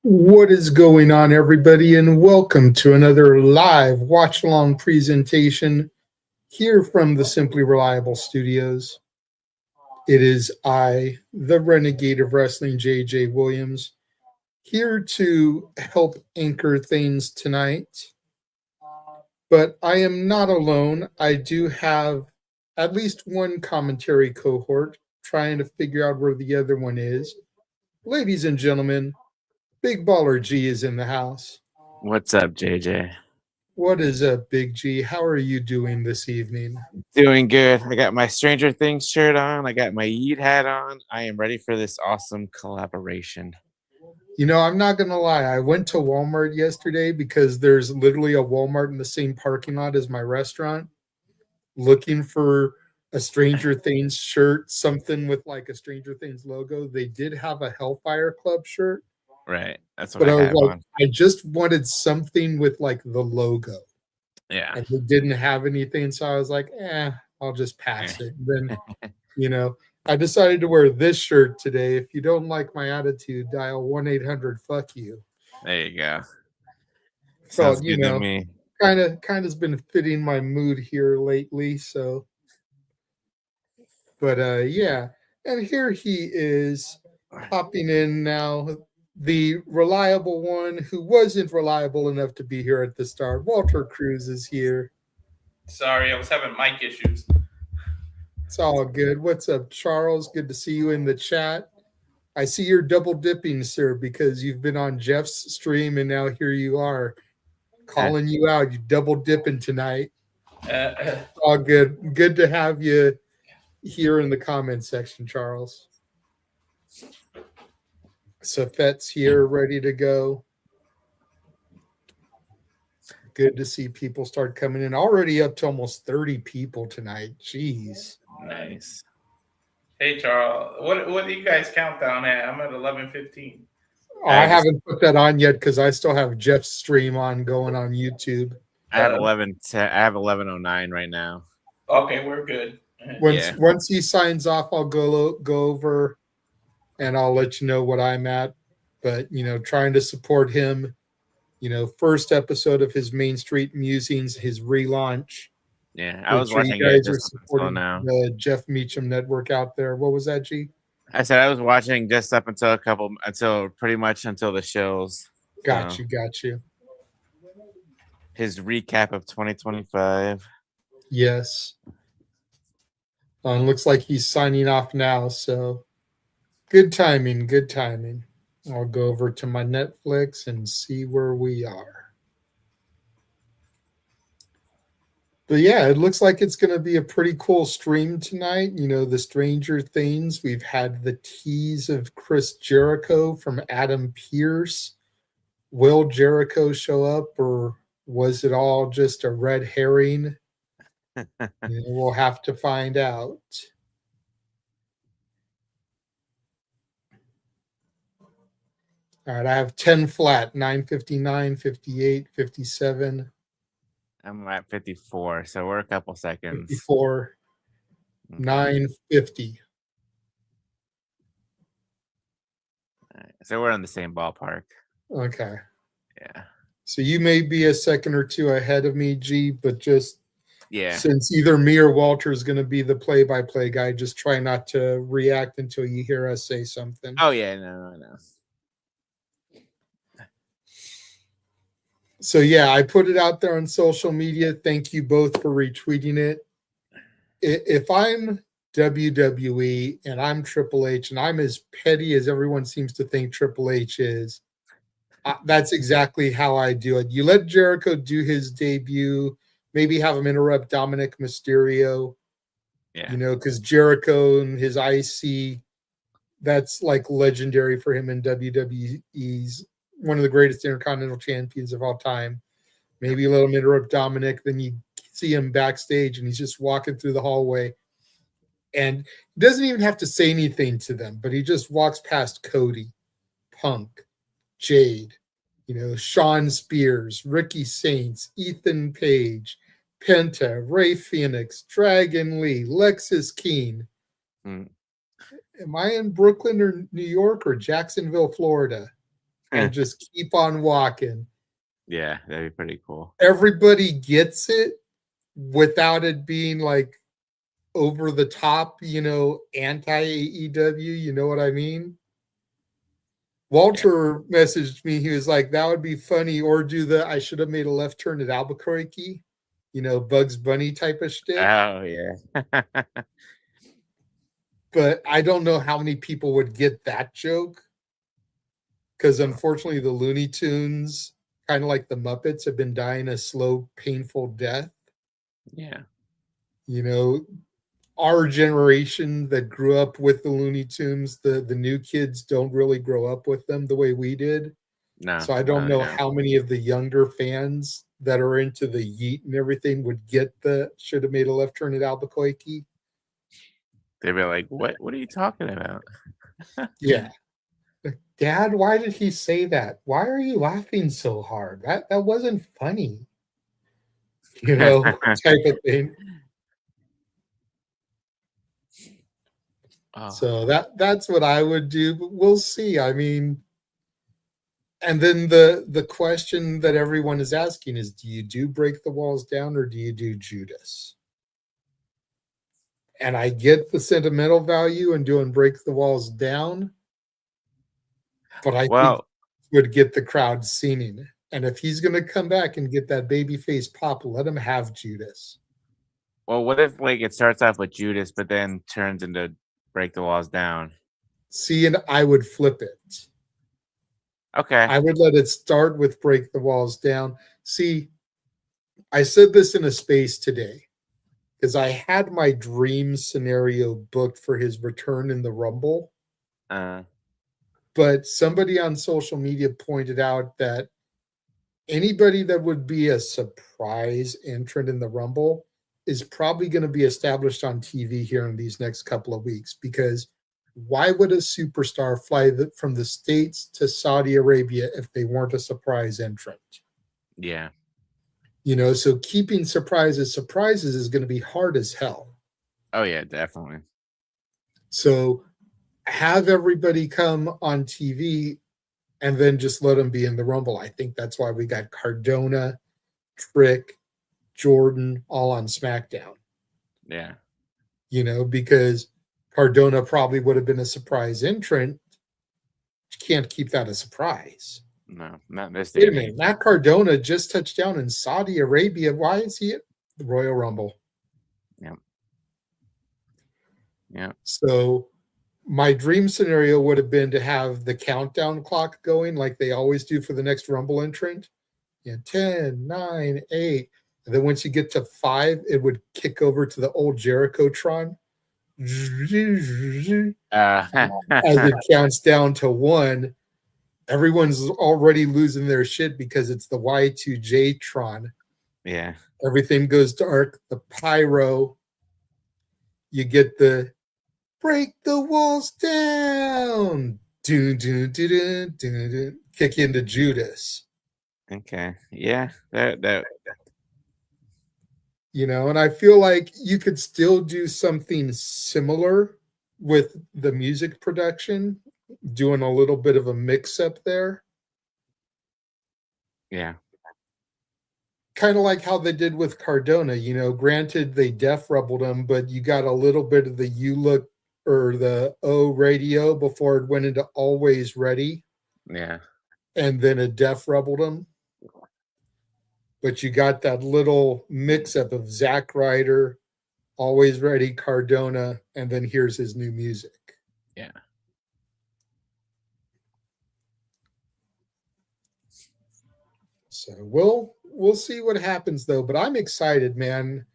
What is going on, everybody, and welcome to another live watch-along presentation here from the Simply Reliable Studios. It is I, the Renegade of Wrestling, J.J. Williams, here to help anchor things tonight. But I am not alone. I do have at least one commentary cohort trying to figure out where the other one is. Ladies and gentlemen, Big Baller G is in the house. What's up, JJ? What is up, Big G? How are you doing this evening? Doing good. I got my Stranger Things shirt on. I got my Yeet hat on. I am ready for this awesome collaboration. You know, I'm not going to lie. I went to Walmart yesterday because there's literally a Walmart in the same parking lot as my restaurant, looking for a Stranger Things shirt, something with like a Stranger Things logo. They did have a Hellfire Club shirt. Right. That's what But I was have like, on. I just wanted something with like the logo. Yeah. And they didn't have anything. So I was like, I'll just pass it. And then, I decided to wear this shirt today. If you don't like my attitude, dial 1-800-FUCK you. There you go. Felt, Sounds good to me. kind of has been fitting my mood here lately. So, but yeah. And here he is popping in now. The reliable one who wasn't reliable enough to be here at the start. Walter Cruz is here. Sorry, I was having mic issues. It's all good. What's up, Charles? Good to see you in the chat. I see you're double dipping, sir, because you've been on Jeff's stream and now here you are calling you out. You double dipping tonight. All good. Good to have you here in the comment section, Charles. Safet's here, ready to go. Good to see people start coming in. Already up to almost 30 people tonight. Jeez. Nice. Hey, Charles. What do you guys countdown at? I'm at 11:15. I haven't put that on yet because I still have Jeff's stream on going on YouTube. I have 11:09 right now. Okay, we're good. Once he signs off, I'll go over and I'll let you know what I'm at. But, trying to support him, first episode of his Main Street Musings, his relaunch. Yeah, I was watching you guys are supporting the Jeff Meacham network out there. What was that, G? I said I was watching just up until pretty much until the shows. Got you. His recap of 2025. Yes. Looks like he's signing off now, so good timing. I'll go over to my Netflix and see where we are. But yeah, it looks like it's going to be a pretty cool stream tonight. The Stranger Things. We've had the tease of Chris Jericho from Adam Pearce. Will Jericho show up, or was it all just a red herring? We'll have to find out. All right, I have 10 flat, 9:59, 58, 57. I'm at 54, so we're a couple seconds. 54, 9:50. So we're in the same ballpark. Okay. Yeah. So you may be a second or two ahead of me, G, but just yeah, since either me or Walter is going to be the play-by-play guy, just try not to react until you hear us say something. Oh, yeah, no. So, yeah, I put it out there on social media. Thank you both for retweeting it. If I'm WWE and I'm Triple H and I'm as petty as everyone seems to think Triple H is, that's exactly how I do it. You let Jericho do his debut, maybe have him interrupt Dominic Mysterio, because Jericho and his IC, that's like legendary for him in WWE's one of the greatest Intercontinental champions of all time. Maybe let him interrupt Dominic, then you see him backstage and he's just walking through the hallway and doesn't even have to say anything to them, but he just walks past Cody, Punk, Jade, Sean Spears, Ricky Saints, Ethan Page, Penta, Ray Phoenix, Dragon Lee, Lexis Keene. Am I in Brooklyn or New York or Jacksonville, Florida? and just keep on walking. Yeah, that'd be pretty cool. Everybody gets it without it being like over the top, anti AEW. You know what I mean? Walter messaged me. He was like, that would be funny. Or do the I should have made a left turn at Albuquerque, Bugs Bunny type of shtick. Oh, yeah. But I don't know how many people would get that joke. Because unfortunately, the Looney Tunes, kind of like the Muppets, have been dying a slow, painful death. Yeah. Our generation that grew up with the Looney Tunes, the new kids don't really grow up with them the way we did. No. So I don't know how many of the younger fans that are into the Yeet and everything would get the should have made a left turn at Albuquerque. They'd be like, what are you talking about? Yeah. Dad, why did he say that? Why are you laughing so hard? That wasn't funny. Type of thing. Oh. So that's what I would do, but we'll see. I mean, and then the question that everyone is asking is, do you do break the walls down or do you do Judas? And I get the sentimental value in doing break the walls down, but I think would get the crowd singing. And if he's going to come back and get that babyface pop, let him have Judas. Well, what if it starts off with Judas, but then turns into break the walls down? See, and I would flip it. Okay. I would let it start with break the walls down. See, I said this in a space today because I had my dream scenario booked for his return in the Rumble. But somebody on social media pointed out that anybody that would be a surprise entrant in the Rumble is probably going to be established on TV here in these next couple of weeks, because why would a superstar fly from the States to Saudi Arabia if they weren't a surprise entrant? Yeah. So keeping surprises is going to be hard as hell. Oh, yeah, definitely. So have everybody come on TV and then just let them be in the Rumble. I think that's why we got Cardona, Trick, Jordan all on SmackDown. Yeah. Because Cardona probably would have been a surprise entrant. You can't keep that a surprise. No, not this day. Wait a minute. Matt Cardona just touched down in Saudi Arabia. Why is he at the Royal Rumble? Yeah. Yeah. So my dream scenario would have been to have the countdown clock going like they always do for the next Rumble entrant. 10, 9, 8. And then once you get to 5, it would kick over to the old Jericho-tron. As it counts down to 1, everyone's already losing their shit because it's the Y2J-tron. Yeah. Everything goes dark. The pyro. You get the break the walls down. Kick into Judas. Okay. Yeah. That. And I feel like you could still do something similar with the music production, doing a little bit of a mix-up there. Yeah. Kind of like how they did with Cardona. Granted, they def rubbled him, but you got a little bit of the uʍoᗡ or the O radio before it went into Always Ready. Yeah. And then it def rubbled him. But you got that little mix-up of Zack Ryder, Always Ready, Cardona, and then here's his new music. Yeah. So we'll see what happens, though. But I'm excited, man.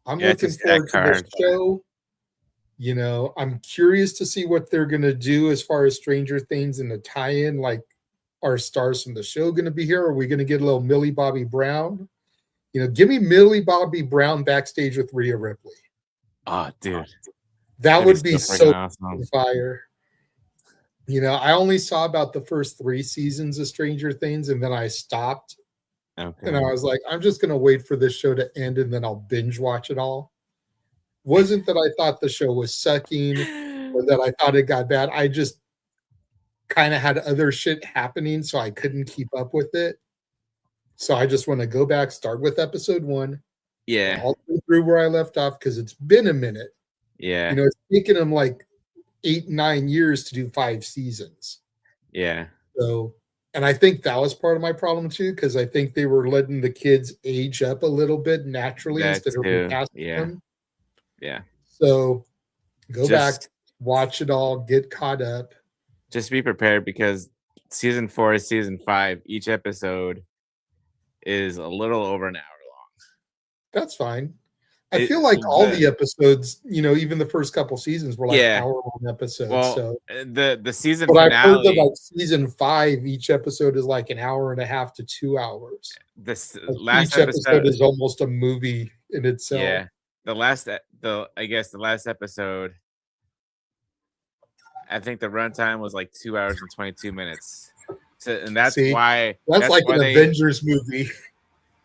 I'm looking forward to this show. I'm curious to see what they're going to do as far as Stranger Things and the tie-in. Like, are stars from the show going to be here? Are we going to get a little Millie Bobby Brown? Give me Millie Bobby Brown backstage with Rhea Ripley. Oh, dude. That would be so awesome. Fire. I only saw about the first 3 seasons of Stranger Things, and then I stopped. Okay. And I was like, I'm just going to wait for this show to end, and then I'll binge watch it all. Wasn't that I thought the show was sucking or that I thought it got bad. I just kind of had other shit happening, so I couldn't keep up with it. So I just want to go back, start with episode 1, Yeah. all the way through where I left off, because it's been a minute. Yeah. You know, it's taken them like 8-9 years to do 5 seasons. Yeah. So, and I think that was part of my problem too, because I think they were letting the kids age up a little bit naturally instead of recasting them. Yeah. So go back, watch it all, get caught up. Just be prepared because season 4 is season 5. Each episode is a little over an hour long. That's fine. I feel like all the episodes, you know, even the first couple seasons were like hour-long episodes. Well, so the season but finale. I've heard that like season 5, each episode is like an hour and a half to 2 hours. This like last each episode is almost a movie in itself. Yeah, the last episode, I think the runtime was like 2 hours and 22 minutes. So, and that's why that's like an Avengers movie.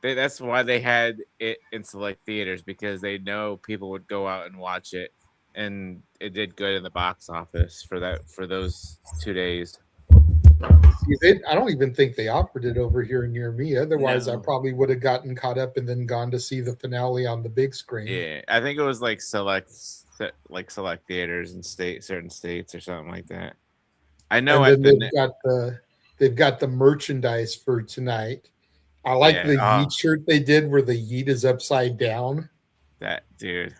That's why they had it in select theaters, because they know people would go out and watch it, and it did good in the box office for those 2 days. See, I don't even think they offered it over here near me. Otherwise, I probably would have gotten caught up and then gone to see the finale on the big screen. Yeah, I think it was like select theaters in certain states or something like that. I know. And then they've got the merchandise for tonight. I like the Yeet shirt they did where the Yeet is upside down. That dude.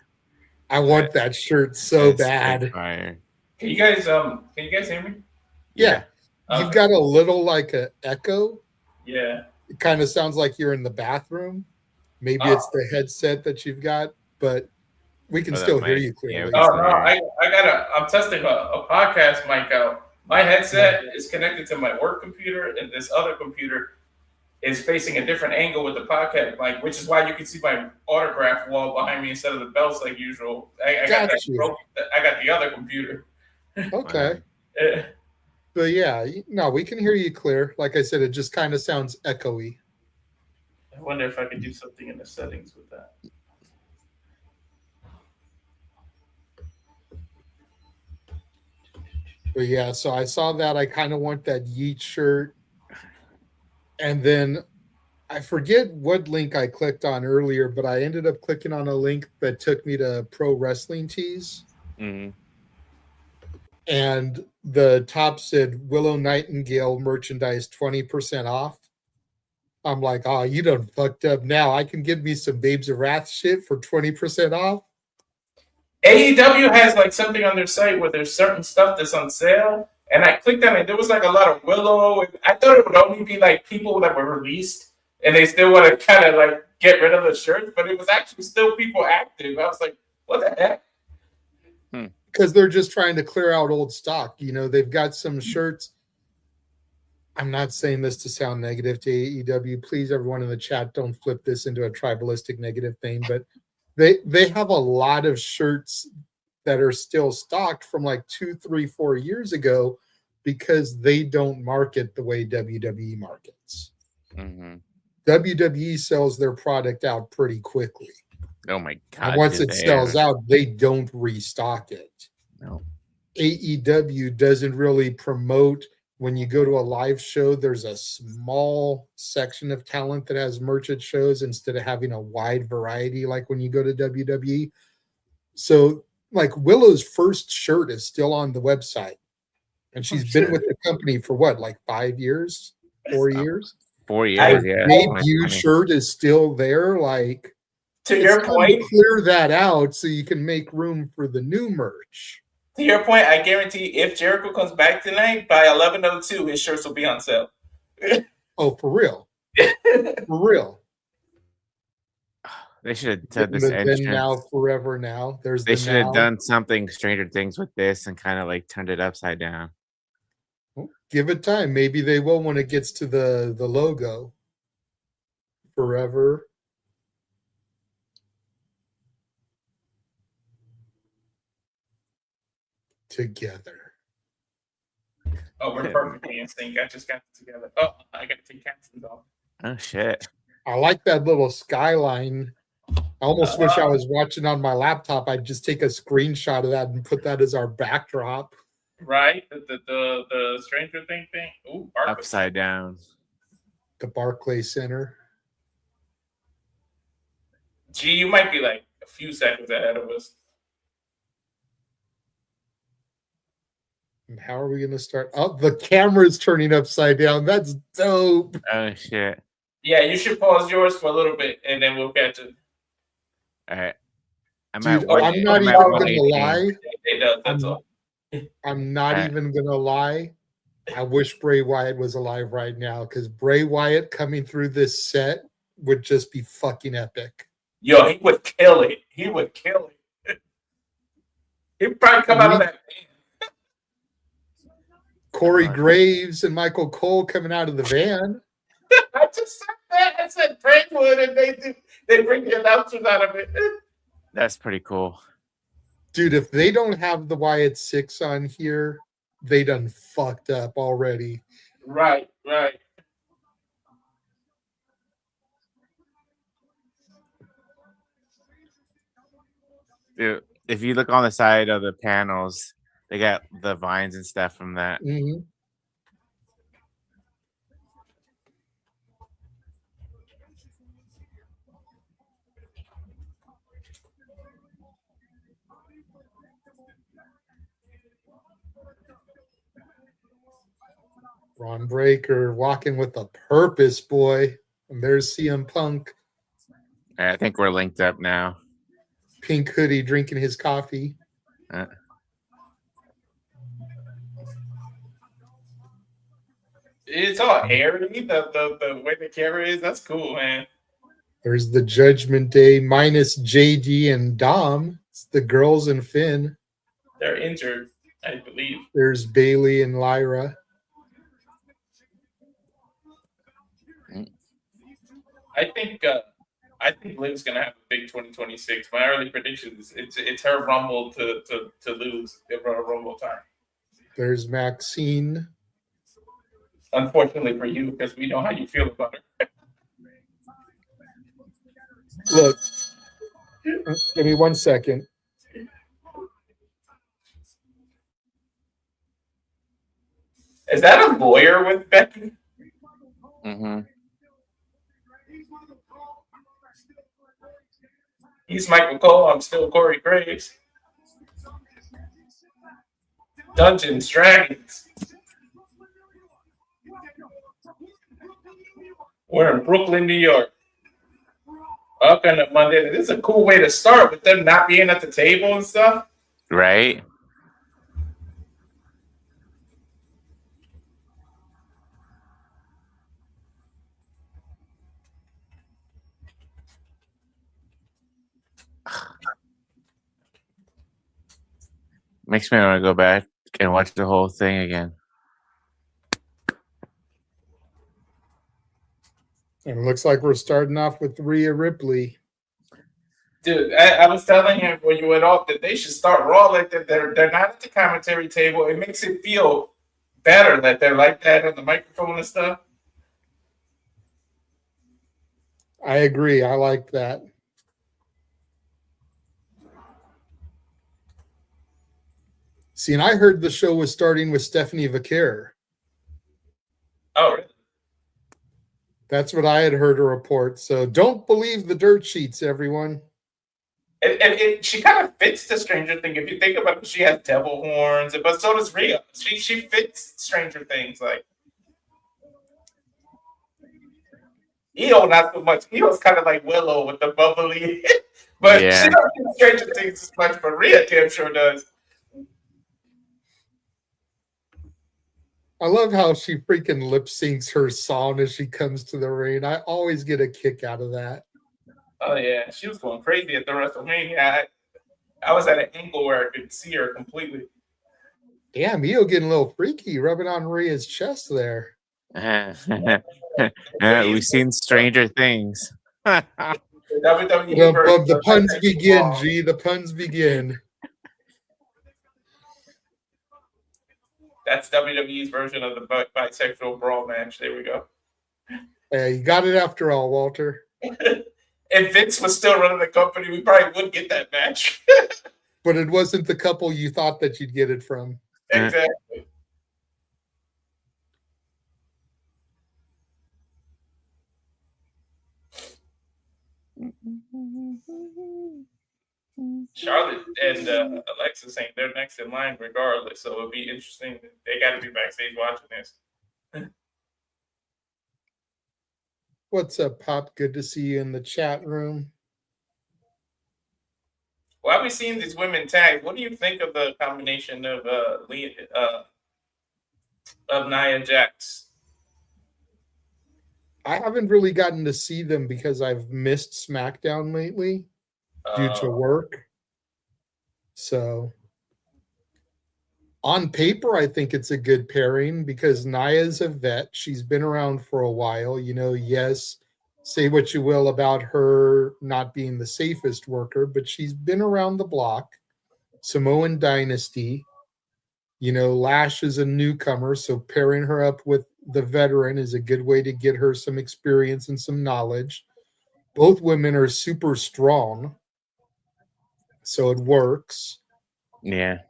I want that shirt so bad. Can you guys hear me? Yeah. Okay. You've got a little like a echo. Yeah. It kind of sounds like you're in the bathroom. Maybe it's the headset that you've got, but we can still hear you clearly. I'm testing a podcast mic out. My headset is connected to my work computer, and this other computer is facing a different angle with the podcast mic, which is why you can see my autograph wall behind me instead of the belts like usual. I got the other computer. Okay. But yeah, no, we can hear you clear. Like I said, it just kind of sounds echoey. I wonder if I could do something in the settings with that. But yeah, so I saw that. I kind of want that Yeet shirt. And then I forget what link I clicked on earlier, but I ended up clicking on a link that took me to Pro Wrestling Tees. Mm-hmm. And the top said Willow Nightingale merchandise 20% off. I'm like, oh, you done fucked up now. I can give me some Babes of Wrath shit for 20% off. AEW has like something on their site where there's certain stuff that's on sale. And I clicked on it. There was like a lot of Willow. I thought it would only be like people that were released and they still want to kind of like get rid of the shirts, but it was actually still people active. I was like, what the heck? Because they're just trying to clear out old stock. You know, they've got some shirts. I'm not saying this to sound negative to AEW. Please, everyone in the chat, don't flip this into a tribalistic negative thing. But they have a lot of shirts that are still stocked from like 2, 3, 4 years ago because they don't market the way WWE markets. Mm-hmm. WWE sells their product out pretty quickly. Oh my God. And once it sells out, they don't restock it. No. AEW doesn't really promote. When you go to a live show, there's a small section of talent that has merch at shows instead of having a wide variety like when you go to WWE. So like Willow's first shirt is still on the website. And she's been with the company for what, like 5 years? 4 years? 4 years, yeah. Debut shirt is still there. Like, to your point, clear that out so you can make room for the new merch. To your point, I guarantee if Jericho comes back tonight, by 11:02, his shirts will be on sale. Oh, for real? For real? They should have done this entrance. Now, forever now. They should have done something Stranger Things with this and kind of like turned it upside down. Well, give it time. Maybe they will when it gets to the logo. Forever. Together. Oh, we're perfectly in sync. I just got it together. Oh, I got to take captions off. Oh, shit. I like that little skyline. I almost wish I was watching on my laptop. I'd just take a screenshot of that and put that as our backdrop. Right? The Stranger Thing thing. Ooh, Barclay. Upside down. The Barclays Center. Gee, you might be like a few seconds ahead of us. And how are we going to start? Oh, the camera's turning upside down. That's dope. Oh shit! Yeah, you should pause yours for a little bit, and then we'll catch it. All right. I'm Dude, at one. I'm not I'm even at going 118. to lie. It does. That's all. I'm not Alright. even going to lie. I wish Bray Wyatt was alive right now because Bray Wyatt coming through this set would just be fucking epic. Yo, he would kill it. He would kill it. He'd probably come out of that. Corey Graves and Michael Cole coming out of the van. I just said that. I said Bray would, and they bring the announcers out of it. That's pretty cool. Dude, if they don't have the Wyatt 6 on here, they done fucked up already. Right. Dude, if you look on the side of the panels, they got the vines and stuff from that. Mm-hmm. Ron Breaker walking with a purpose, boy. And there's CM Punk, I think we're linked up now. pink hoodie, drinking his coffee. It's all airy. The way the camera is, that's cool, man. There's the Judgment Day minus JD and Dom. It's the girls and Finn. They're injured, I believe. There's Bailey and Lyra. I think Liv's gonna have a big 2026. My early prediction is it's her Rumble to lose at Rumble time. There's Maxxine. Unfortunately for you, because we know how you feel about her. Look, give me 1 second. Is that a lawyer with Becky? Mm-hmm. He's Michael Cole. I'm still Corey Graves. Dungeons, Dragons. We're in Brooklyn, New York. Welcome to Monday. This is a cool way to start with them not being at the table and stuff. Right? Makes me want to go back and watch the whole thing again. And it looks like we're starting off with Rhea Ripley. Dude, I was telling him when you went off that they should start Raw like that. They're not at the commentary table. It makes it feel better that they're like that on the microphone and stuff. I agree. I like that. See, and I heard the show was starting with Stephanie Vaquer. Oh, really? That's what I had heard a report. So don't believe the dirt sheets, everyone. And she kind of fits the Stranger Thing. If you think about it, she has devil horns, but so does Rhea. She fits Stranger Things. Like Io, not so much. Io's kind of like Willow with the bubbly, but Yeah. she don't fit Stranger Things as much. But Rhea damn sure does. I love how she freaking lip syncs her song as she comes to the ring. I always get a kick out of that. Oh yeah, she was going crazy at the WrestleMania. I was at an angle where I could see her completely. Damn, Io getting a little freaky, rubbing on Rhea's chest there. We've seen Stranger Things. The WWE The puns begin, G. The puns begin. That's WWE's version of the bisexual brawl match. There we go. Hey, you got it after all, Walter. If Vince was still running the company, we probably would get that match. But it wasn't the couple you thought that you'd get it from. Exactly. Charlotte and Alexa saying they're next in line regardless, so it'll be interesting. They got to be backstage watching this. What's up, Pop? Good to see you in the chat room. While we seeing these women tag, what do you think of the combination of Nia Jax? I haven't really gotten to see them because I've missed SmackDown lately due to work. So on paper, I think it's a good pairing because Nia's a vet. She's been around for a while. Yes, say what you will about her not being the safest worker, but she's been around the block. Samoan Dynasty. Lash is a newcomer, so pairing her up with the veteran is a good way to get her some experience and some knowledge. Both women are super strong, so it works. Yeah.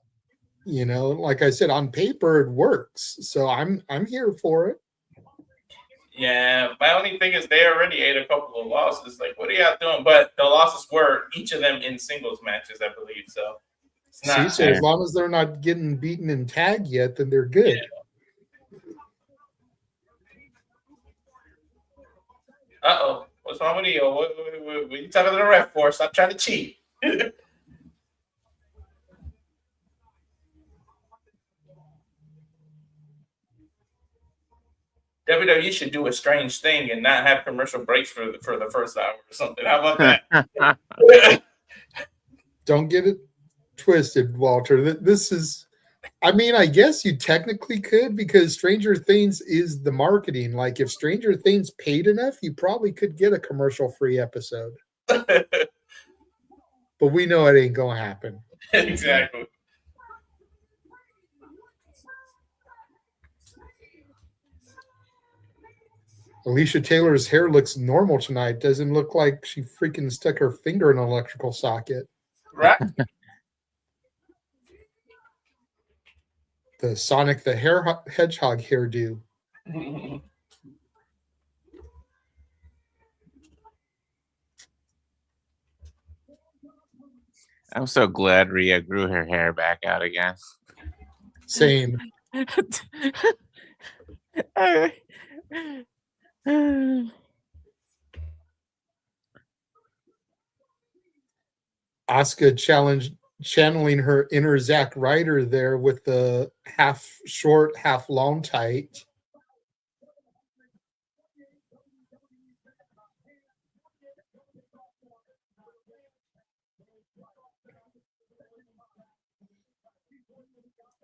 Like I said, on paper it works. So I'm here for it. Yeah, my only thing is they already ate a couple of losses. Like, what are y'all doing? But the losses were each of them in singles matches, I believe. So it's not. So as long as they're not getting beaten in tag yet, then they're good. Yeah. Uh-oh. What's wrong with you? What are you talking to the ref for? Stop trying to cheat. WWE should do a strange thing and not have commercial breaks for the first hour or something. How about that? Don't get it twisted, Walter. This is, I guess you technically could because Stranger Things is the marketing. Like if Stranger Things paid enough, you probably could get a commercial-free episode. But we know it ain't going to happen. Exactly. Alicia Taylor's hair looks normal tonight. Doesn't look like she freaking stuck her finger in an electrical socket. Right. The Sonic the Hedgehog hairdo. I'm so glad Rhea grew her hair back out again. Same. Auska channeling her inner Zack Ryder there with the half short, half long tight.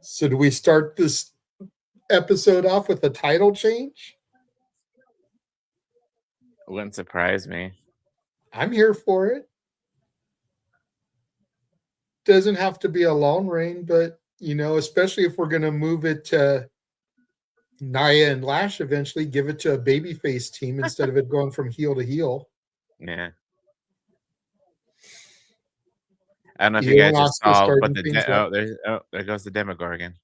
So do we start this episode off with a title change? Wouldn't surprise me. I'm here for it. Doesn't have to be a long reign, but especially if we're going to move it to Nia and Lash eventually, give it to a babyface team instead of it going from heel to heel. Yeah. I don't know if you guys just saw, but there goes the Demogorgon.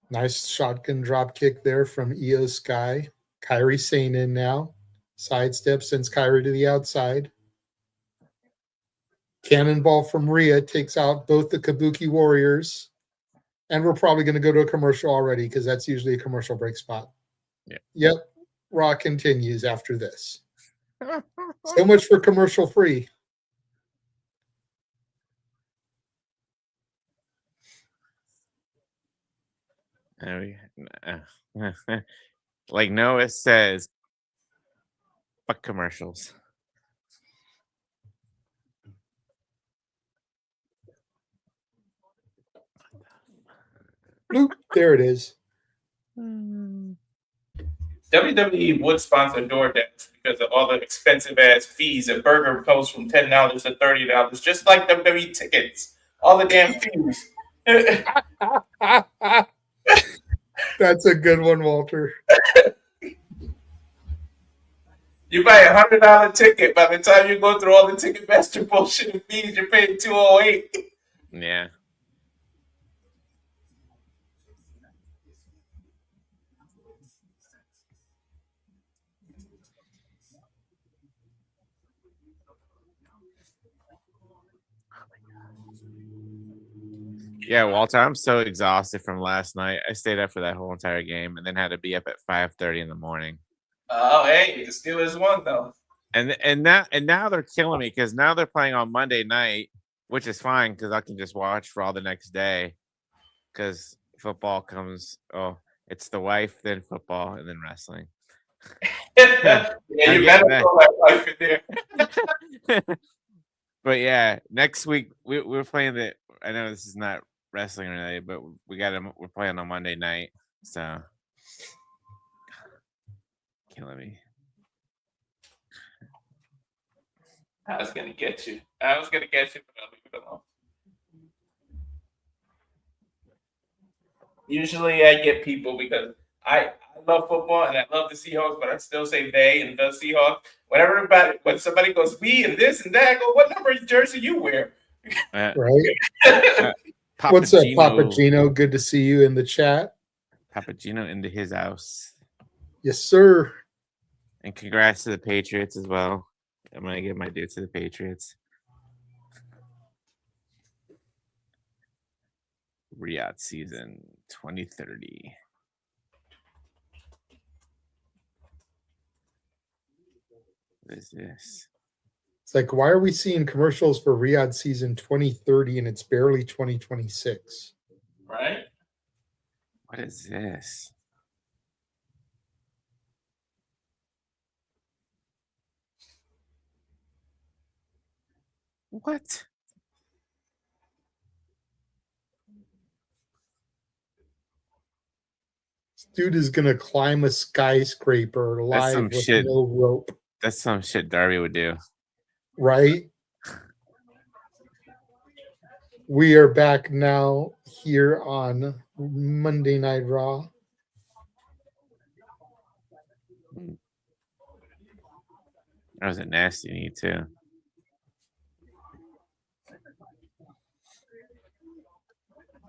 Nice shotgun drop kick there from Io Sky. Kairi Sane in now. Sidestep sends Kairi to the outside. Cannonball from Rhea takes out both the Kabuki Warriors. And we're probably going to go to a commercial already because that's usually a commercial break spot. Yeah. Yep. Raw continues after this. So much for commercial free. Like Noah says, fuck commercials. Bloop, there it is. WWE would sponsor DoorDash because of all the expensive ass fees. A burger goes from $10 to $30, just like WWE tickets. All the damn fees. That's a good one, Walter. You buy $100 ticket. By the time you go through all the Ticketmaster bullshit and fees, you're paying $208. Yeah. Yeah, Walter, I'm so exhausted from last night. I stayed up for that whole entire game and then had to be up at 5:30 in the morning. Oh, hey, the Steelers won though. And now they're killing me because now they're playing on Monday night, which is fine because I can just watch for all the next day. Because football comes, it's the wife, then football, and then wrestling. Yeah, you better throw that life in there. But yeah, next week we're playing the. I know this is not wrestling related, but we're playing on Monday night, so killing me. I was gonna get you, but I'll leave it alone. Usually I get people because I love football and I love the Seahawks, but I still say they and the Seahawks. When somebody goes we and this and that, I go, what number jersey you wear? Right. What's up, Papagino? Good to see you in the chat. Papagino into his house. Yes, sir. And congrats to the Patriots as well. I'm going to give my due to the Patriots. Riyadh season 2030. What is this? It's like, why are we seeing commercials for Riyadh season 2030 and it's barely 2026? Right? What is this? What? This dude is going to climb a skyscraper live with no rope. That's some shit Darby would do. Right? We are back now here on Monday Night Raw. That was a nasty knee, too.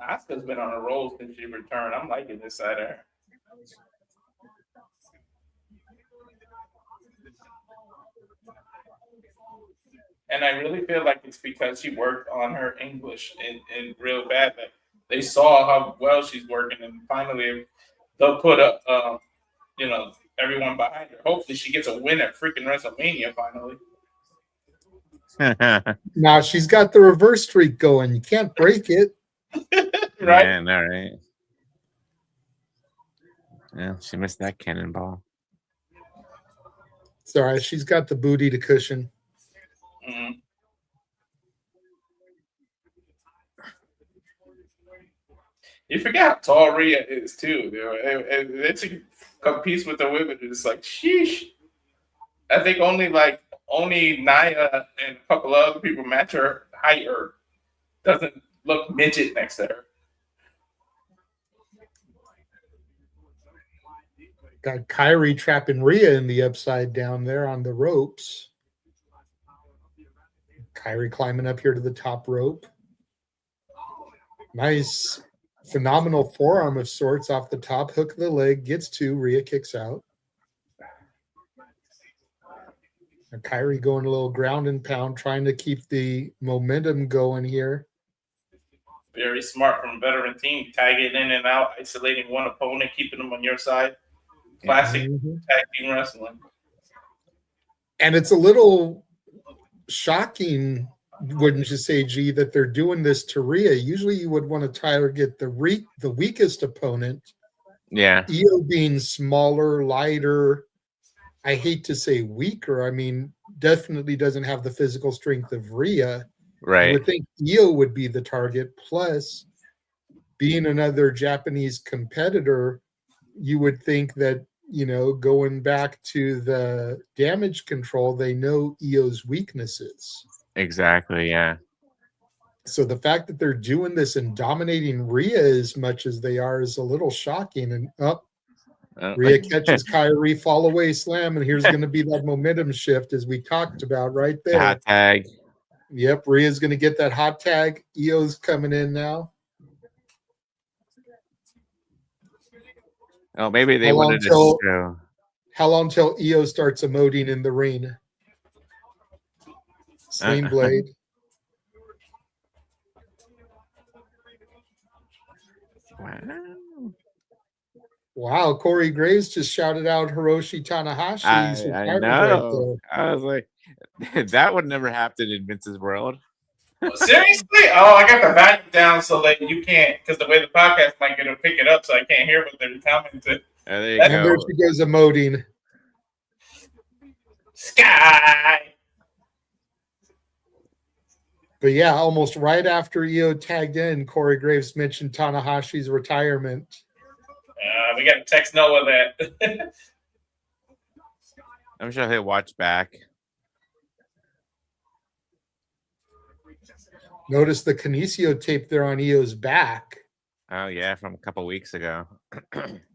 Auska's been on a roll since she returned. I'm liking this side of her. And I really feel like it's because she worked on her English in real bad. Like they saw how well she's working, and finally they'll put everyone behind her. Hopefully, she gets a win at freaking WrestleMania finally. Now she's got the reverse streak going. You can't break it. Right? Yeah, no, right. Yeah, she missed that cannonball. It's all right. She's got the booty to cushion. Mm-hmm. You forget how tall Rhea is too, dude. And she competes with the women. It's like, sheesh. I think only Nia and a couple of other people match her height or doesn't look midget next to her. Got Kairi trapping Rhea in the upside down there on the ropes. Kairi climbing up here to the top rope. Nice, phenomenal forearm of sorts off the top. Hook of the leg, gets two. Rhea kicks out. And Kairi going a little ground and pound, trying to keep the momentum going here. Very smart from a veteran team. Tagging in and out, isolating one opponent, keeping them on your side. Classic tag team wrestling. And it's a little shocking, wouldn't you say, G, that they're doing this to Rhea? Usually you would want to target the weakest opponent. Yeah. Io being smaller, lighter. I hate to say weaker. I mean, definitely doesn't have the physical strength of Rhea. Right. I would think Io would be the target. Plus, being another Japanese competitor, you would think that, going back to the damage control, they know Io's weaknesses. Exactly, yeah. So the fact that they're doing this and dominating Rhea as much as they are is a little shocking. And Rhea catches Kairi fall away slam, and here's going to be that momentum shift as we talked about right there. Hot tag. Yep, Rhea's going to get that hot tag. Io's coming in now. Oh, maybe they wanted to show. How long till Io starts emoting in the ring? Sling blade. Wow, Corey Graves just shouted out Hiroshi Tanahashi's retirement right there. I was like, that would never happen in Vince's world. Seriously? Oh, I got the volume down so that you can't, because the way the podcast might get to pick it up, so I can't hear what they're commenting. There you go. And there she goes emoting. Sky. But yeah, almost right after Io tagged in, Corey Graves mentioned Tanahashi's retirement. We got to text Noah that. I'm sure he'll watch back. Notice the Kinesio tape there on Io's back. Oh, yeah, from a couple weeks ago.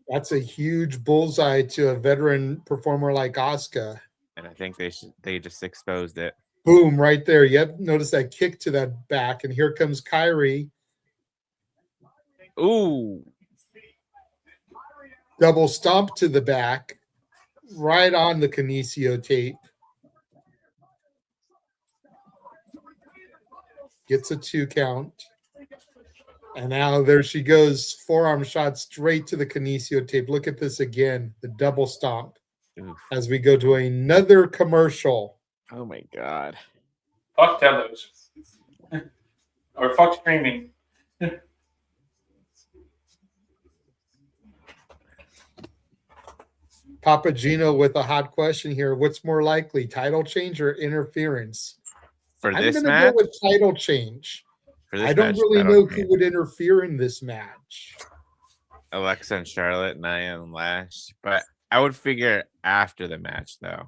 That's a huge bullseye to a veteran performer like Auska. And I think they just exposed it. Boom, right there. Yep, notice that kick to that back. And here comes Kairi. Ooh. Double stomp to the back. Right on the Kinesio tape. Gets a 2 count. And now there she goes. Forearm shot straight to the Kinesio tape. Look at this again. The double stomp. Oof. As we go to another commercial. Oh, my God. Fuck television. Or fuck streaming. Papa Gino with a hot question here. What's more likely, title change or interference? For this I'm match? going to go with title change. I don't really know who would interfere in this match. Alexa and Charlotte, Nia and Lash. But I would figure after the match, though.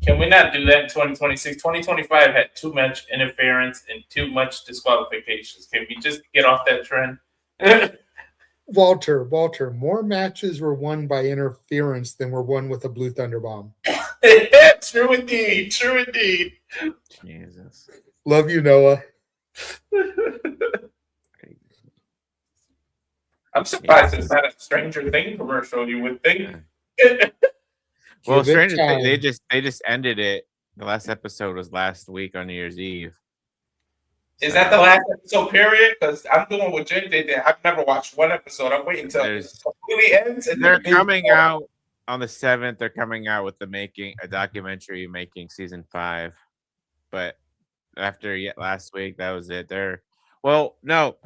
Can we not do that in 2026? 2025 had too much interference and too much disqualifications. Can we just get off that trend? Walter, more matches were won by interference than were won with a Blue Thunder Bomb. True indeed. Jesus. Love you, Noah. I'm surprised it's not a Stranger Things commercial. You would think. Well, Stranger Things, they just ended it. The last episode was last week on New Year's Eve. Is that the last episode, period? Because I'm doing what JJ did. I've never watched one episode. I'm waiting until it completely ends. And they're coming out on the 7th. They're coming out with a documentary making season 5. But after last week, that was it. No.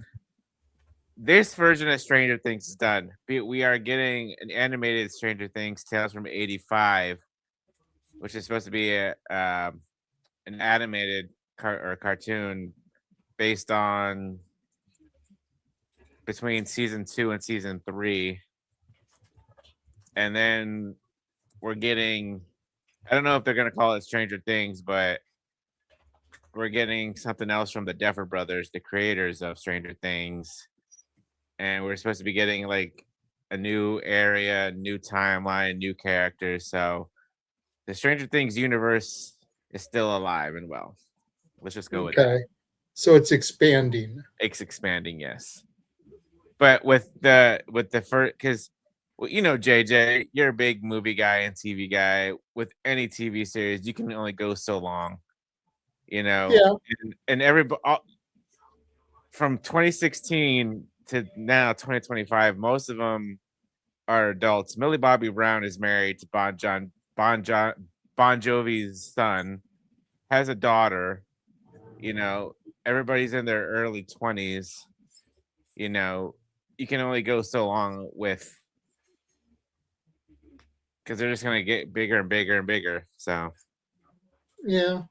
This version of Stranger Things is done. We are getting an animated Stranger Things Tales from '85, which is supposed to be an animated cartoon based on between season 2 and season 3. And then we're getting, I don't know if they're going to call it Stranger Things, but we're getting something else from the Duffer Brothers, the creators of Stranger Things. And we're supposed to be getting like a new area, new timeline, new characters. So the Stranger Things universe is still alive and well. Let's just go with that. So it's expanding. It's expanding, yes. But with the first, because JJ, you're a big movie guy and TV guy. With any TV series, you can only go so long. Yeah. And everybody from 2016 to now 2025, most of them are adults. Millie Bobby Brown is married to Bon Jovi's son, has a daughter. Everybody's in their early 20s. You can only go so long with, because they're just gonna get bigger and bigger and bigger. So yeah.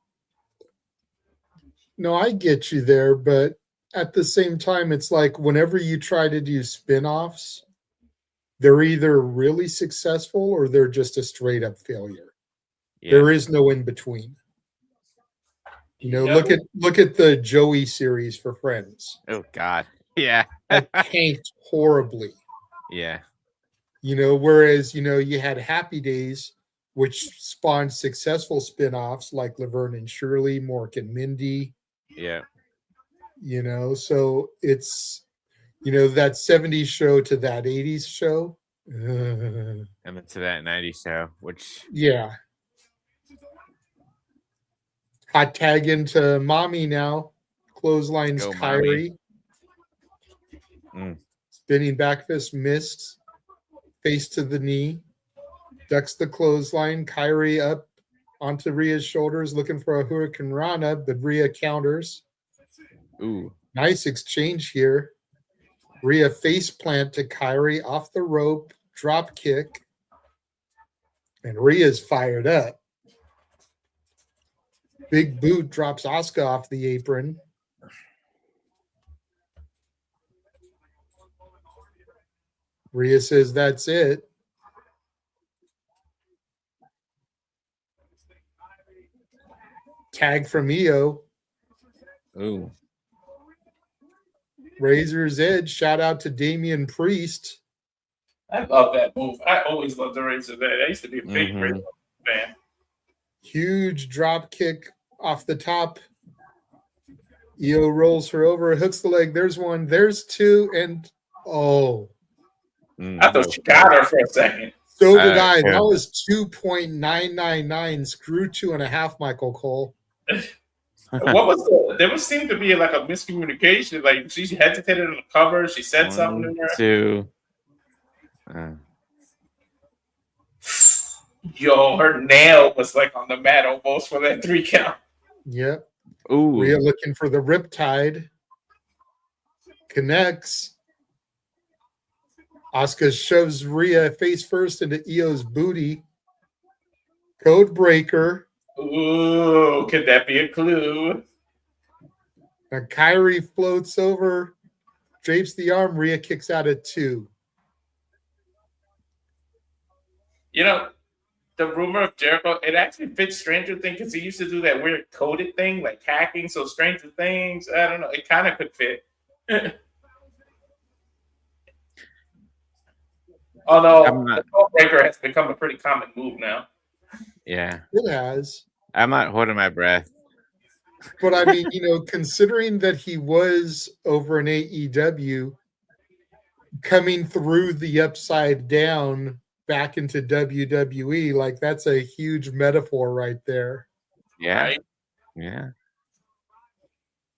No, I get you there, but at the same time, it's like whenever you try to do spin-offs, they're either really successful or they're just a straight up failure. Yeah. There is no in between. Look at the Joey series for Friends. Oh God. Yeah. It tanked horribly. Yeah. Whereas, you had Happy Days, which spawned successful spin-offs like Laverne and Shirley, Mork and Mindy. Yeah. So it's, that 70s show to that 80s show. And then to that 90s show, which. Yeah. Hot tag into Mommy now. Clotheslines Go, Kairi. Spinning back fist missed. Face to the knee. Ducks the clothesline. Kairi up onto Rhea's shoulders looking for a Hurricane Rana, but Rhea counters. Ooh. Nice exchange here. Rhea face plant to Kairi off the rope. Drop kick. And Rhea's fired up. Big boot drops Auska off the apron. Rhea says that's it. Tag from Io. Ooh. Razor's Edge. Shout out to Damian Priest. I love that move. I always loved the Razor's Edge. I used to be a big Razor's fan. Huge drop kick off the top. Io rolls her over, hooks the leg. There's one, there's two, and I thought she got her for a second. So did I. Yeah. That was 2.999. Screw 2.5, Michael Cole. What was there seemed to be like a miscommunication. Like she hesitated on the cover. She said something in there. Yo, her nail was like on the mat almost for that 3 count. Yep. Ooh. Rhea looking for the riptide. Connects. Auska shoves Rhea face first into Io's booty. Code breaker. Ooh, could that be a clue? Now Kairi floats over, drapes the arm. Rhea kicks out at 2. The rumor of Jericho, it actually fits Stranger Things because he used to do that weird coded thing, like hacking. So Stranger Things, I don't know, it kind of could fit. Although the code breaker has become a pretty common move now. Yeah. It has. I'm not holding my breath. But I mean, considering that he was over in AEW, coming through the upside down back into WWE, like that's a huge metaphor right there. Yeah. Right? Yeah.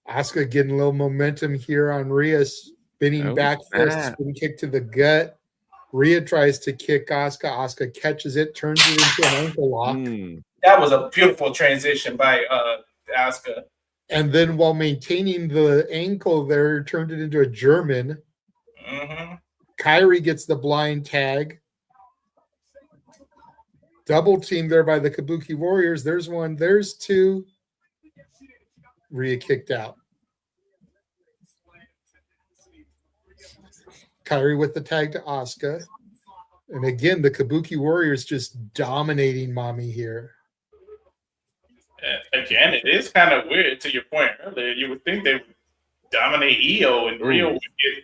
Auska getting a little momentum here on Rhea, spinning back fist, spin kick to the gut. Rhea tries to kick Auska. Auska catches it, turns it into an ankle lock. That was a beautiful transition by Auska. And then while maintaining the ankle there, turned it into a German. Kairi gets the blind tag. Double team there by the Kabuki Warriors. There's one, there's two. Rhea kicked out. Kairi with the tag to Auska. And again, the Kabuki Warriors just dominating Mommy here. Again, it is kind of weird to your point earlier. You would think they would dominate Io and Rhea would get.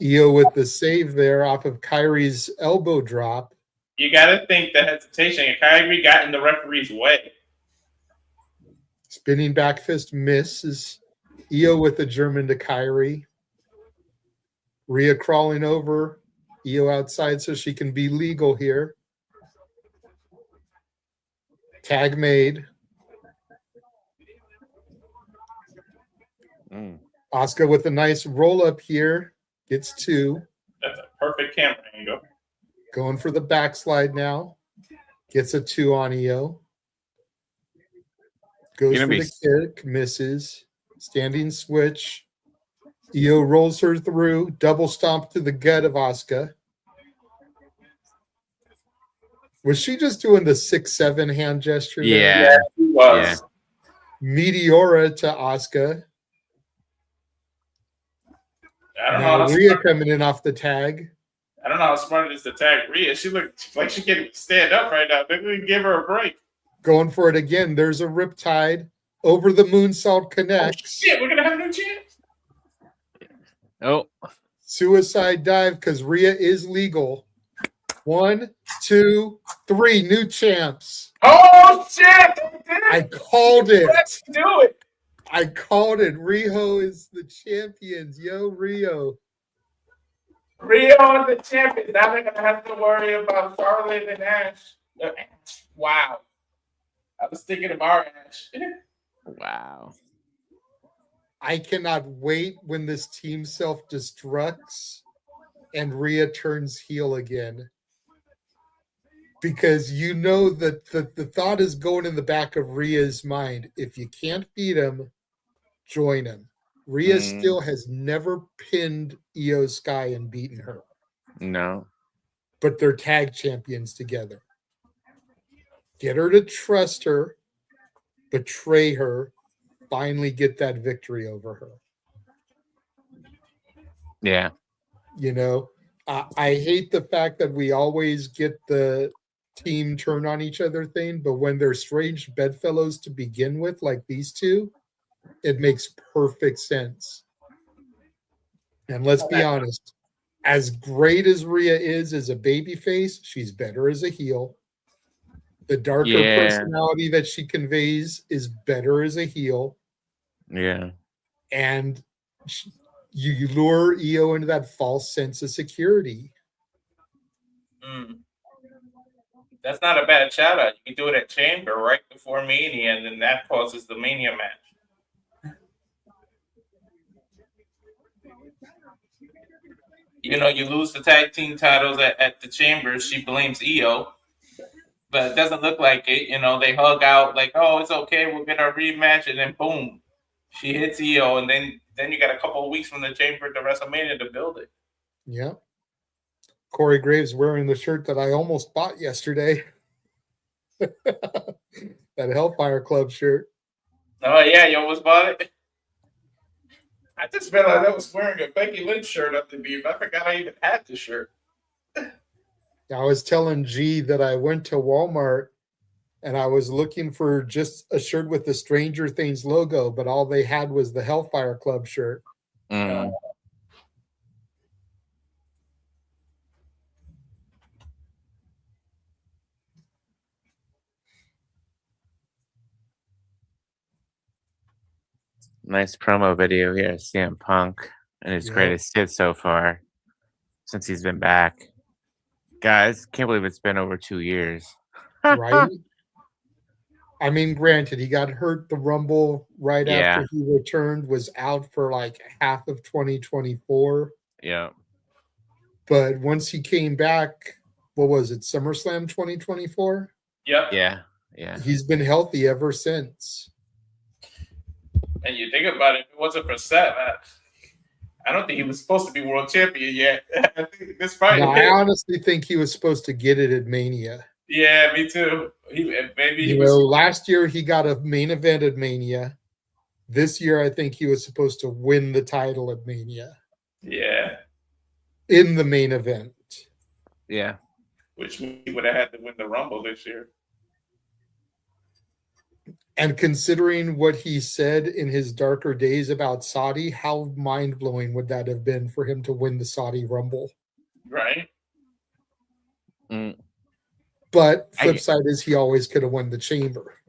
Io with the save there off of Kairi's elbow drop. You got to think the hesitation. And Kairi got in the referee's way. Spinning back fist misses. Io with the German to Kairi. Rhea crawling over. Io outside so she can be legal here. Tag made. Auska with a nice roll up here. Gets 2. That's a perfect camera angle. Going for the backslide now. Gets a 2 on Io. Goes for the kick. Misses. Standing switch. Io rolls her through. Double stomp to the gut of Auska. Was she just doing the 6-7 hand gesture? Yeah. Yeah, she was. Yeah. Meteora to Auska. I don't know. Rhea coming in off the tag. I don't know how smart it is to tag Rhea. She looked like she can't stand up right now. Maybe we can give her a break. Going for it again. There's a riptide. Over the moonsault connects. Oh, shit, we're going to have a new chance. Oh, Suicide dive because Rhea is legal. 1, 2, 3, new champs. Oh shit! I called it. Do it. I called it. Rio is the champions. Yo, Rio. Rhea is the champion. Now they're gonna have to worry about Charlotte and Ash. Wow. I was thinking of our Ash. wow. I cannot wait when this team self-destructs and Rhea turns heel again. Because you know that the thought is going in the back of Rhea's mind. If you can't beat him, join him. Rhea still has never pinned Io Sky and beaten her. No. But they're tag champions together. Get her to trust her, betray her, finally get that victory over her. Yeah. You know, I hate the fact that we always get the team turn on each other thing, but when they're strange bedfellows to begin with, like these two, it makes perfect sense. And let's be honest, as great as Rhea is as a babyface, she's better as a heel. The darker personality that she conveys is better as a heel. Yeah. And you lure Io into that false sense of security. That's not a bad shout out. You can do it at Chamber right before Mania, and then that causes the Mania match. You know, you lose the tag team titles at the Chamber. She blames Io, but it doesn't look like it. You know, they hug out like, "Oh, it's okay. We'll get our rematch," and then boom, she hits Io, and then you got a couple of weeks from the Chamber to WrestleMania to build it. Yeah. Corey Graves wearing the shirt that I almost bought yesterday. That Hellfire Club shirt. Oh, yeah, you almost bought it? I just realized I was wearing a Becky Lynch shirt up the beef. I forgot I even had the shirt. I was telling G that I went to Walmart and I was looking for just a shirt with the Stranger Things logo, but all they had was the Hellfire Club shirt. Nice promo video here, CM Punk, and his greatest hit so far since he's been back. Guys, can't believe it's been over 2 years. Right? I mean, granted, he got hurt the Rumble right after he returned, was out for like half of 2024. Yeah. But once he came back, what was it, SummerSlam 2024? Yep. Yeah. He's been healthy ever since. And you think about it, if it wasn't for Seth, I don't think he was supposed to be world champion yet. I think this fight. No, I honestly think he was supposed to get it at Mania. Yeah, me too. Last year he got a main event at Mania. This year, I think he was supposed to win the title at Mania. Yeah. In the main event. Yeah. Which he would have had to win the Rumble this year. And considering what he said in his darker days about Saudi, how mind-blowing would that have been for him to win the Saudi Rumble? Right. But flip side is he always could have won the Chamber.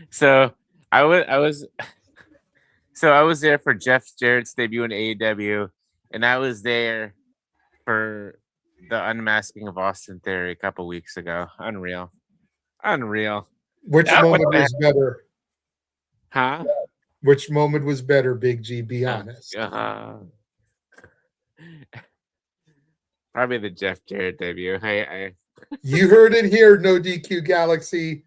So I was there for Jeff Jarrett's debut in AEW, and I was there for the unmasking of Austin Theory a couple weeks ago. Unreal. Which moment was better? Huh? Which moment was better, Big G? Be honest. Probably the Jeff Jarrett debut. You heard it here, No DQ Galaxy.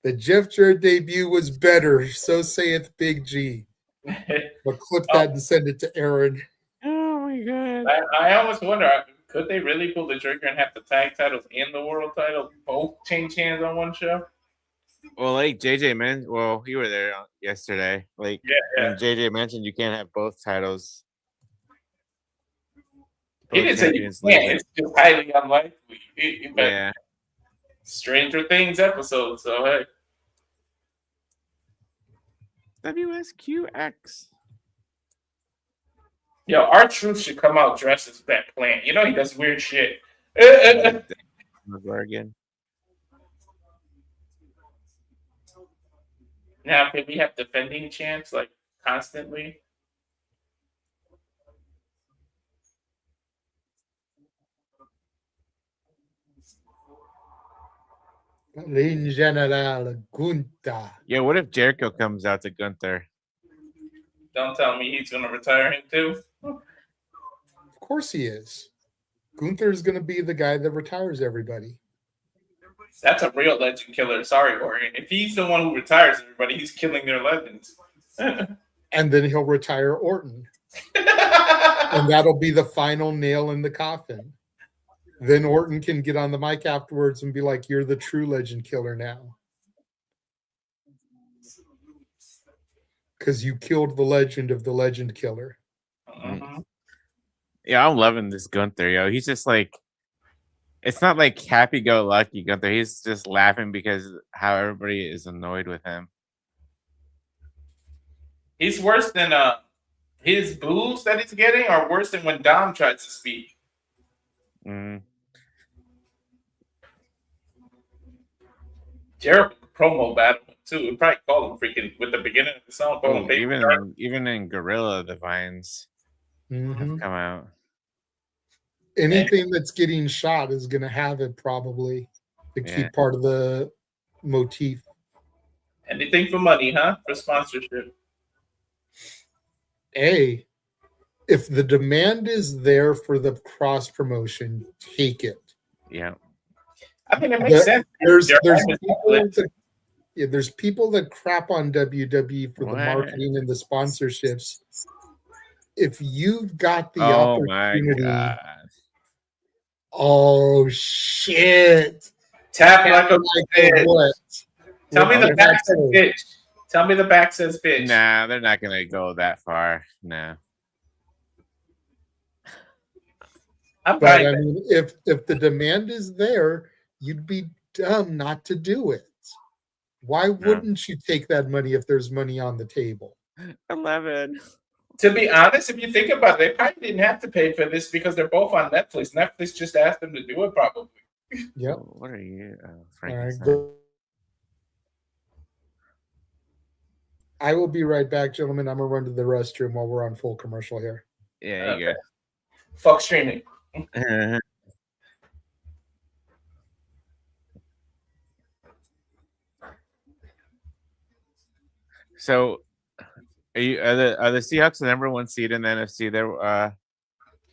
The Jeff Jarrett debut was better. So saith Big G. But clip that and send it to Aaron. Oh my god! I almost wonder, could they really pull the trigger and have the tag titles and the world title both change hands on one show? Well, like JJ mentioned, you were there yesterday. Like, when JJ mentioned, you can't have both titles. He didn't say you can't. It's just highly unlikely. Yeah. Stranger Things episode. So hey. WSQX. Yo, R-Truth should come out dressed as that plant. You know he does weird shit. Again. Now, can we have defending champs like constantly? In General Gunther. Yeah, what if Jericho comes out to Gunther? Don't tell me he's going to retire him too. Of course he is. Gunther's going to be the guy that retires everybody. That's a real legend killer. Sorry, Orion. If he's the one who retires everybody, he's killing their legends. And then he'll retire Orton. And that'll be the final nail in the coffin. Then Orton can get on the mic afterwards and be like, you're the true legend killer now. Because you killed the legend of the legend killer. Yeah, I'm loving this Gunther, yo. He's just like, it's not like happy-go-lucky Gunther. He's just laughing because how everybody is annoyed with him. He's worse than his boos that he's getting are worse than when Dom tries to speak. Jericho promo battle too. We probably call him freaking with the beginning of the song. Call him even in Gorilla, the Vines have come out. Anything that's getting shot is going to have it probably to keep part of the motif. Anything for money, huh? For sponsorship. Hey, if the demand is there for the cross promotion, take it. Yeah. I mean, it makes sense. There's people that crap on WWE for the marketing and the sponsorships. If you got the opportunity, oh shit! Tap like a bitch. Tell me the back says bitch. Tell me the back says bitch. Nah, they're not gonna go that far. Nah. But I mean, if the demand is there, you'd be dumb not to do it. Why wouldn't you take that money if there's money on the table? 11. To be honest, if you think about it, they probably didn't have to pay for this because they're both on Netflix. Netflix just asked them to do it, probably. Yep. What are you? All right, I will be right back, gentlemen. I'm going to run to the restroom while we're on full commercial here. Yeah, you go. Fuck streaming. So, are the Seahawks the number one seed in the NFC? There,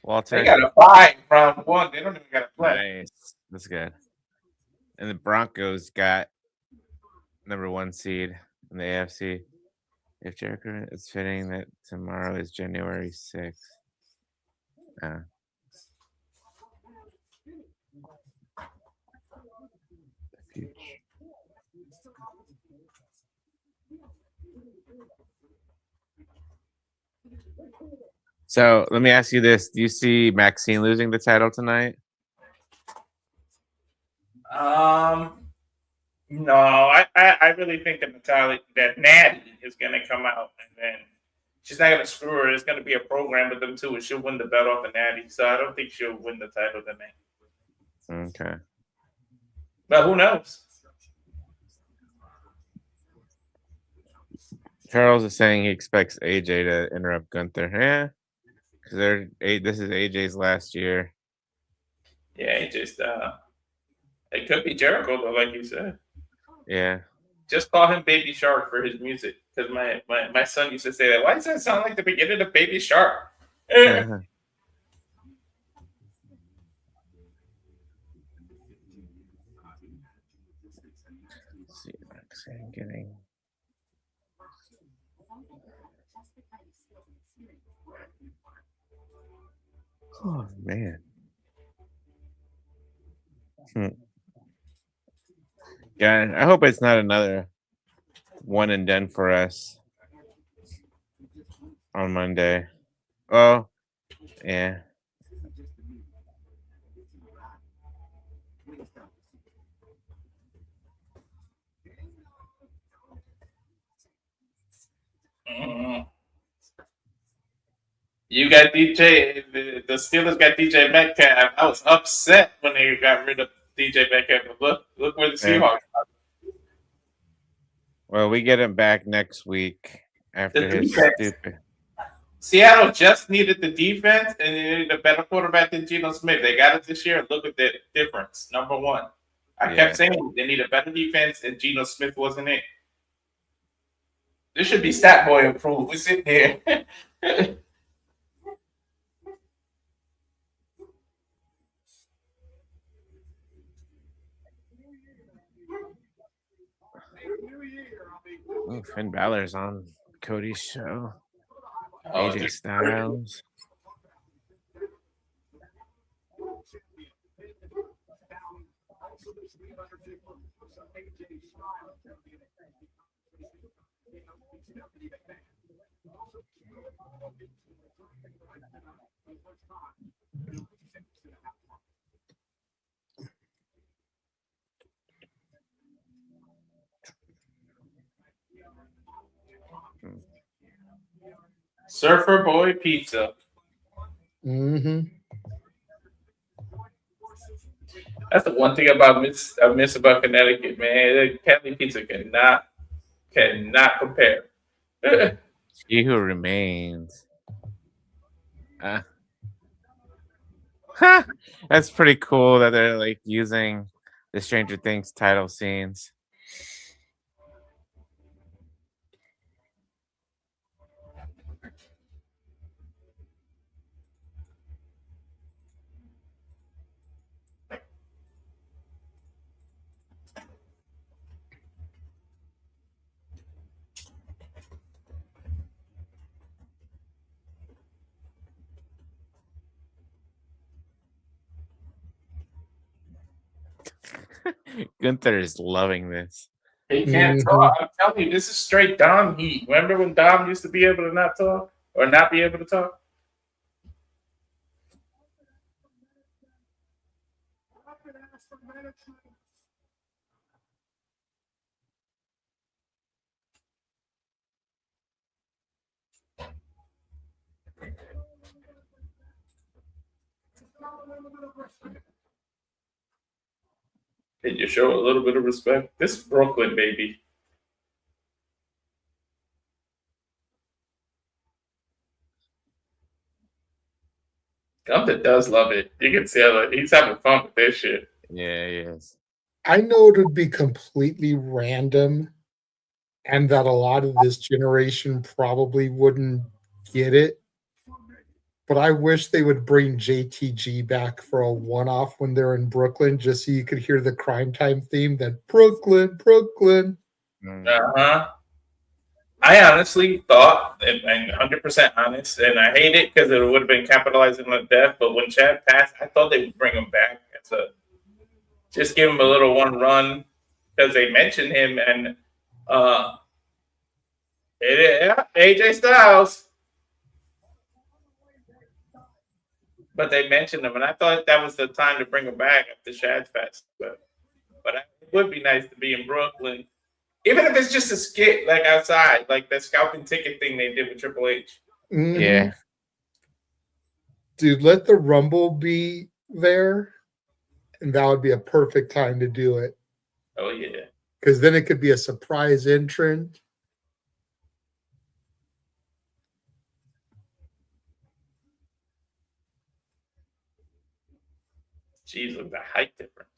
Walter. They got a bye round one. They don't even got to play. Nice, that's good. And the Broncos got number one seed in the AFC. If Jericho is fitting that tomorrow is January 6th. So let me ask you this: do you see Maxxine losing the title tonight? No, I really think that Natty is going to come out and then she's not going to screw her. It's going to be a program with them too, and she'll win the belt off of Natty. So I don't think she'll win the title tonight. Okay. But who knows? Charles is saying he expects AJ to interrupt Gunther. Yeah, because this is AJ's last year. Yeah, it could be Jericho though, like you said. Yeah. Just call him Baby Shark for his music, because my son used to say that. Why does that sound like the beginning of Baby Shark? Uh-huh. Let's see, Maxxine getting. Oh man. Yeah, I hope it's not another one and done for us on Monday. Oh, yeah. You got DJ. The Steelers got DJ Metcalf. I was upset when they got rid of DJ Metcalf. Look where the Seahawks are. Well, we get him back next week after The his defense. stupid. Seattle just needed the defense, and they needed a better quarterback than Geno Smith. They got it this year. Look at the difference. Number one, I kept saying they need a better defense, and Geno Smith wasn't it. This should be stat boy approved. We sit there. Oh, Finn Balor's on Cody's show. Oh, AJ Styles. Surfer Boy Pizza. Mm-hmm. That's the one thing I miss about Connecticut, man. The Cali pizza cannot compare. He who remains. That's pretty cool that they're like using the Stranger Things title scenes. Gunther is loving this. He can't talk. I'm telling you, this is straight Dom heat. Remember when Dom used to be able to not talk or not be able to talk? Can you show a little bit of respect? This is Brooklyn, baby. Gunther does love it. You can see how he's having fun with this shit. Yeah, he is. I know it would be completely random and that a lot of this generation probably wouldn't get it. But I wish they would bring JTG back for a one-off when they're in Brooklyn, just so you could hear the Crime Time theme, that Brooklyn, Brooklyn. Uh-huh. I honestly thought, and 100% honest, and I hate it because it would have been capitalizing on death, but when Chad passed, I thought they would bring him back. Just give him a little one run because they mentioned him, and AJ Styles. But they mentioned him, and I thought that was the time to bring him back after Shad's passed. But it would be nice to be in Brooklyn. Even if it's just a skit, like outside, like the scalping ticket thing they did with Triple H. Mm-hmm. Yeah. Dude, let the Rumble be there, and that would be a perfect time to do it. Oh, yeah. Because then it could be a surprise entrant. Jeez, look at the height difference.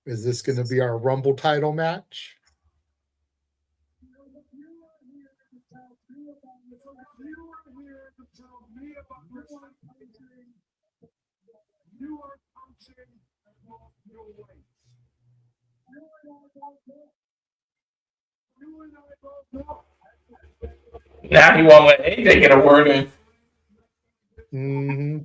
Is this going to be our Rumble title match? Now he won't let AJ get a word in. Mm-hmm.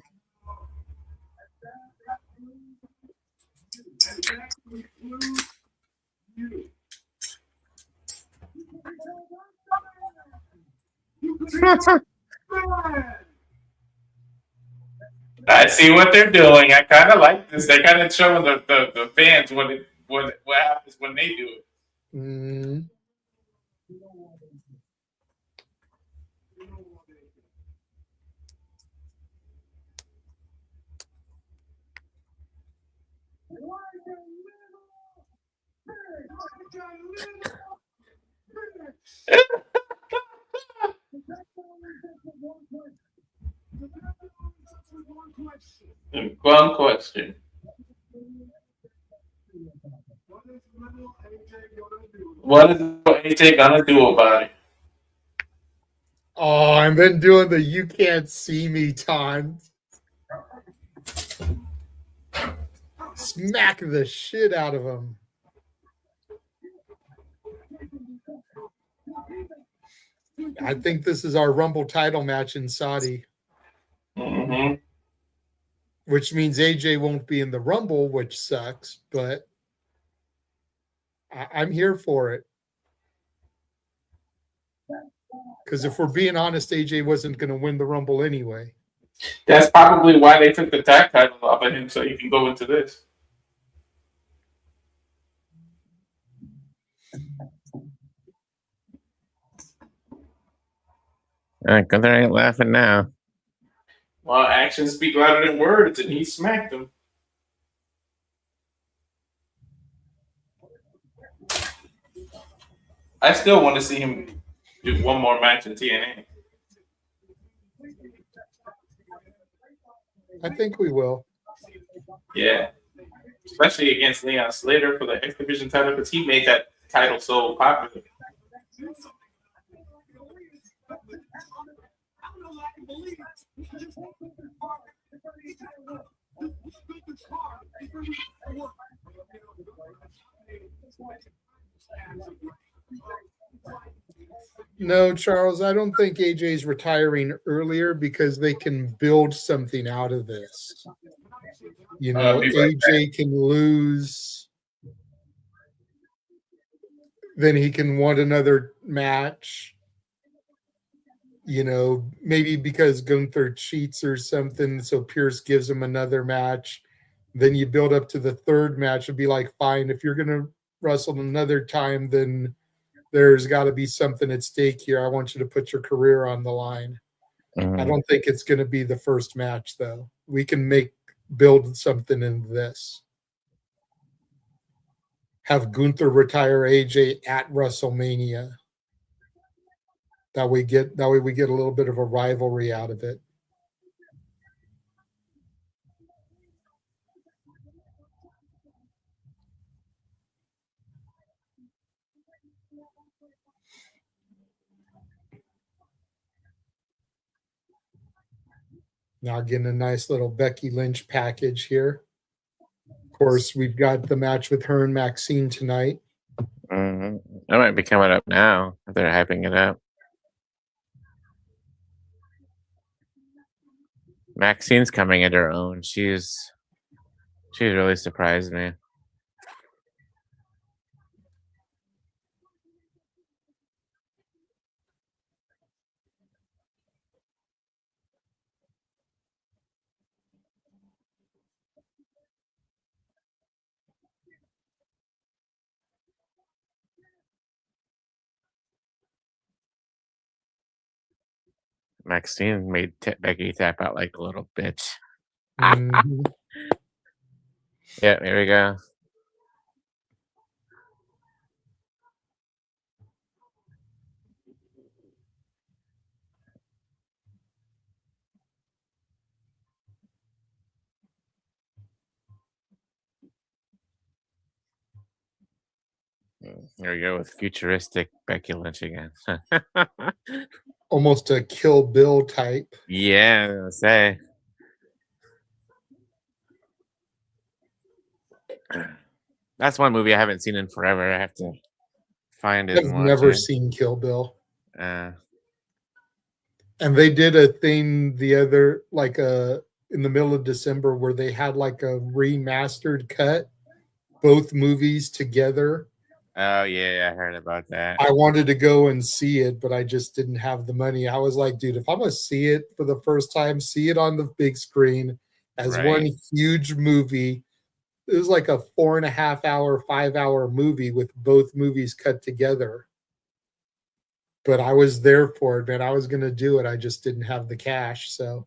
I see what they're doing. I kind of like this. They kind of showing the fans what happens when they do it. Mm. One question. What is AJ gonna do about it? Oh, and then doing the "you can't see me" time. Smack the shit out of him. I think this is our Rumble title match in Saudi. Mm-hmm. Which means AJ won't be in the Rumble, which sucks, but I'm here for it. Because if we're being honest, AJ wasn't going to win the Rumble anyway. That's probably why they took the tag title off of him, so he can go into this. Gunther ain't laughing now. Well, actions speak louder than words, and he smacked him. I still want to see him do one more match in TNA. I think we will. Yeah. Especially against Leon Slater for the X Division title, because he made that title so popular. No, Charles, I don't think AJ's retiring earlier because they can build something out of this. You know, AJ can lose, then he can want another match. You know, maybe because Gunther cheats or something, so Pierce gives him another match. Then you build up to the third match and be like, fine, if you're going to wrestle another time, then there's got to be something at stake here. I want you to put your career on the line. I don't think it's going to be the first match, though. We can build something in this. Have Gunther retire AJ at WrestleMania. That way we get a little bit of a rivalry out of it. Now getting a nice little Becky Lynch package here. Of course, we've got the match with her and Maxxine tonight. That might be coming up now if they're hyping it up. Maxxine's coming at her own. She's really surprised me. Maxxine made Becky tap out like a little bitch. Mm-hmm. Yeah, here we go. Here we go with futuristic Becky Lynch again. Almost a Kill Bill type. Yeah, I'll say. That's one movie I haven't seen in forever. I have to find it. I've never seen Kill Bill. Uh, And they did a thing the other, like in the middle of December, where they had like a remastered cut, both movies together. oh yeah, I heard about that. I wanted to go and see it, but I just didn't have the money. I was like, dude, if I'm gonna see it for the first time, see it on the big screen, as one huge movie. It was like a 4.5 hour, 5 hour movie with both movies cut together. But I was there for it, man. I was going to do it. I just didn't have the cash. So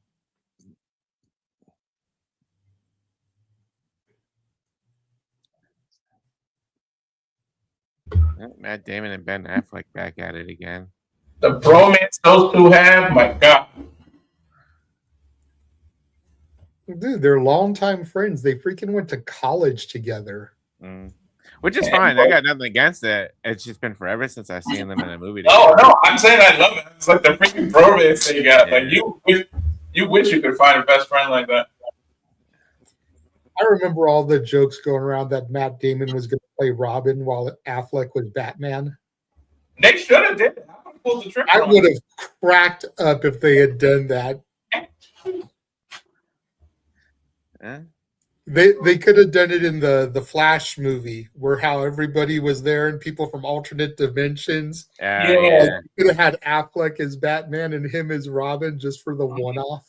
Matt Damon and Ben Affleck back at it again. The bromance those two have, my God. dude, they're longtime friends. They freaking went to college together. Which is fine. I got nothing against it. It's just been forever since I've seen them in a movie. Oh no, I'm saying I love it. It's like the freaking bromance they got. Yeah. Like you wish you could find a best friend like that. I remember all the jokes going around that Matt Damon was going to play Robin while Affleck was Batman. They should have did it. I would have cracked up if they had done that. They could have done it in the Flash movie, where how everybody was there and people from alternate dimensions. Yeah. Could have had Affleck as Batman and him as Robin just for the one-off.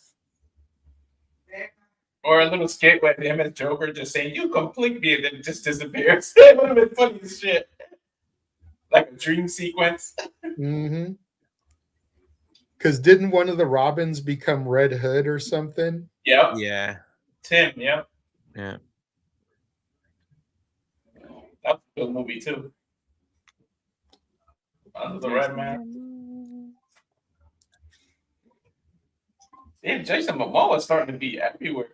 Or a little skit with him as Joker just saying, "You complete me," and then it just disappears. It would have been funny as shit. Like a dream sequence. Mm-hmm. Because didn't one of the Robins become Red Hood or something? Yep. Yeah. Tim, yep. Yeah. That was a good movie too. Under the Red Man. Damn, Jason Momoa is starting to be everywhere.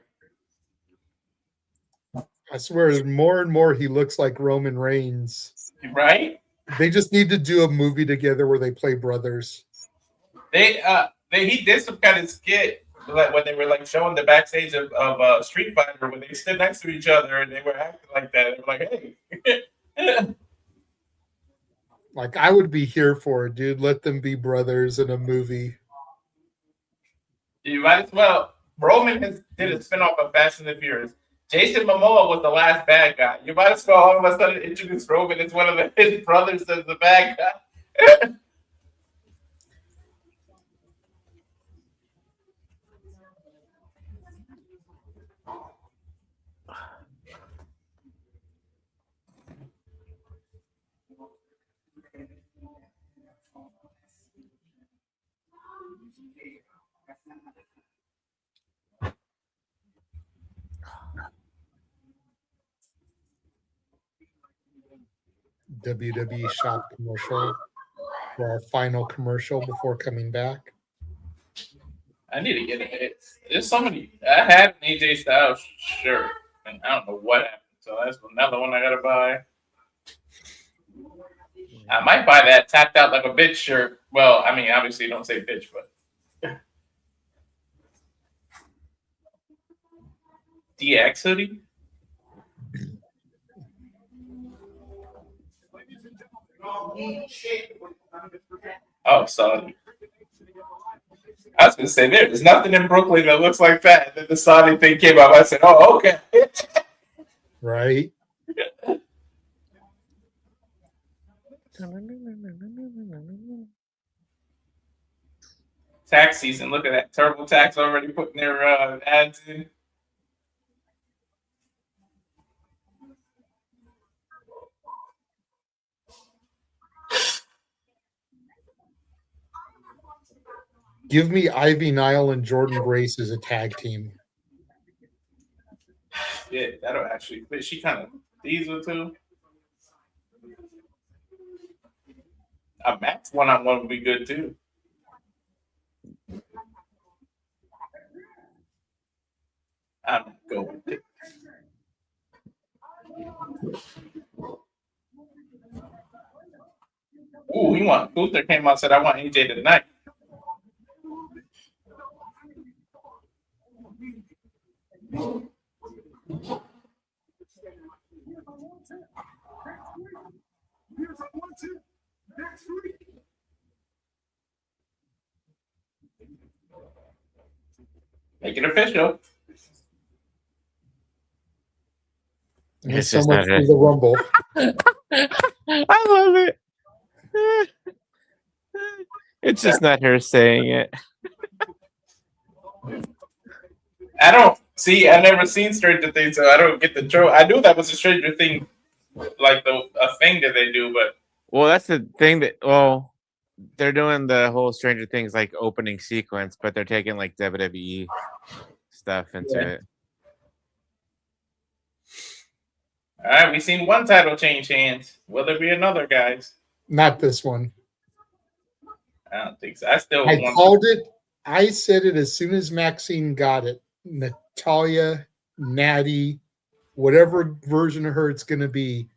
I swear, more and more he looks like Roman Reigns. Right? They just need to do a movie together where they play brothers. He did some kind of skit like when they were like showing the backstage of Street Fighter when they stood next to each other and they were acting like that. They were like, "Hey." Like, I would be here for it, dude. Let them be brothers in a movie. You might as well. Roman did a spinoff of Fast and the Furious. Jason Momoa was the last bad guy. You might as well all of a sudden introduce Roman as one of his brothers as the bad guy. WWE shop commercial, for our final commercial before coming back. I need to get it. There's so many. I had an AJ Styles shirt, and I don't know what happened. So that's another one I gotta buy. I might buy that tapped out like a bitch shirt. Well, I mean, obviously you don't say bitch, but DX hoodie. Oh, sorry. I was gonna say there's nothing in Brooklyn that looks like that. And then the Saudi thing came up. I said, "Oh, okay." Right. Tax season. Look at that. TurboTax already putting their ads in. Give me Ivy Nile and Jordan Grace as a tag team. Yeah, that'll actually fit. She kind of diesel too. A Max one-on-one would be good too. I'm going with it. Ooh, Gunther came out and said, "I want AJ tonight." Make it official. It's so much for the Rumble. I love it. It's just not her saying it. See, I never seen Stranger Things, so I don't get the joke. I knew that was a Stranger Thing, like a thing that they do, but Well, that's the thing that they're doing the whole Stranger Things like opening sequence, but they're taking like WWE stuff into it. All right, we've seen one title change hands. Will there be another, guys? Not this one. I don't think so. I called it. I said it as soon as Maxxine got it. Natalya, Natty, whatever version of her it's going to be,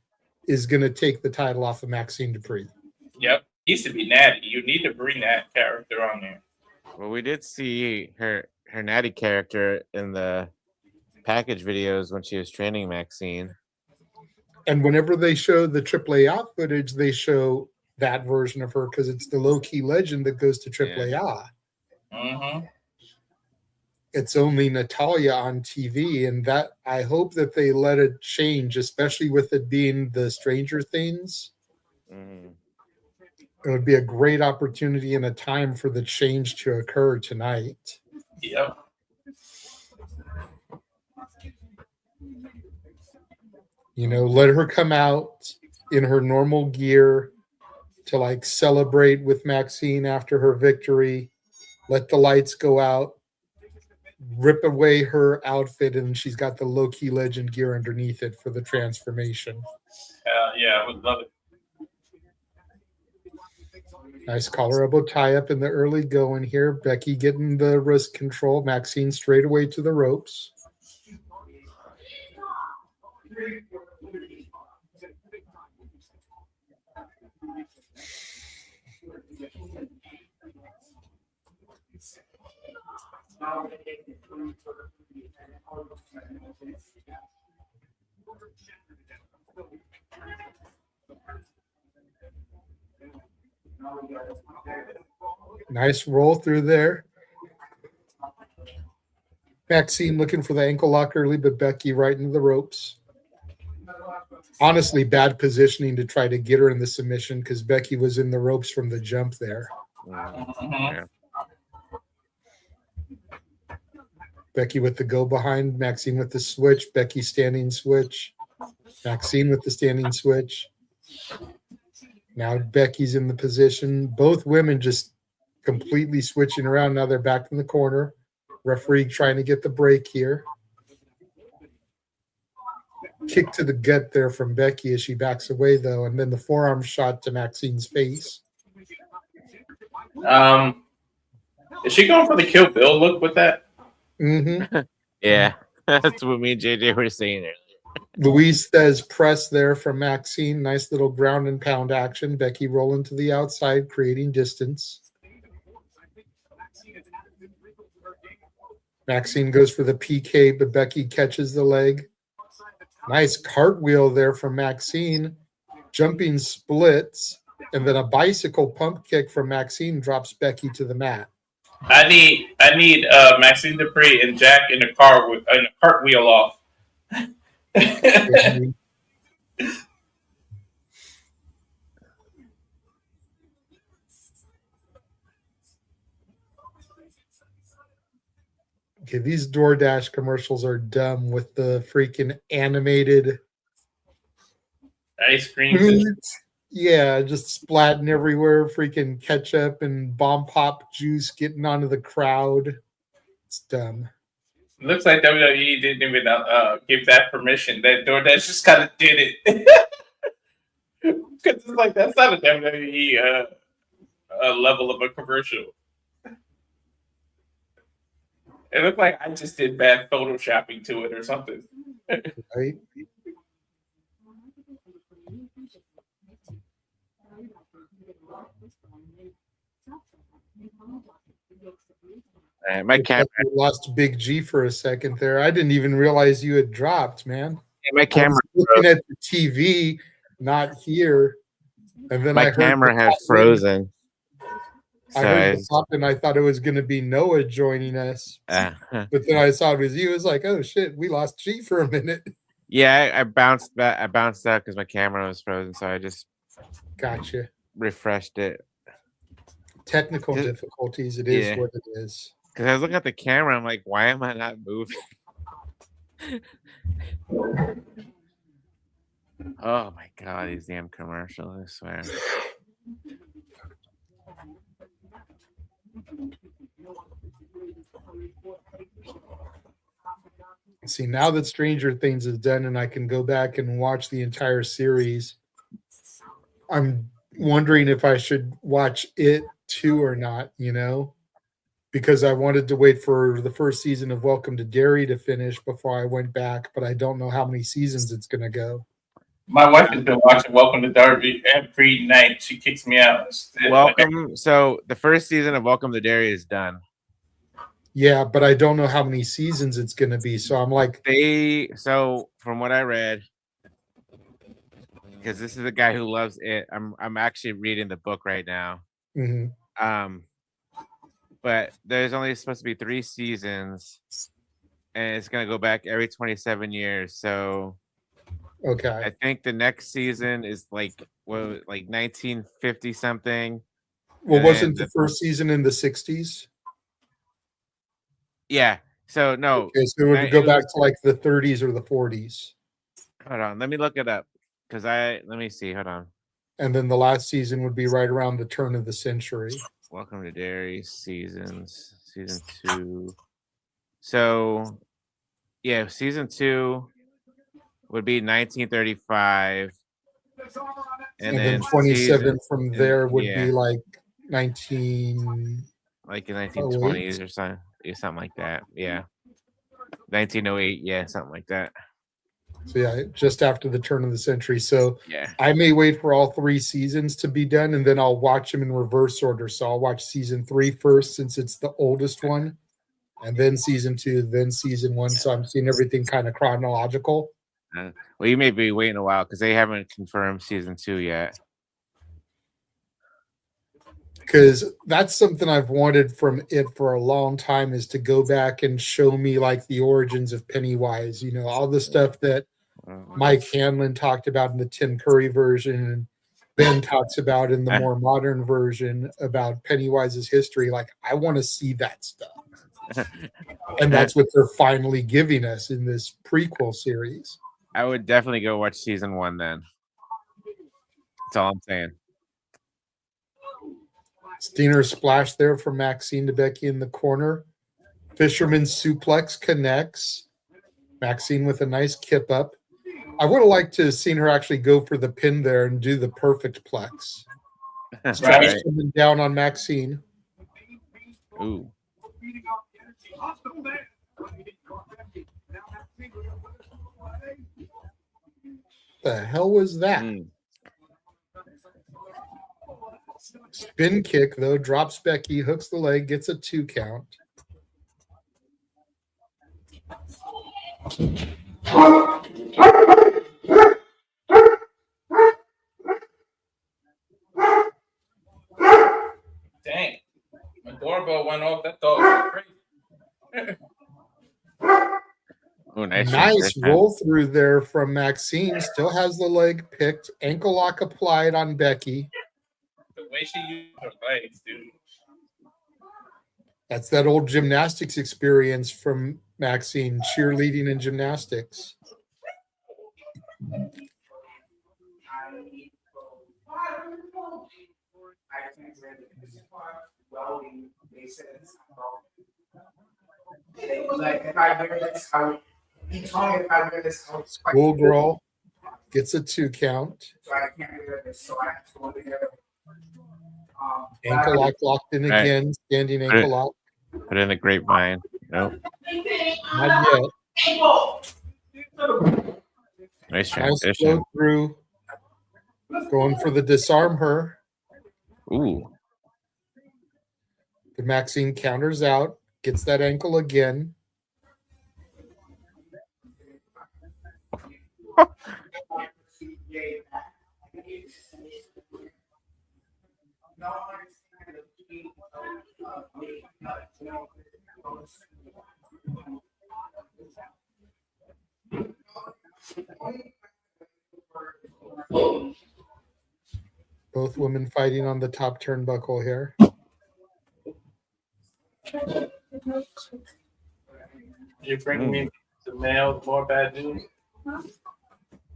is going to take the title off of Maxxine Dupri. Yep. Needs to be Natty. You need to bring that character on there. Well, we did see her Natty character in the package videos when she was training Maxxine. And whenever they show the AAA footage, they show that version of her because it's the low-key legend that goes to AAA. Mm-hmm. It's only Natalya on TV, and that I hope that they let it change, especially with it being the Stranger Things. Mm. It would be a great opportunity and a time for the change to occur tonight. Yep. You know, let her come out in her normal gear to like celebrate with Maxxine after her victory. Let the lights go out, rip away her outfit, and she's got the low-key legend gear underneath it for the transformation. Yeah, I would love it. Nice collar elbow tie up in the early going here. Becky getting the wrist control. Maxxine straight away to the ropes. Nice roll through there. Maxxine looking for the ankle lock early, but Becky right into the ropes. Honestly, bad positioning to try to get her in the submission because Becky was in the ropes from the jump there. Mm-hmm. Yeah. Becky with the go behind, Maxxine with the switch, Becky standing switch, Maxxine with the standing switch. Now Becky's in the position. Both women just completely switching around. Now they're back in the corner. Referee trying to get the break here. Kick to the gut there from Becky as she backs away, though, and then the forearm shot to Maxine's face. Is she going for the Kill Bill look with that? Mm-hmm. Yeah, that's what me and JJ were saying earlier. Luis says press there from Maxxine. Nice little ground and pound action. Becky rolling to the outside, creating distance. Maxxine goes for the PK, but Becky catches the leg. Nice cartwheel there from Maxxine. Jumping splits, and then a bicycle pump kick from Maxxine drops Becky to the mat. I need Maxxine Dupri and Jack in a car with a cartwheel off. Okay, these DoorDash commercials are dumb with the freaking animated ice cream. Yeah, just splatting everywhere, freaking ketchup and bomb pop juice getting onto the crowd. It's dumb. It looks like WWE didn't even give that permission. That DoorDash just kind of did it. Because it's like, that's not a WWE level of a commercial. It looked like I just did bad photoshopping to it or something. Right? My camera lost Big G for a second there. I didn't even realize you had dropped, man. My camera looking at the TV, not here, and then my camera had frozen. I heard the pop and I thought it was going to be Noah joining us, but then I saw it was you. It was like, oh shit, we lost G for a minute. Yeah, I bounced back. I bounced out because my camera was frozen, so I just gotcha. Refreshed it. Technical difficulties. It is what it is. Because I was looking at the camera, I'm like, why am I not moving? Oh my god, these damn commercials! I swear. See, now that Stranger Things is done and I can go back and watch the entire series, I'm wondering if I should watch it too or not, because I wanted to wait for the first season of Welcome to Derry to finish before I went back, but I don't know how many seasons it's going to go. My wife has been watching Welcome to Derby every night. She kicks me out. Welcome. So the first season of Welcome to Derry is done. Yeah, but I don't know how many seasons it's going to be. So I'm like, So from what I read, because this is the guy who loves it, I'm actually reading the book right now. mm-hmm. But there's only supposed to be 3 seasons, and it's gonna go back every 27 years. So Okay. I think the next season is like 1950 something. Well, wasn't the first season in the 60s? Yeah. So no. Okay, so it would go back to like the 30s or the 40s. Hold on, let me look it up let me see. Hold on. And then the last season would be right around the turn of the century. Welcome to Derry season 2. So yeah, season 2 would be 1935, and then 27 from there would be like 19 like in 1920s or something like that. Yeah, 1908. Yeah, something like that. So yeah, just after the turn of the century. So yeah, I may wait for all 3 seasons to be done, and then I'll watch them in reverse order. So I'll watch season 3 first, since it's the oldest one, and then season 2, then season 1. So I'm seeing everything kind of chronological. Well, you may be waiting a while because they haven't confirmed season 2 yet. Because that's something I've wanted from it for a long time, is to go back and show me like the origins of Pennywise, all the stuff that Mike Hanlon talked about in the Tim Curry version, and Ben talks about in the more modern version about Pennywise's history. Like, I want to see that stuff. And that's what they're finally giving us in this prequel series. I would definitely go watch season 1 then. That's all I'm saying. Steiner splash there from Maxxine to Becky in the corner. Fisherman suplex connects. Maxxine with a nice kip up. I would have liked to have seen her actually go for the pin there and do the perfect plex. Straps coming down on Maxxine. Ooh. The hell was that? Spin kick, though, drops Becky, hooks the leg, gets a 2 count. Dang. My doorbell went off. That dog was crazy. Oh, nice roll through there from Maxxine. Still has the leg picked. Ankle lock applied on Becky. The way she used her legs, dude. That's that old gymnastics experience from Maxxine, cheerleading and gymnastics. Schoolgirl gets a 2 count. Ankle lock locked in again. Standing ankle lock. Put in the grapevine. Nope. Not yet. Nice transition. Nice through. Going for the disarm her. Ooh. The Maxxine counters out. Gets that ankle again. Both women fighting on the top turnbuckle here. You're bringing me to The male, more bad news.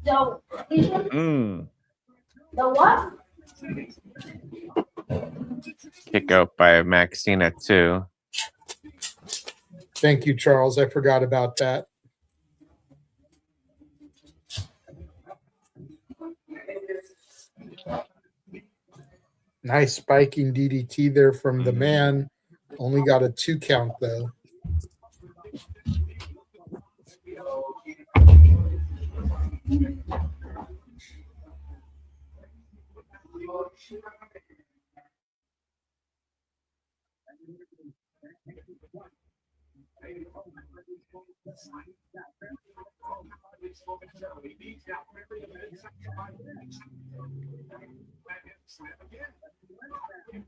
Mm. The what? Kick out by Maxxine at 2. Thank you, Charles. I forgot about that. Nice spiking DDT there from the man. Only got a 2 count, though.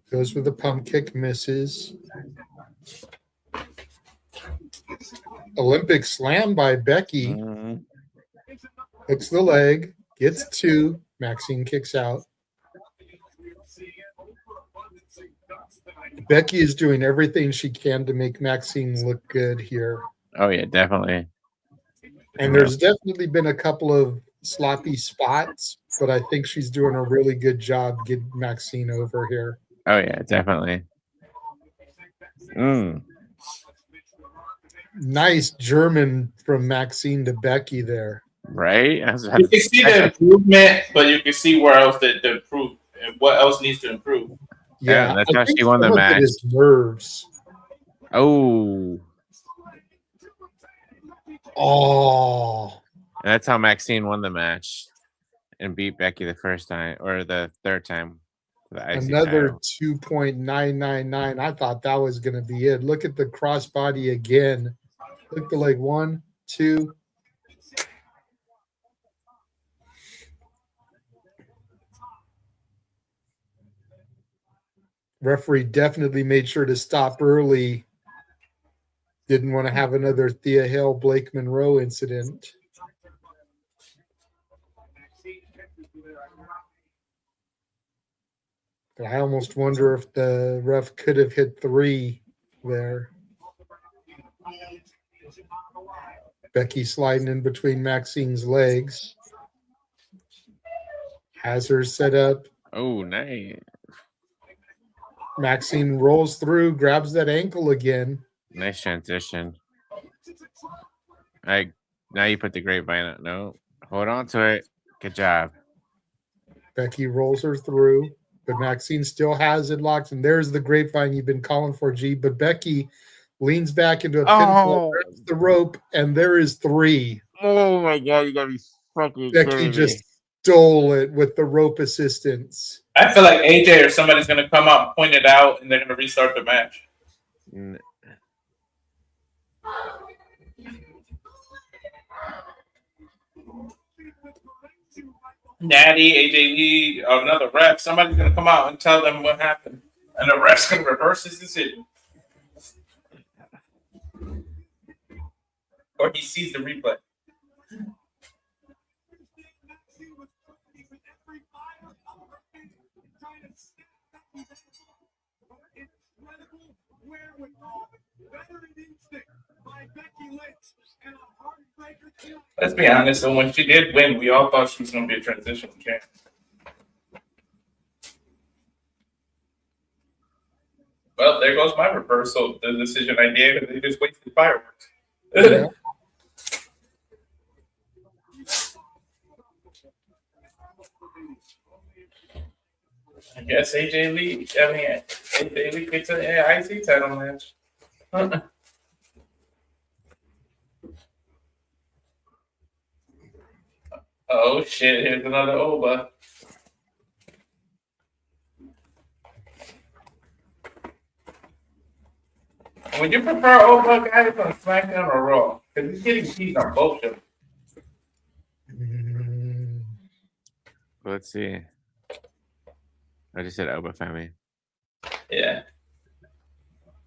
Goes with the pump kick, misses. Olympic slam by Becky. Mm. Hooks the leg, gets 2. Maxxine kicks out. Becky is doing everything she can to make Maxxine look good here. Oh, yeah, definitely. And there's definitely been a couple of sloppy spots, but I think she's doing a really good job getting Maxxine over here. Oh, yeah, definitely. Mm. Nice German from Maxxine to Becky there. Right? You can see the improvement, but you can see where else the improve and what else needs to improve. Yeah, that's I how think she won the some of it match. is nerves. Oh. Oh, And that's how Maxxine won the match and beat Becky the first time or the third time. For the IC another title. 2.999. I thought that was going to be it. Look at the crossbody again. Look at the leg. 1, 2. Referee definitely made sure to stop early. Didn't want to have another Thea Hale Blake Monroe incident. But I almost wonder if the ref could have hit 3 there. Becky sliding in between Maxxine's legs. Has her set up. Oh, nice. Maxxine rolls through, grabs that ankle again. Nice transition. Now you put the grapevine up. No, hold on to it. Good job. Becky rolls her through, but Maxxine still has it locked. And there's the grapevine you've been calling for, G. But Becky leans back into a pinfall, grabs the rope, and there is 3. Oh my god, you gotta be fucking Becky just stole it with the rope assistance. I feel like AJ or somebody's gonna come out, point it out, and they're gonna restart the match. Natty, AJ Lee, or another ref, somebody's gonna come out and tell them what happened, and the ref's gonna reverse his decision, or he sees the replay. Let's be honest, so when she did win, we all thought she was going to be a transitional champ. Well, there goes my reversal, the decision I gave, and they just wasted fireworks. Yeah. I guess AJ Lee gets an IC title match. Oh shit, here's another uʍoᗡ. Would you prefer uʍoᗡ guys on SmackDown or Raw? Because he's getting teased on both shows. Let's see. I just said uʍoᗡ family. Yeah.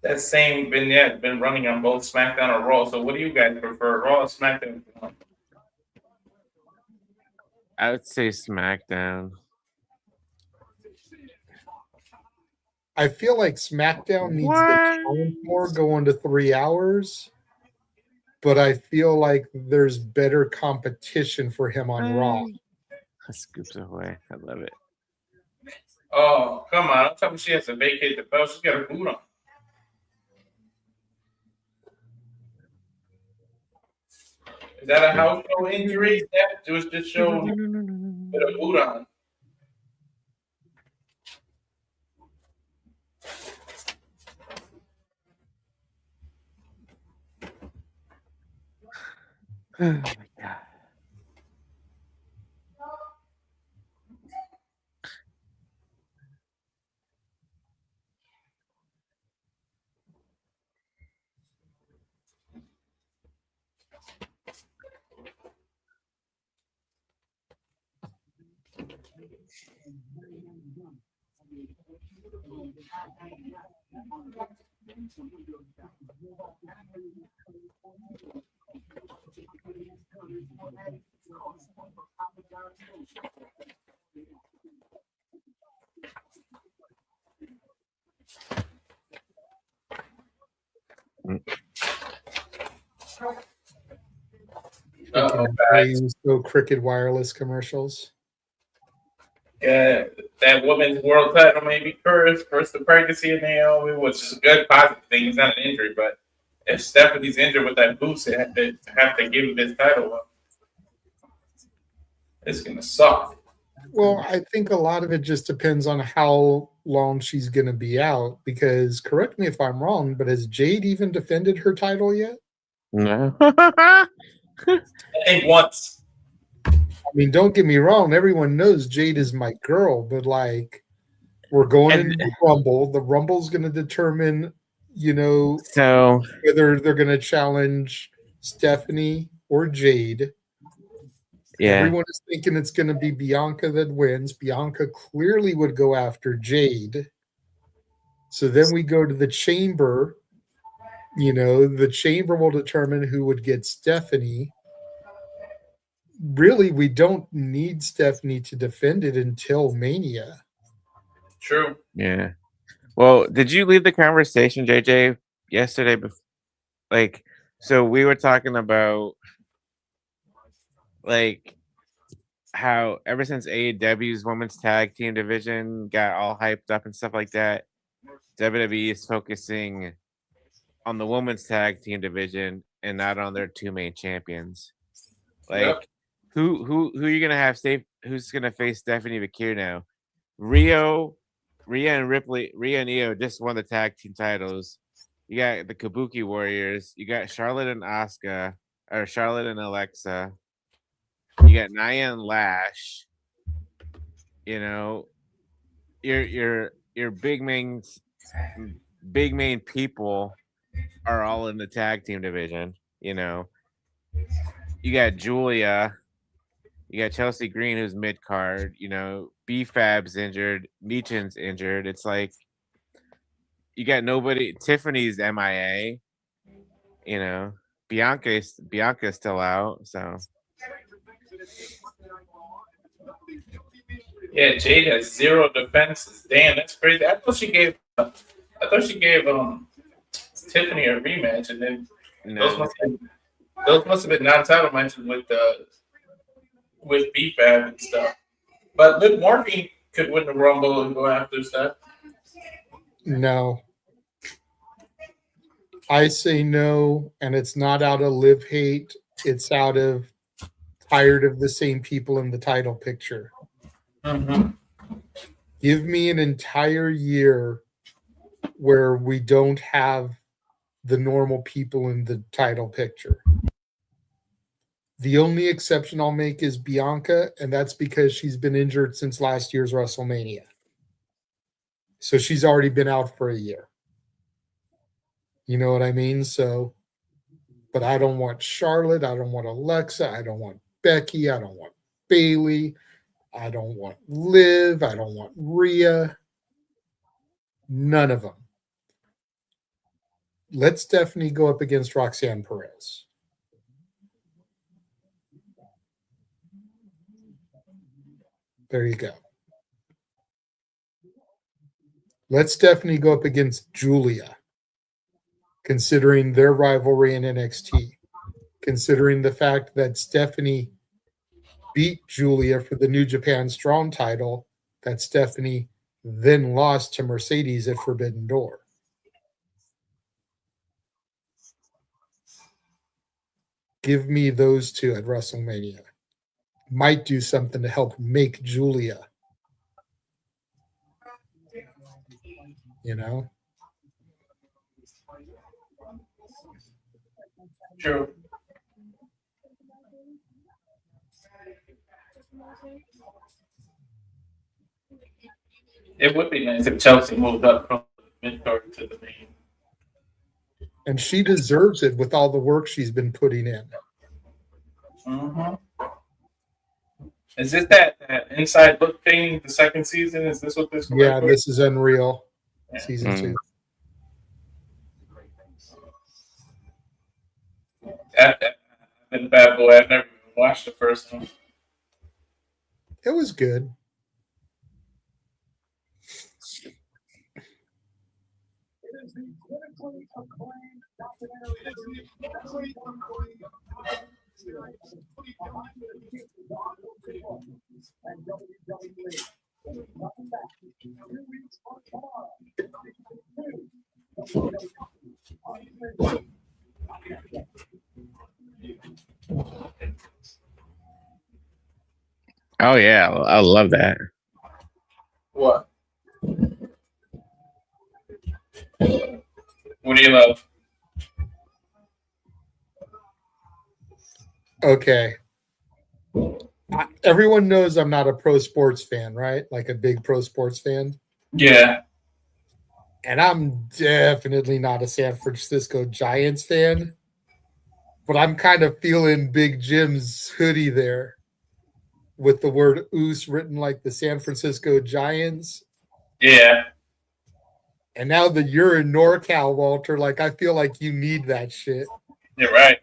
That same vignette been running on both SmackDown or Raw. So what do you guys prefer, Raw or SmackDown? I would say SmackDown. I feel like SmackDown needs the count more going to 3 hours. but I feel like there's better competition for him on Raw. Scoops away. I love it. Oh, come on. Don't tell me she has to vacate the belt. She's got a boot on. Is that a house show injury? That was just showing with a boot on. Oh my god. So Cricket Wireless commercials. Yeah, that women's world title maybe first the pregnancy of Naomi, which is a good positive thing. It's not an injury, but if Stephanie's injured with that boost, they have to give him this title up. It's gonna suck. Well, I think a lot of it just depends on how long she's going to be out. Because correct me if I'm wrong, but has Jade even defended her title yet? No. I think once. I mean, don't get me wrong. Everyone knows Jade is my girl, but like, we're going into the Rumble. The Rumble's going to determine, so whether they're going to challenge Stephanie or Jade. yeah. Everyone is thinking it's going to be Bianca that wins. Bianca clearly would go after Jade. So then we go to the chamber. The chamber will determine who would get Stephanie. Really, we don't need Stephanie to defend it until Mania. True. Yeah. Well, did you leave the conversation, JJ, yesterday? So we were talking about how ever since AEW's women's tag team division got all hyped up and stuff like that, WWE is focusing on the women's tag team division and not on their two main champions. Yep. Who are you gonna have who's gonna face Stephanie Bakir now? Rhea and Ripley, Rhea and Io just won the tag team titles. You got the Kabuki Warriors. You got Charlotte and Auska, or Charlotte and Alexa. You got Nia and Lash. Your big main people are all in the tag team division. You got Julia. You got Chelsea Green, who's mid card. B-Fab's injured. Meechan's injured. It's like you got nobody. Tiffany's MIA. Bianca's still out. So yeah, Jade has 0 defenses. Damn, that's crazy. I thought she gave Tiffany a rematch, and then those must have been non-title matches with B-Fab and stuff. But Liv Morgan could win the Rumble and go after stuff. No. I say no, and it's not out of Liv hate. It's out of tired of the same people in the title picture. Mm-hmm. Give me an entire year where we don't have the normal people in the title picture. The only exception I'll make is Bianca, and that's because she's been injured since last year's WrestleMania. So she's already been out for a year. You know what I mean? So, but I don't want Charlotte. I don't want Alexa. I don't want Becky. I don't want Bayley. I don't want Liv. I don't want Rhea. None of them. Let Stephanie go up against Roxanne Perez. There you go. Let Stephanie go up against Julia, considering their rivalry in NXT. considering the fact that Stephanie beat Julia for the New Japan Strong title, that Stephanie then lost to Mercedes at Forbidden Door. Give me those two at WrestleMania. Might do something to help make Julia. You know? True. It would be nice if Chelsea moved up from the mid-card to the main. And she deserves it with all the work she's been putting in. Mm-hmm. Is this that inside look thing, the second season? Is this what this is? Yeah, this is Unreal. Yeah. Season 2. I've been a bad boy. I've never even watched the first one. It was good. Oh yeah, I love that. What? What do you love? Okay. Everyone knows I'm not a pro sports fan, right? Like a big pro sports fan. Yeah. And I'm definitely not a San Francisco Giants fan. But I'm kind of feeling Big Jim's hoodie there with the word "oos" written like the San Francisco Giants. Yeah. And now that you're in NorCal, Walter, like I feel like you need that shit. You're right.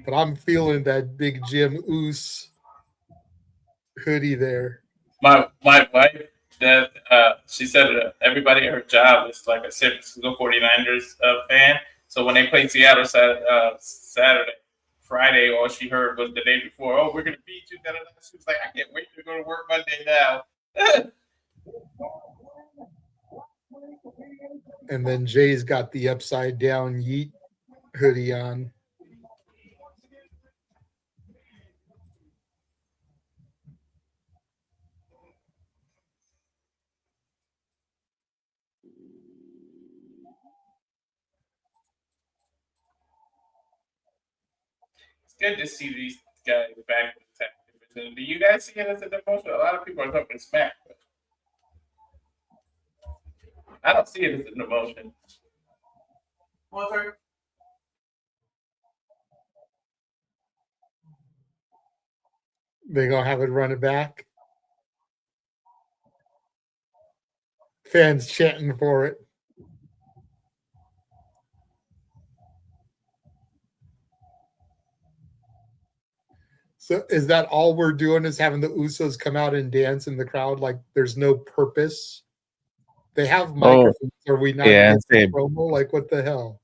But I'm feeling that Big Jim Oos hoodie there. My wife, that she said everybody at her job is like a San Francisco 49ers fan. So when they played Seattle Saturday, Friday, all she heard was the day before, "Oh, we're gonna beat you." She was like, "I can't wait to go to work Monday now." And then Jay's got the upside down Yeet hoodie on. It's good to see these guys back in the tech division. Do you guys see it as a demotion? A lot of people are talking smack, but I don't see it as a demotion. They're going to have it run it back. Fans chanting for it. So is that all we're doing is having the Usos come out and dance in the crowd like there's no purpose? They have microphones. Are we not yeah, getting promo? Like what the hell?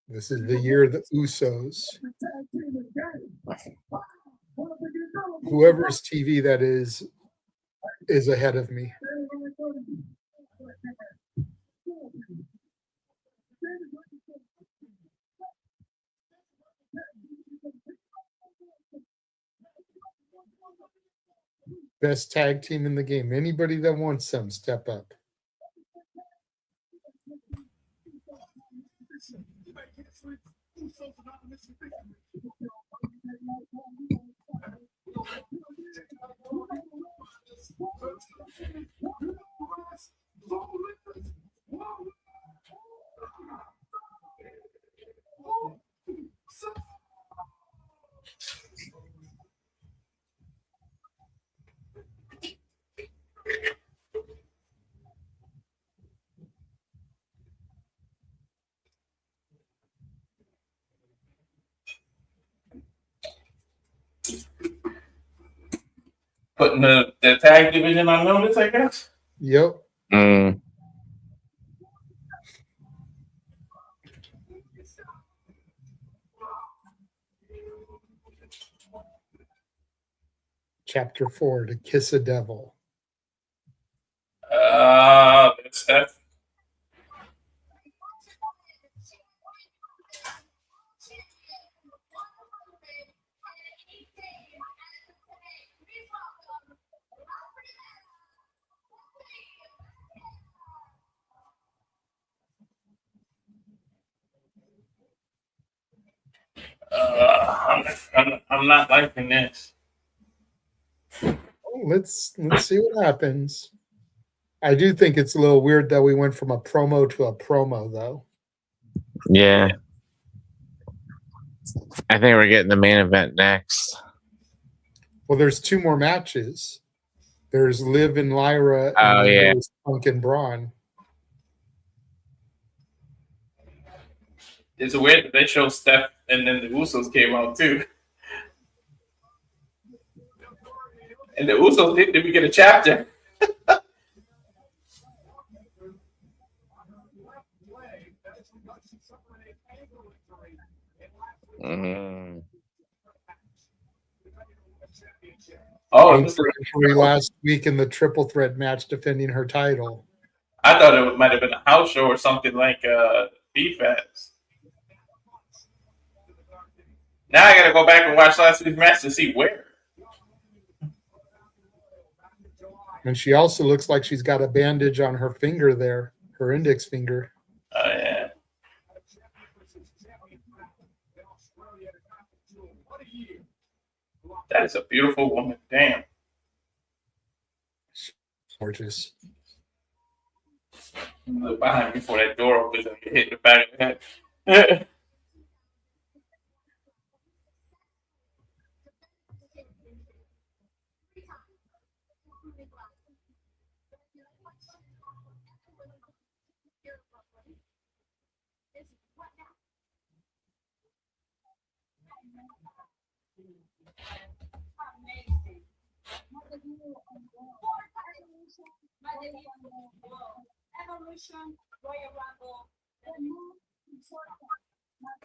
This is the year of the Usos. Whoever's TV that is is ahead of me. Best tag team in the game. Anybody that wants some, step up. Putting the tag division on notice, I guess. Yep. Chapter 4, To Kiss a Devil. That's that. I'm not liking this. Let's see what happens. I do think it's a little weird that we went from a promo to a promo, though. Yeah. I think we're getting the main event next. Well, there's 2 more matches. There's Liv and Lyra, and then there's Punk and Bron. It's weird that they show Steph and then the Usos came out too. And the Usos didn't even get a chapter. Oh, Entry last week in the triple threat match defending her title. I thought it might have been a house show or something like BFAS. Now I gotta go back and watch last week's match to see where. And she also looks like she's got a bandage on her finger there, her index finger. Oh, yeah. That is a beautiful woman. Damn. Gorgeous. Look behind me before that door opens and get hit in the back of the head.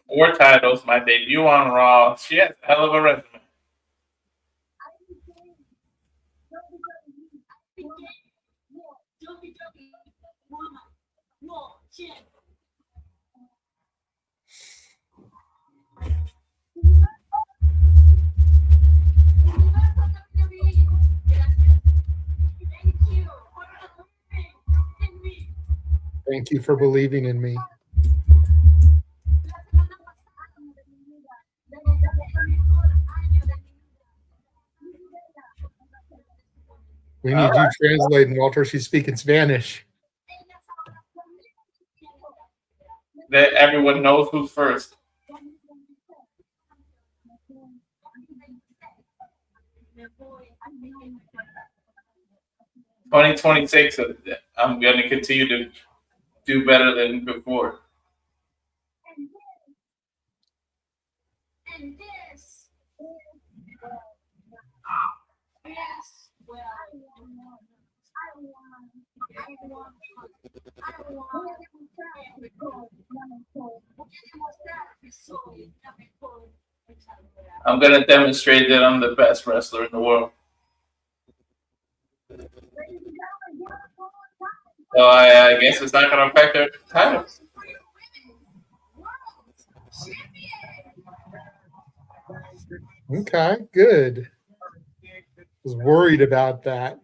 Four titles, my debut on Raw. She has a hell of a resume. Thank you for believing in me. We need you translating, Walter. She's speaking Spanish. That everyone knows who's first. (2026), I'm going to continue to do better than before. I'm going to demonstrate that I'm the best wrestler in the world. So I guess it's not going to affect their titles. Okay, good. Was worried about that.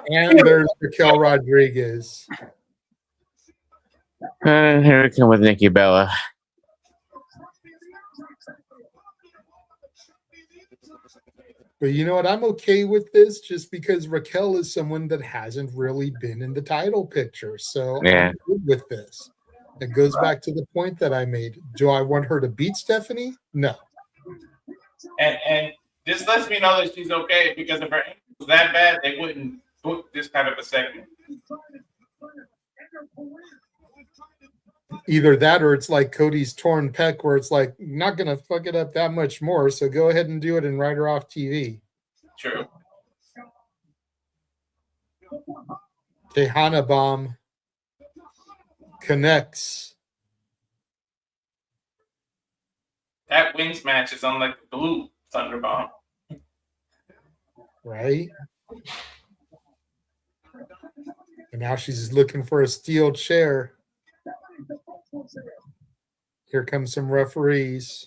And there's Raquel Rodriguez. Here we come with Nikki Bella. But you know what? I'm okay with this just because Raquel is someone that hasn't really been in the title picture. So Yeah. I'm good with this. It goes back to the point that I made. Do I want her to beat Stephanie? No. And this lets me know that she's okay, because if her ankle was that bad, they wouldn't book this kind of a segment. Either that or it's like Cody's torn pec where it's like, not going to fuck it up that much more. So go ahead and do it and write her off TV. True. Tejana Bomb connects. That wings match is on like the blue Thunder Bomb. Right? And now she's looking for a steel chair. Here comes some referees.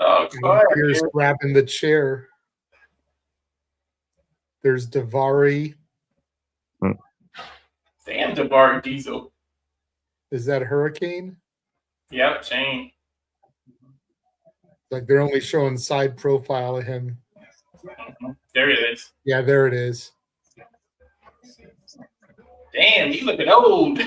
Oh, God. Here's grabbing the chair. There's Davari. Damn, Davari Diesel. Is that Hurricane? Yep, Shane. Like they're only showing side profile of him. There it is. Yeah, there it is. Damn, you looking old.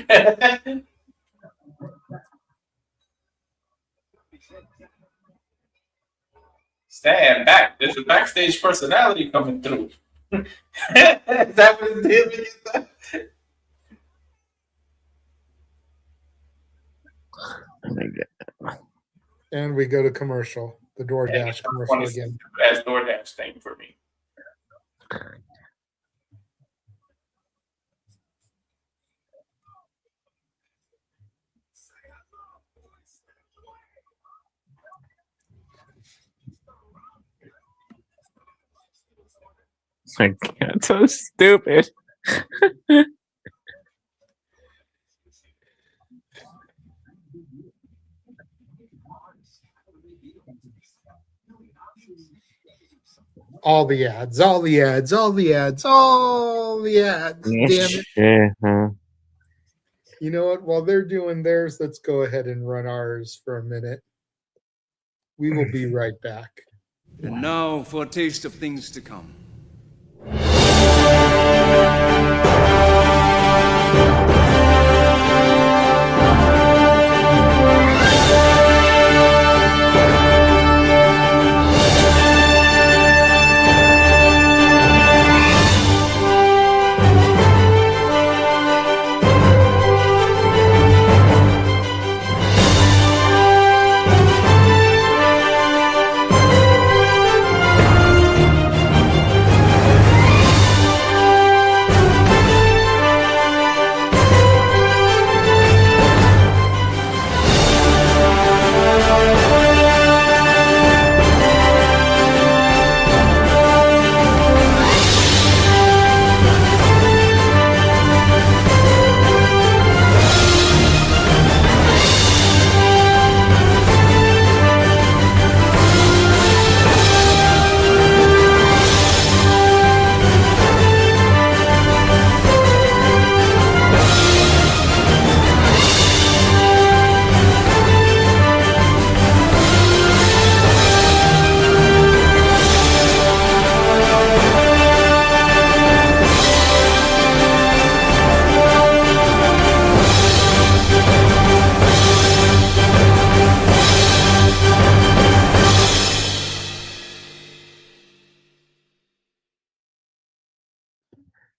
Stand back. There's a backstage personality coming through. Is that what it did? And we go to commercial. The DoorDash commercial again. That's DoorDash thing for me. My God, so stupid. All the ads, all the ads, all the ads, all the ads. Damn it. Yeah. You know what? While they're doing theirs, let's go ahead and run ours for a minute. We will be right back. And now for a taste of things to come.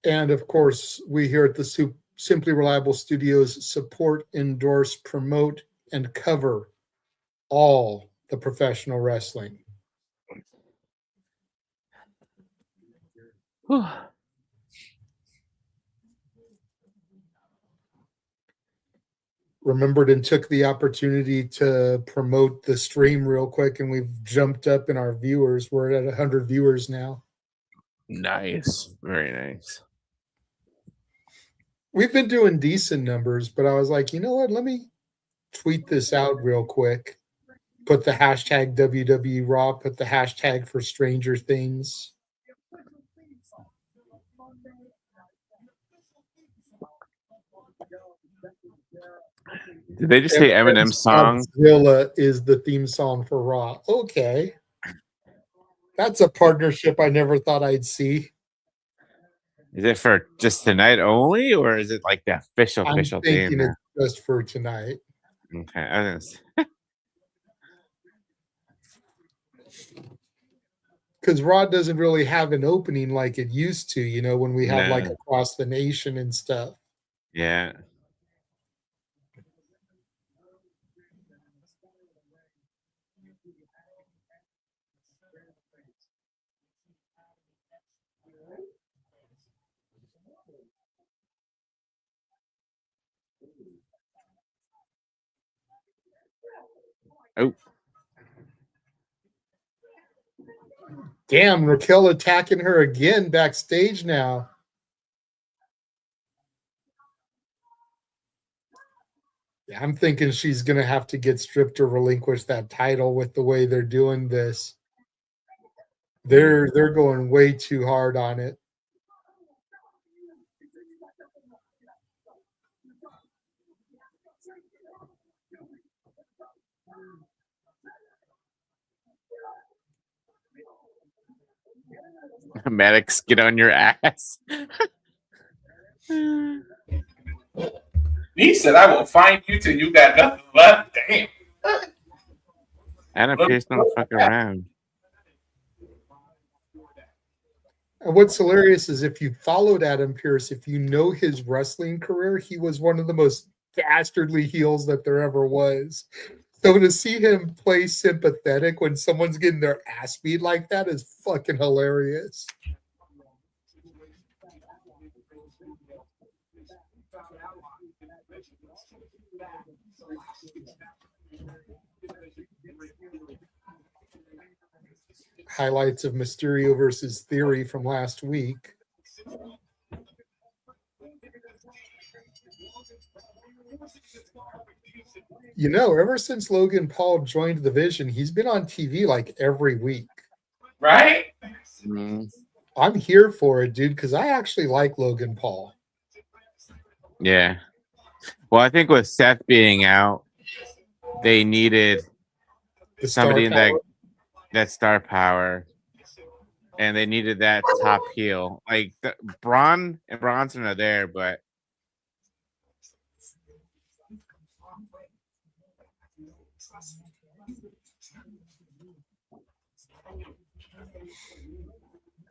And of course, we here at the Simply Reliable Studios support, endorse, promote, and cover all the professional wrestling. Remembered and took the opportunity to promote the stream real quick, and we've jumped up in our viewers. We're at 100 viewers now. Nice. Very nice. We've been doing decent numbers, but I was like, you know what? Let me tweet this out real quick. Put the hashtag WWE Raw, put the hashtag for Stranger Things. Did they just say Eminem's song? Godzilla is the theme song for Raw. Okay. That's a partnership I never thought I'd see. Is it for just tonight only, or is it like the official I'm thinking theme? it's just for tonight. Okay. Because Raw doesn't really have an opening like it used to, you know, when we had like Across the Nation and stuff. Yeah. Oh. Damn, Raquel attacking her again backstage now. Yeah, I'm thinking she's going to have to get stripped or relinquish that title with the way they're doing this. They're going way too hard on it. Maddox, get on your ass. He said, I will find you till you got nothing left. Damn. Adam Pearce don't fuck around. And what's hilarious is if you followed Adam Pearce, if you know his wrestling career, he was one of the most dastardly heels that there ever was. So to see him play sympathetic when someone's getting their ass beat like that is fucking hilarious. Highlights of Mysterio versus Theory from last week. You know, ever since Logan Paul joined the Vision, he's been on TV like every week. Right? Mm-hmm. I'm here for it, dude, because I actually like Logan Paul. Yeah. Well, I think with Seth being out, they needed somebody in that star power, and they needed that top heel. Like Bron and Bronson are there, but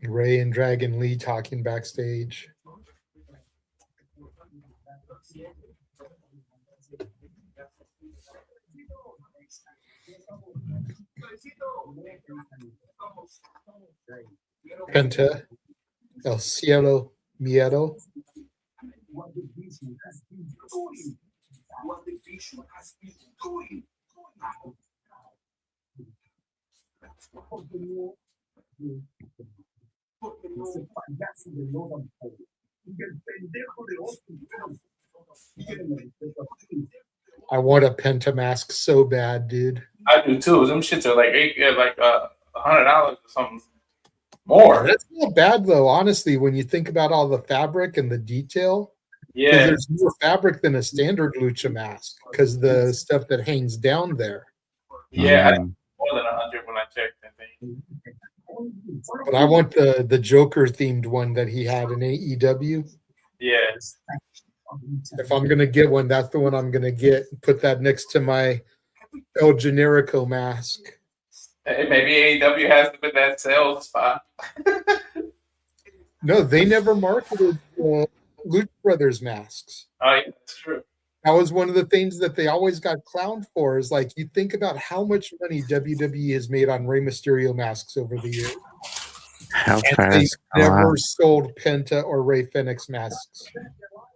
Ray and Dragon Lee talking backstage. Penta, El Cielo Miedo. I want a Penta mask so bad, dude. I do too. Them shits are like $100 or something more. That's not bad though, honestly, when you think about all the fabric and the detail. Yeah, there's more fabric than a standard lucha mask because the stuff that hangs down there. Yeah, I think more than 100 when I checked. I think. But I want the Joker themed one that he had in AEW. Yes. If I'm gonna get one, that's the one I'm gonna get. Put that next to my El Generico mask. Hey, maybe AEW has them in that sales spot. No, they never marketed Lucha Brothers masks. Oh, yeah, that's true. That was one of the things that they always got clowned for. Is like you think about how much money WWE has made on Rey Mysterio masks over the years. How And they fast? never sold Penta or Rey Fenix masks.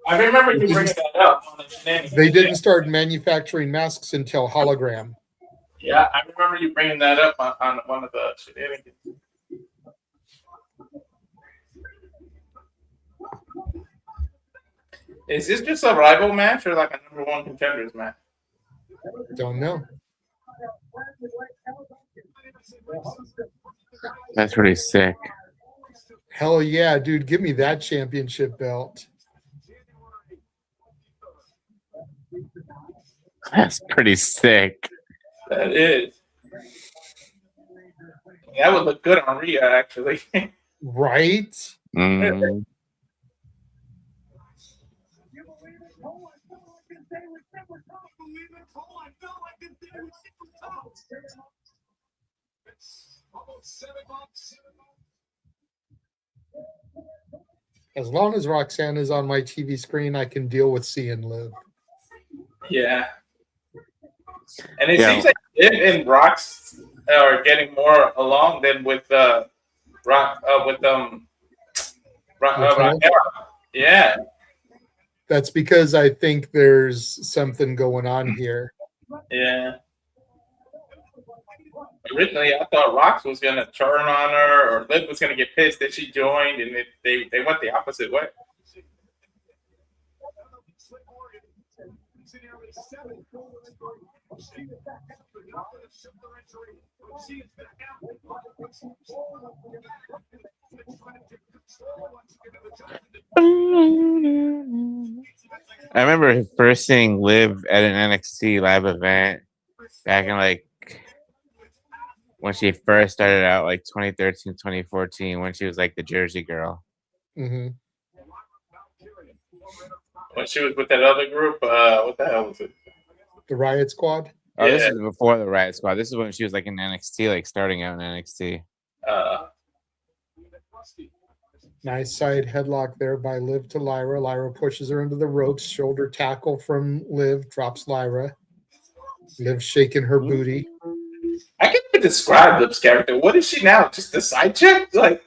I remember you bringing that up on the shenanigans. They didn't start manufacturing masks until hologram. Yeah, I remember you bringing that up on one of the shenanigans. Is this just a rival match or like a number one contenders match? Don't know. That's pretty sick. Hell yeah, dude. Give me that championship belt. That's pretty sick. That is. That would look good on Rhea, actually. Right? Mm. As long as Roxanne is on my TV screen, I can deal with seeing Liv. Yeah. And it seems like Liv and Rox are getting more along than with Raquel. Yeah. That's because I think there's something going on here. Yeah. Originally, I thought Rox was going to turn on her, or Liv was going to get pissed that she joined, and they went the opposite way. I remember first seeing Liv at an NXT live event back in like when she first started out, like 2013, 2014, when she was like the Jersey girl. Mm-hmm. When she was with that other group, what the hell was it? The Riot Squad? Oh, this is before the Riot Squad. This is when she was like in NXT, like starting out in NXT. Nice side headlock there by Liv to Lyra. Lyra pushes her into the ropes. Shoulder tackle from Liv. Drops Lyra. Liv shaking her booty. I can't even describe Liv's character. What is she now? Just a side chick? Like,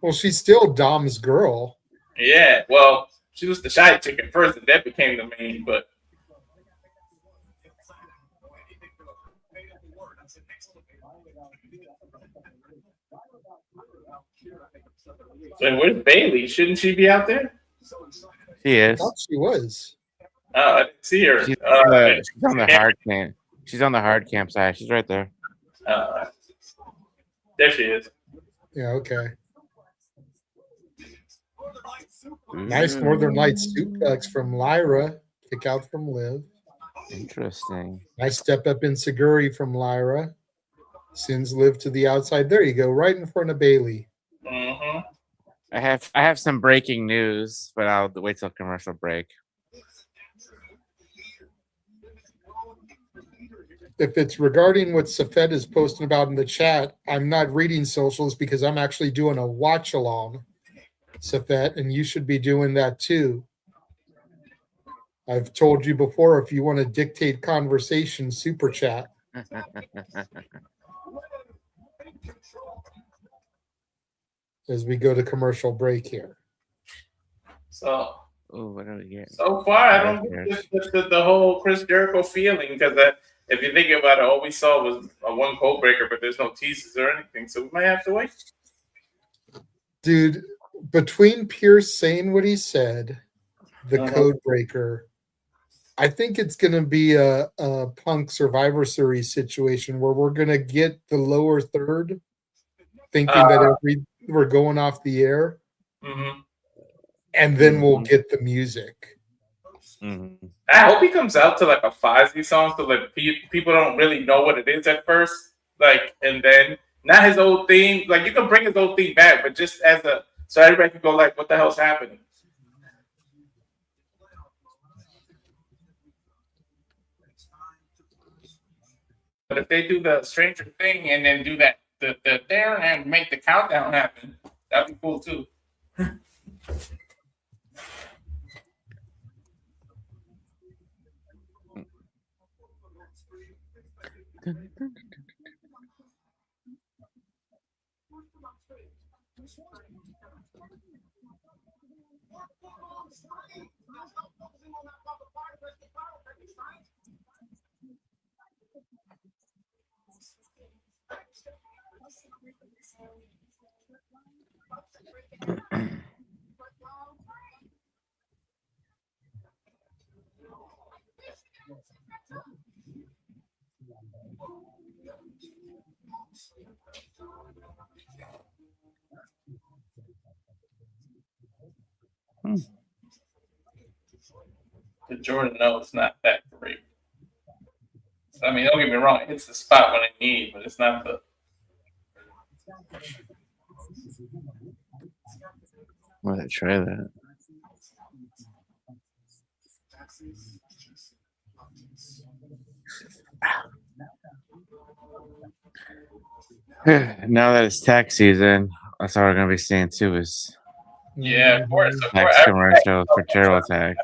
well, she's still Dom's girl. Yeah, well, she was the shy chick at first, and that became the main, but. So where's Bailey? Shouldn't she be out there? She is. I thought she was. Oh, I didn't see her. She's on the hard camp. She's on the hard camp side. She's right there. There she is. Yeah, okay. Nice Northern Lights suplex from Lyra. Kick out from Liv. Interesting. Nice step up in Seguri from Lyra. Sends Liv to the outside. There you go, right in front of Bailey. Mm-hmm. I have some breaking news, but I'll wait till commercial break. If it's regarding what Safed is posting about in the chat, I'm not reading socials because I'm actually doing a watch along, Safed, and you should be doing that too. I've told you before, if you want to dictate conversation, super chat. As we go to commercial break here. So, what do we get? So far, I don't get the whole Chris Jericho feeling, because if you think about it, all we saw was a one code breaker, but there's no teases or anything, so we might have to wait. Dude, between Pierce saying what he said, the code breaker, I think it's going to be a Punk Survivor Series situation where we're going to get the lower third, thinking that we're going off the air, and then we'll get the music. I hope he comes out to like a Fozzy song, so like people don't really know what it is at first, like, and then not his old theme. Like, you can bring his old theme back, but just so everybody can go like, what the hell's happening? But if they do the Stranger Thing and then do that the there and make the countdown happen, that'd be cool too. The Jordan it's not that great. I mean, don't get me wrong, it's the spot when it needs, but it's not the. Why did I try that? Now that it's tax season, that's all we're gonna be seeing too is Yeah, of course. tax commercials for TurboTax.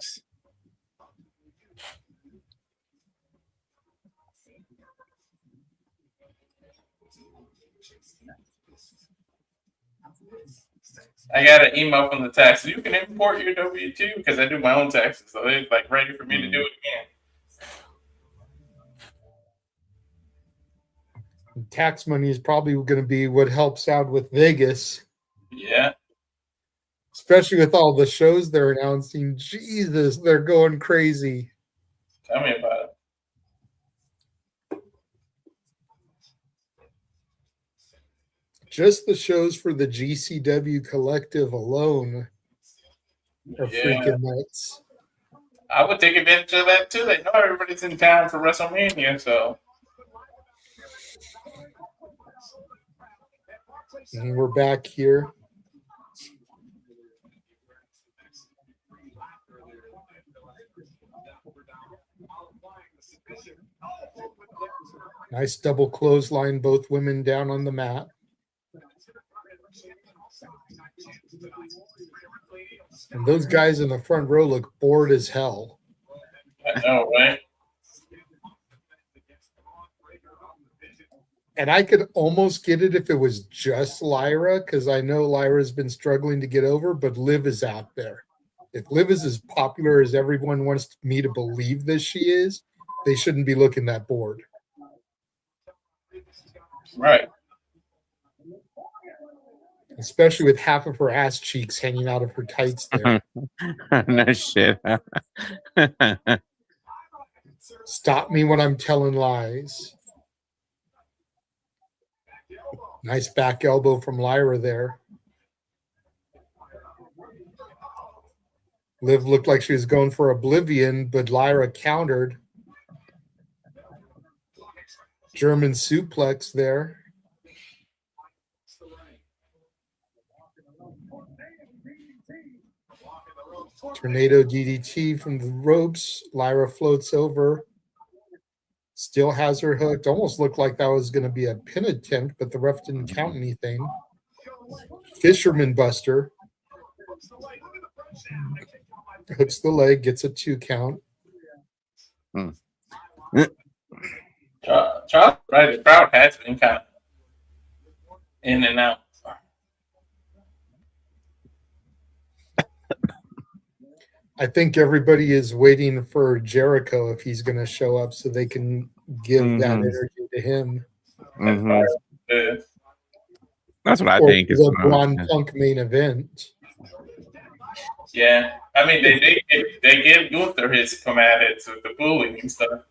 I got an email from the taxes. You can import your W-2 because I do my own taxes, so they're like ready for me to do it again. Tax money is probably going to be what helps out with Vegas. Yeah. Especially with all the shows they're announcing. Jesus, they're going crazy. Tell me about it. Just the shows for the GCW collective alone are freaking nuts. I would take advantage of that too. They know everybody's in town for WrestleMania, so. And we're back here. Nice double clothesline, both women down on the mat. And those guys in the front row look bored as hell. I know, right? And I could almost get it if it was just Lyra, because I know Lyra's been struggling to get over, but Liv is out there. If Liv is as popular as everyone wants me to believe that she is, they shouldn't be looking that bored. Right. Especially with half of her ass cheeks hanging out of her tights there. No shit. Stop me when I'm telling lies. Nice back elbow from Lyra there. Liv looked like she was going for Oblivion, but Lyra countered. German suplex there. Tornado DDT from the ropes. Lyra floats over. Still has her hooked. Almost looked like that was going to be a pin attempt, but the ref didn't count anything. Fisherman Buster. Hooks the leg, gets a 2 count. Charles, right? The crowd has been kind of in and out. I think everybody is waiting for Jericho if he's going to show up so they can give that energy to him. That's what I or think is the Bron Punk main event. Yeah. I mean, they give Gunther his commandments with the booing and stuff.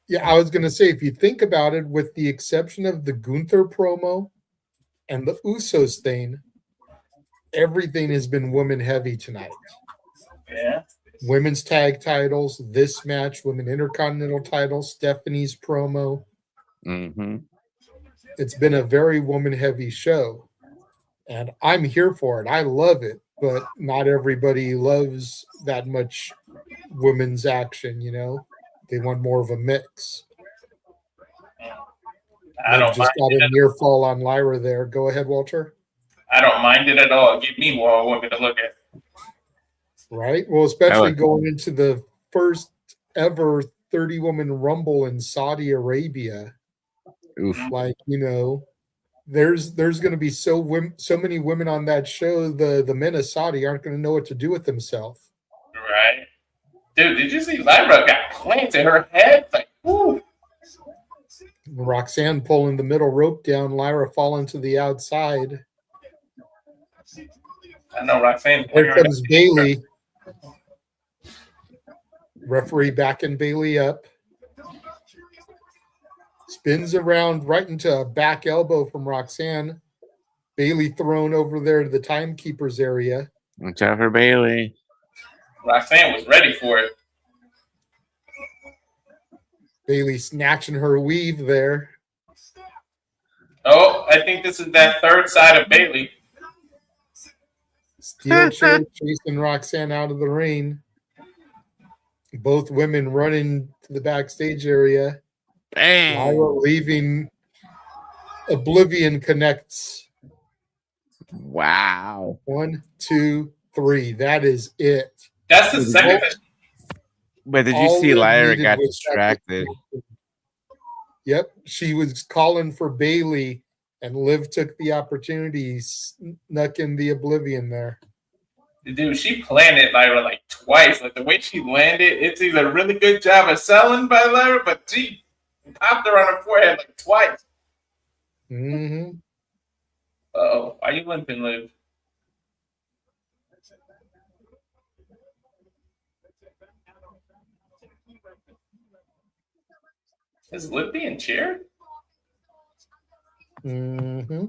Yeah, I was going to say, if you think about it, with the exception of the Gunther promo and the Usos thing, everything has been woman heavy tonight. Yeah. Women's tag titles, this match, women intercontinental titles, Stephanie's promo. It's been a very woman heavy show. And I'm here for it. I love it. But not everybody loves that much women's action, you know? They want more of a mix. I don't just got a near fall on Lyra there. Go ahead, Walter. I don't mind it at all. Give me more women to look at. Right? Well, especially going into the first ever 30-woman Rumble in Saudi Arabia. Oof. Like, there's going to be so many women on that show. The men of Saudi aren't going to know what to do with themselves. Right. Dude, did you see Lyra got planted her head? Like, whoo. Roxanne pulling the middle rope down, Lyra falling to the outside. I know Roxanne. Here comes Bailey. Referee backing Bailey up. Spins around right into a back elbow from Roxanne. Bailey thrown over there to the timekeeper's area. Watch out for Bailey. Roxanne was ready for it. Bailey snatching her weave there. Oh, I think this is that third side of Bailey. Steel chair chasing Roxanne out of the ring. Both women running to the backstage area. Bang. Lyra leaving. Oblivion connects. Wow. 1, 2, 3. That is it. That's the second. But did you All see Liv Lyra needed got was distracted? Yep. She was calling for Bailey, and Liv took the opportunity, snuck in the Oblivion there. Dude, she planted Lyra like twice. Like the way she landed, it's either a really good job of selling by Lyra, but she popped her on her forehead like twice. Mm-hmm. Uh-oh. Why you limping, Liv? Is Liv being cheered? Mm-hmm.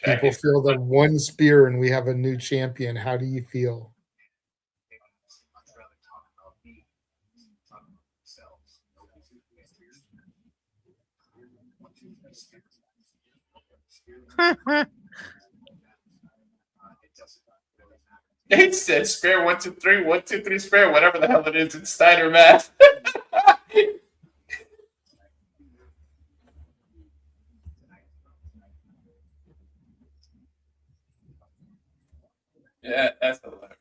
People feel that one spear and we have a new champion. How do you feel? It said spare 1, 2, 3, 1, 2, 3 spare, whatever the hell it is in Steiner math. Yeah, that's hilarious.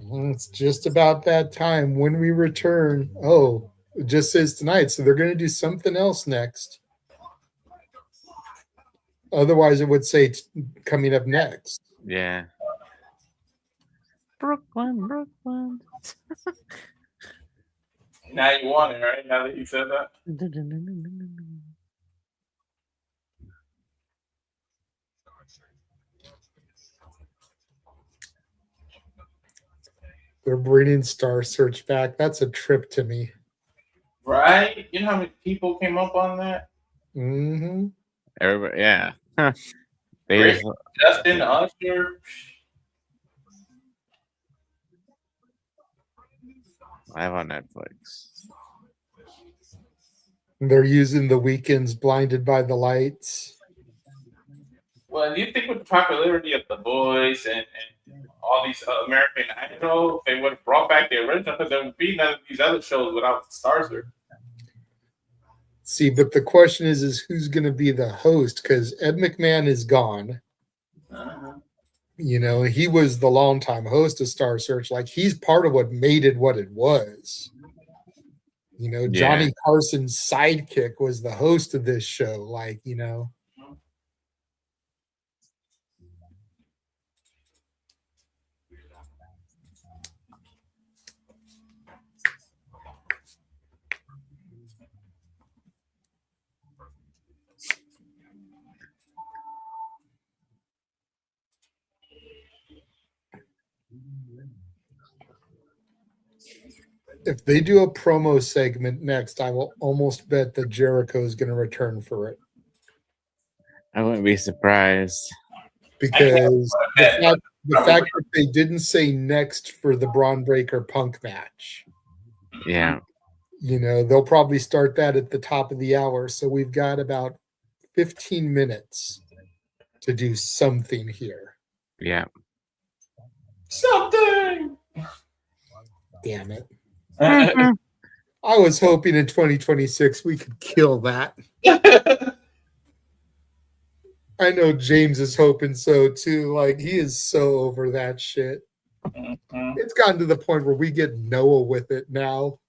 It's just about that time when we return. Oh, it just says tonight, so they're going to do something else next. Otherwise, it would say coming up next. Yeah. Brooklyn. Now you want it, right? Now that you said that. They're bringing Star Search back. That's a trip to me. Right? You know how many people came up on that? Mm-hmm. Everybody, yeah. They Justin Usher. Live on Netflix. They're using the weekends blinded by the lights. Well, do you think with the popularity of The Voice and all these American Idol, they would have brought back the original? Because there would be none of these other shows without Starzer. See, but the question is who's going to be the host? Because Ed McMahon is gone. Uh-huh. You know, he was the longtime host of Star Search. Like, he's part of what made it what it was. You know, Johnny Carson's sidekick was the host of this show. Like, you know. If they do a promo segment next, I will almost bet that Jericho is going to return for it. I wouldn't be surprised. Because the fact that they didn't say next for the Braun Breaker Punk match. Yeah. You know, they'll probably start that at the top of the hour. So we've got about 15 minutes to do something here. Yeah. Something. Damn it. Mhm. I was hoping in 2026 we could kill that. I know James is hoping so too. Like, he is so over that shit. Mhm. It's gotten to the point where we get Noah with it now.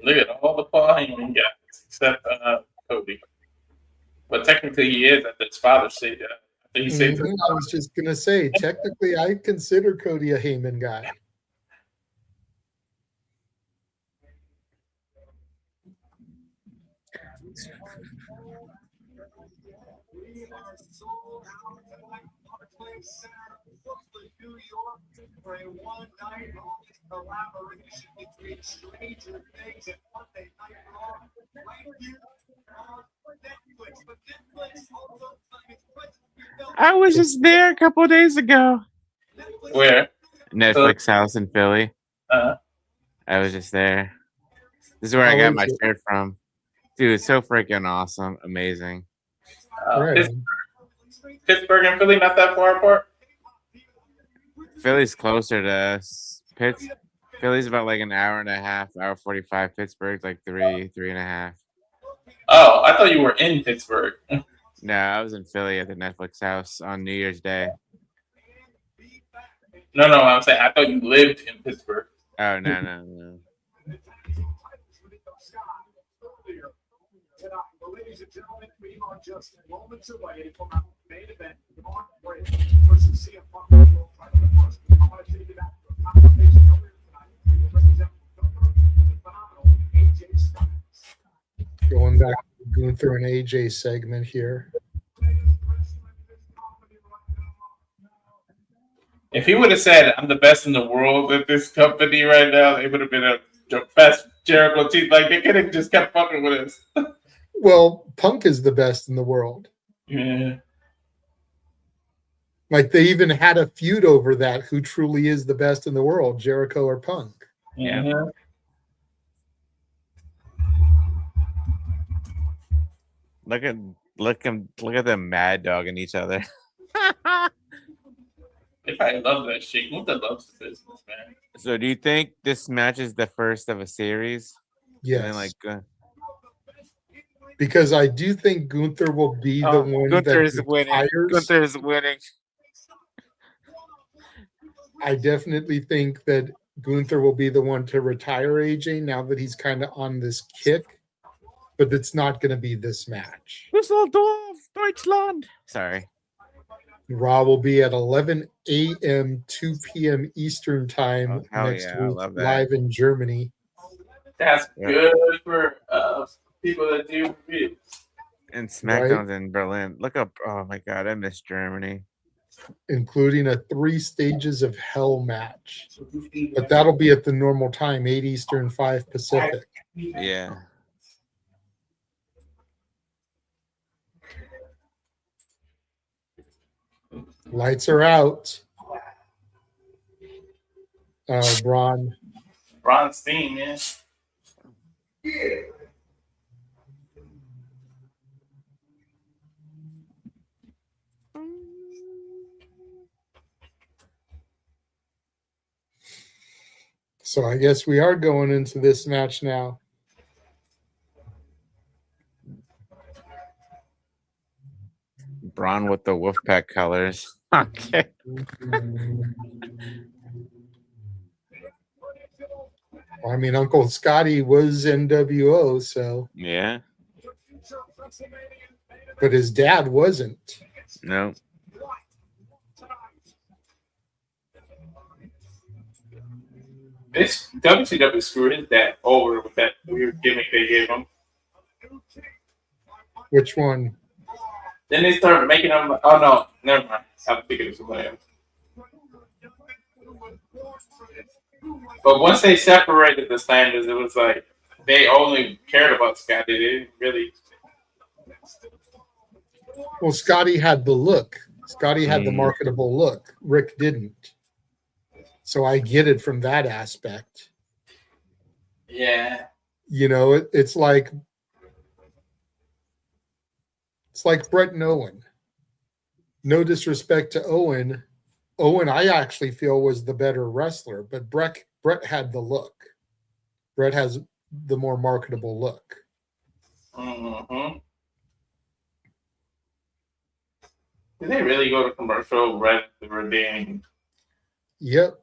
Look at all the Paul Heyman guys except Cody. But technically, he is at his father's state. I think he said I was just gonna say, technically, I consider Cody a Heyman guy. I was just there a couple days ago. Where? Netflix house in Philly. Uh, I was just there. This is where I How got is my it? shirt from. Dude, it's so freaking awesome. Amazing. Right. Pittsburgh and Philly, not that far apart. Philly's closer to us. Philly's about like an hour and a half, hour 45. Pittsburgh's like 3.5. Oh, I thought you were in Pittsburgh. No, I was in Philly at the Netflix house on New Year's Day. No, I'm saying I thought you lived in Pittsburgh. Oh, no. Ladies and gentlemen, we are just moments away from our main event. Bron versus CM Punk. First, I want to take you back to a conversation earlier tonight. Representing the phenomenal AJ Styles. Going back, going through an AJ segment here. If he would have said, "I'm the best in the world at this company right now," it would have been the best Jericho team. Like, they could have just kept fucking with us. Well, Punk is the best in the world. Yeah. Like, they even had a feud over that. Who truly is the best in the world, Jericho or Punk? Yeah. Mhm. Look at them mad dogging each other. They probably love that shit. Gunther loves the business, man. So, do you think this match is the first of a series? Yes. And then, Because I do think Gunther will be the one Gunther that is winning. retires. Gunther is winning. I definitely think that Gunther will be the one to retire AJ now that he's kind of on this kick. But it's not going to be this match. Düsseldorf, Deutschland. Sorry. Raw will be at 11 a.m., 2 p.m. Eastern time Oh, next yeah, I week, love that. live in Germany. That's good for people that do reviews. And SmackDown's in Berlin. Look up. Oh, my God. I miss Germany. Including a 3 stages of hell match. But that'll be at the normal time, 8 Eastern, 5 Pacific. Yeah. Lights are out. Bron. Bron's theme, man. So I guess we are going into this match now. Bron with the Wolfpack colors. Okay. I mean, Uncle Scotty was NWO, so. Yeah. But his dad wasn't. No. This WCW screwed his dad over with that weird gimmick they gave him. Which one? Then they started making him. Oh no, never mind. I'm thinking of somebody else. But once they separated the standards, it was like they only cared about Scotty. They didn't really. Well, Scotty had the look. Scotty had the marketable look. Rick didn't. So I get it from that aspect. Yeah. You know, it's like Brett and Owen. no disrespect to Owen. Owen, I actually feel, was the better wrestler, but Brett had the look. Brett has the more marketable look. Mm-hmm. Did they really go to commercial right at the beginning? Yep.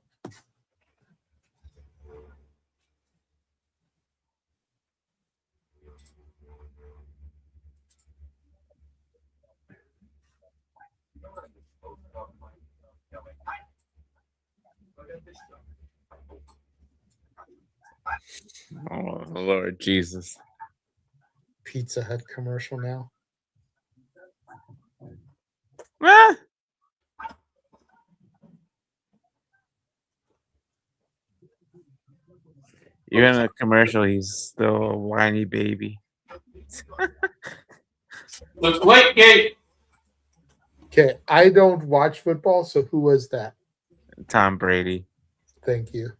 Oh, Lord Jesus. Pizza Hut commercial now. Ah! Even in a commercial, he's still a whiny baby. Looks like gay. Okay, I don't watch football, so who was that? Tom Brady. Thank you.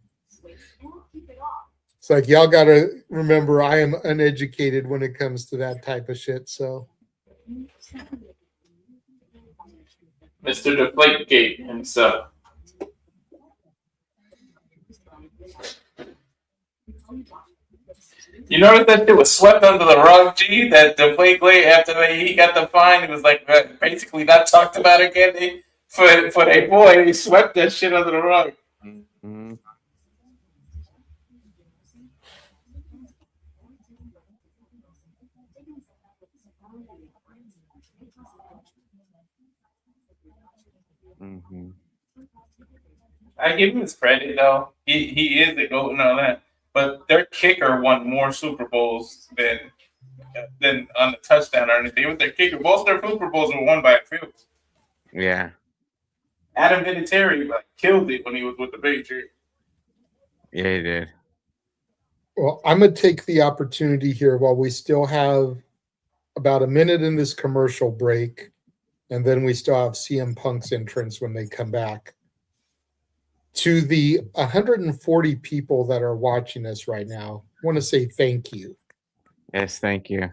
It's like y'all got to remember I am uneducated when it comes to that type of shit, so. Mr. Deflategate himself. You notice that shit was swept under the rug, G? That Deflategate, after he got the fine, it was like basically not talked about again. For their boy, he swept that shit under the rug. Mm-hmm. Mm-hmm. I give him his credit though. He is the GOAT and all that. But their kicker won more Super Bowls than on the touchdown or anything. It was their kicker. Most of their Super Bowls were won by a field. Yeah. Adam Vinatieri killed it when he was with the Patriots. Yeah, he did. Well, I'm going to take the opportunity here while we still have about a minute in this commercial break, and then we still have CM Punk's entrance when they come back. To the 140 people that are watching us right now, I want to say thank you. Yes, thank you.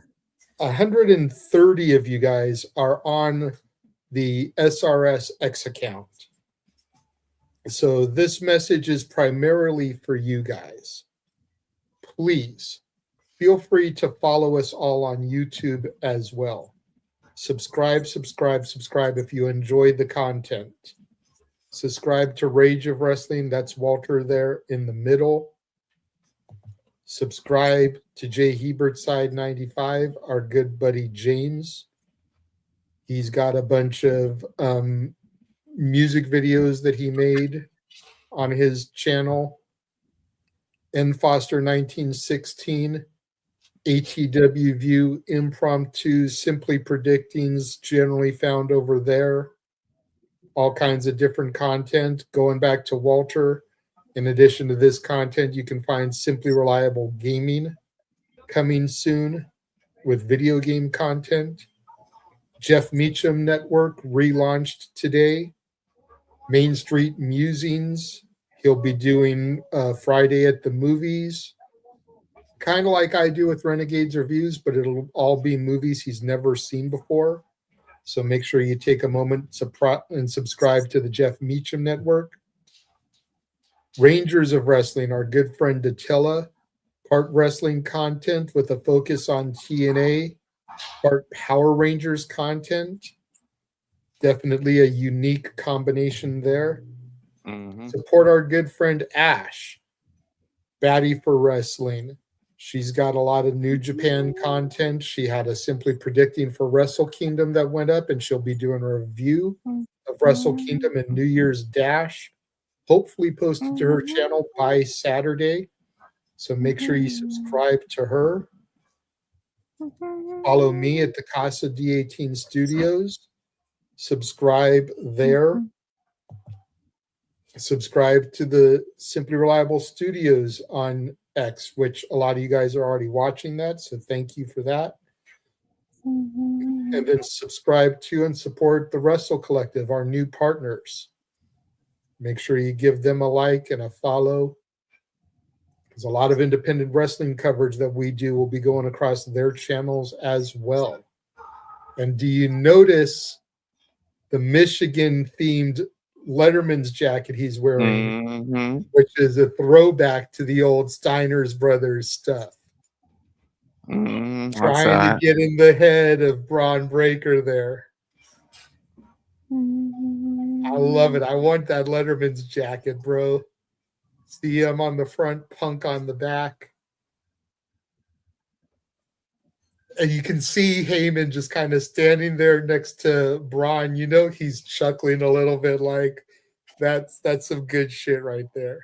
130 of you guys are on the SRS X account. So this message is primarily for you guys. Please feel free to follow us all on YouTube as well. Subscribe if you enjoy the content. Subscribe to Rage of Wrestling. That's Walter there in the middle. Subscribe to Jay Hebert Side 95, our good buddy James. He's got a bunch of music videos that he made on his channel. N Foster 1916, ATW View, Impromptu, Simply Predictings, generally found over there. All kinds of different content. Going back to Walter, in addition to this content, you can find Simply Reliable Gaming coming soon with video game content. Jeff Meacham Network relaunched today. Main Street Musings. He'll be doing Friday at the movies. Kind of like I do with Renegades Reviews, but it'll all be movies he's never seen before. So make sure you take a moment and subscribe to the Jeff Meacham Network. Rangers of Wrestling, our good friend Datilla, part wrestling content with a focus on TNA, part Power Rangers content. Definitely a unique combination there. Mm-hmm. Support our good friend Ash, Baddie for Wrestling. She's got a lot of New Japan content. She had a Simply Predicting for Wrestle Kingdom that went up, and she'll be doing a review of Wrestle Kingdom and New Year's Dash, hopefully posted to her channel by Saturday. So make sure you subscribe to her. Follow me at the Casa D18 Studios. Subscribe there. Subscribe to the Simply Reliable Studios on X, which a lot of you guys are already watching that, so thank you for that. And then subscribe to and support the Wrestle Collective, our new partners. Make sure you give them a like and a follow. There's a lot of independent wrestling coverage that we do will be going across their channels as well. And do you notice the Michigan themed Letterman's jacket he's wearing, Mhm. which is a throwback to the old Steiner's Brothers stuff. What's Trying to that? get in the head of Bron Breakker there. I love it. I want that Letterman's jacket, bro. See him on the front, Punk on the back. And you can see Heyman just kind of standing there next to Bron. You know he's chuckling a little bit like that's some good shit right there.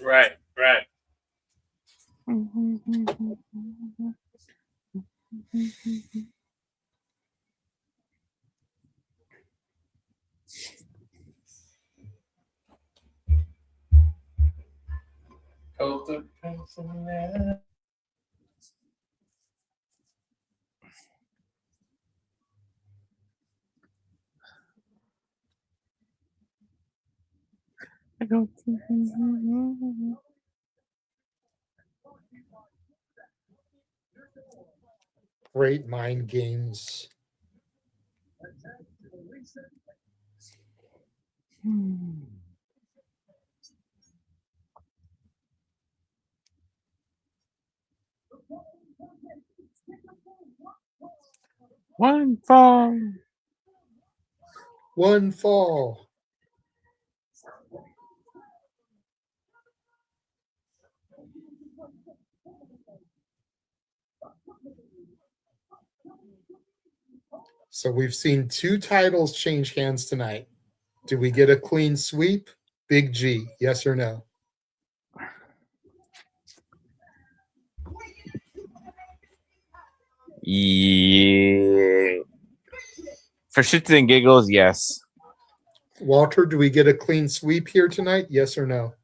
Right, right. Go to Pennsylvania. Great mind games. One fall. One fall. So we've seen 2 titles change hands tonight. Do we get a clean sweep? Big G, yes or no? Yeah. For shits and giggles, yes. Walter, do we get a clean sweep here tonight? Yes or no?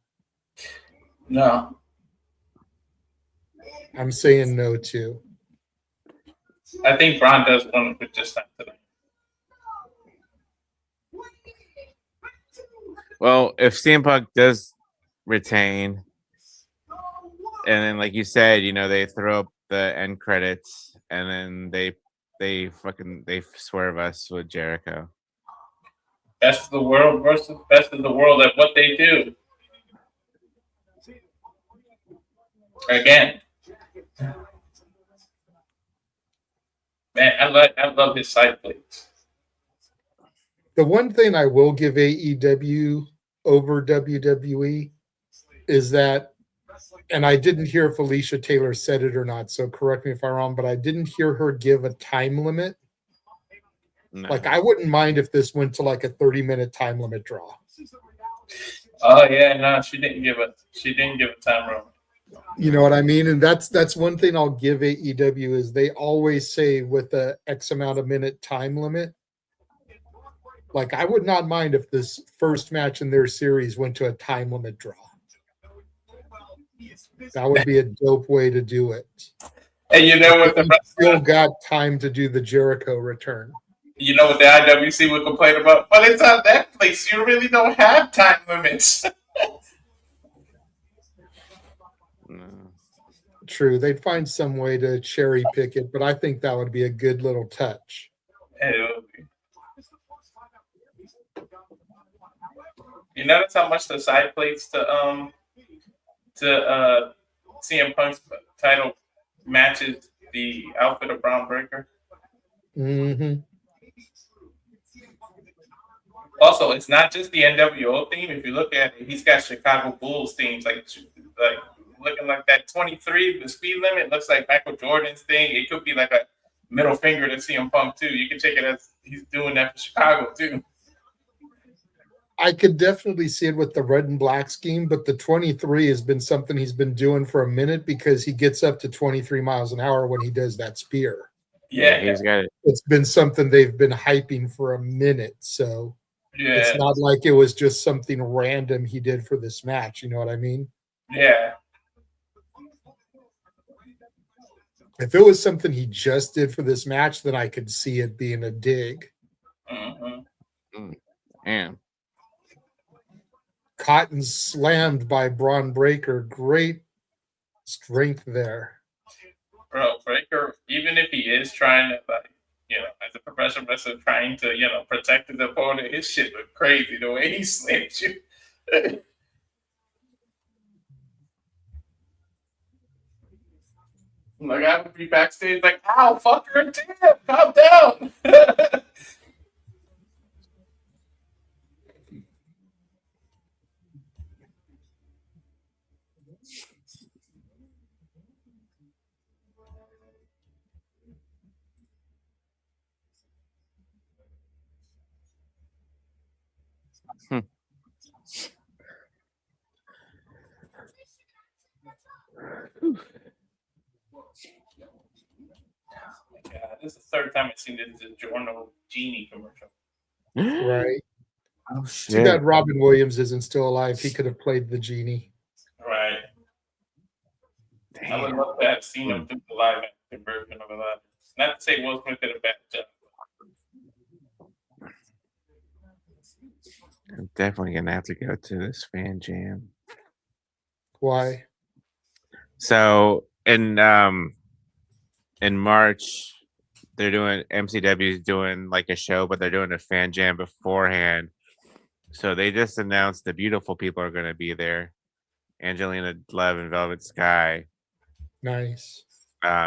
No. I'm saying no too. I think Bron does one with just that tonight. Well, if CM Punk does retain, and then like you said, you know, they throw up the end credits, and then they swerve us with Jericho. Best of the world versus best of the world at what they do. Again. Man, I love his side plates. The one thing I will give AEW over WWE is that, and I didn't hear if Alicia Taylor said it or not, so correct me if I'm wrong, but I didn't hear her give a time limit. No. Like, I wouldn't mind if this went to like a 30-minute time limit draw. Oh yeah, no, she didn't give a time limit. You know what I mean? And that's one thing I'll give AEW is they always say with a X amount of minute time limit. Like, I would not mind if this first match in their series went to a time limit draw. That would be a dope way to do it. And you know what the still got time to do the Jericho return. You know what the IWC would complain about? But it's on Netflix. You really don't have time limits. No. True, they'd find some way to cherry pick it, but I think that would be a good little touch. You notice how much the side plates to CM Punk's title matches the outfit of Bron Breakker. Mm-hmm. Also, it's not just the NWO theme. If you look at it, he's got Chicago Bulls themes, like looking like that 23, the speed limit looks like Michael Jordan's thing. It could be like a middle finger to CM Punk too. You can take it as he's doing that for Chicago too. I could definitely see it with the red and black scheme, but the 23 has been something he's been doing for a minute because he gets up to 23 miles an hour when he does that spear. Yeah, he's got it. It's been something they've been hyping for a minute, so it's not like it was just something random he did for this match. You know what I mean? Yeah. If it was something he just did for this match, then I could see it being a dig. Mm-hmm. Damn. Cotton slammed by Bron Breakker. Great strength there. Bro, Breakker, even if he is trying to as a professional wrestler trying to, protect his opponent, his shit looked crazy the way he slammed you. Like, I would be backstage like, ow, fucker, damn, calm down. Yeah, this is the third time I've seen this Giorno Genie commercial. Right. Oh Too shit! bad Robin Williams isn't still alive. He could have played the genie. Right. I would Damn. love to have seen him do the live action version of that. Not to say Will Smith did a bad job. I'm definitely gonna have to go to this fan jam. Why? So in March, they're doing MCW's doing like a show, but they're doing a fan jam beforehand. So they just announced the beautiful people are going to be there: Angelina Love and Velvet Sky. Nice.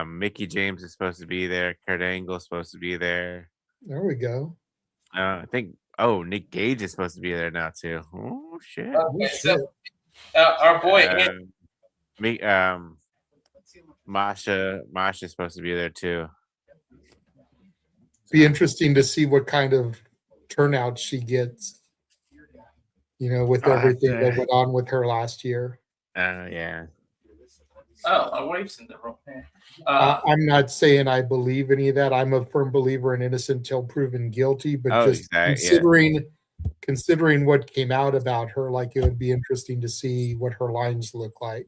Mickey James is supposed to be there. Kurt Angle is supposed to be there. There we go. I think. Oh, Nick Gage is supposed to be there now too. Oh shit! Okay, shit. so our boy Masha is supposed to be there too. Be interesting to see what kind of turnout she gets. With everything that went on with her last year. Yeah. our wife's in the room. I'm not saying I believe any of that. I'm a firm believer in innocent till proven guilty, but just considering what came out about her, like it would be interesting to see what her lines look like.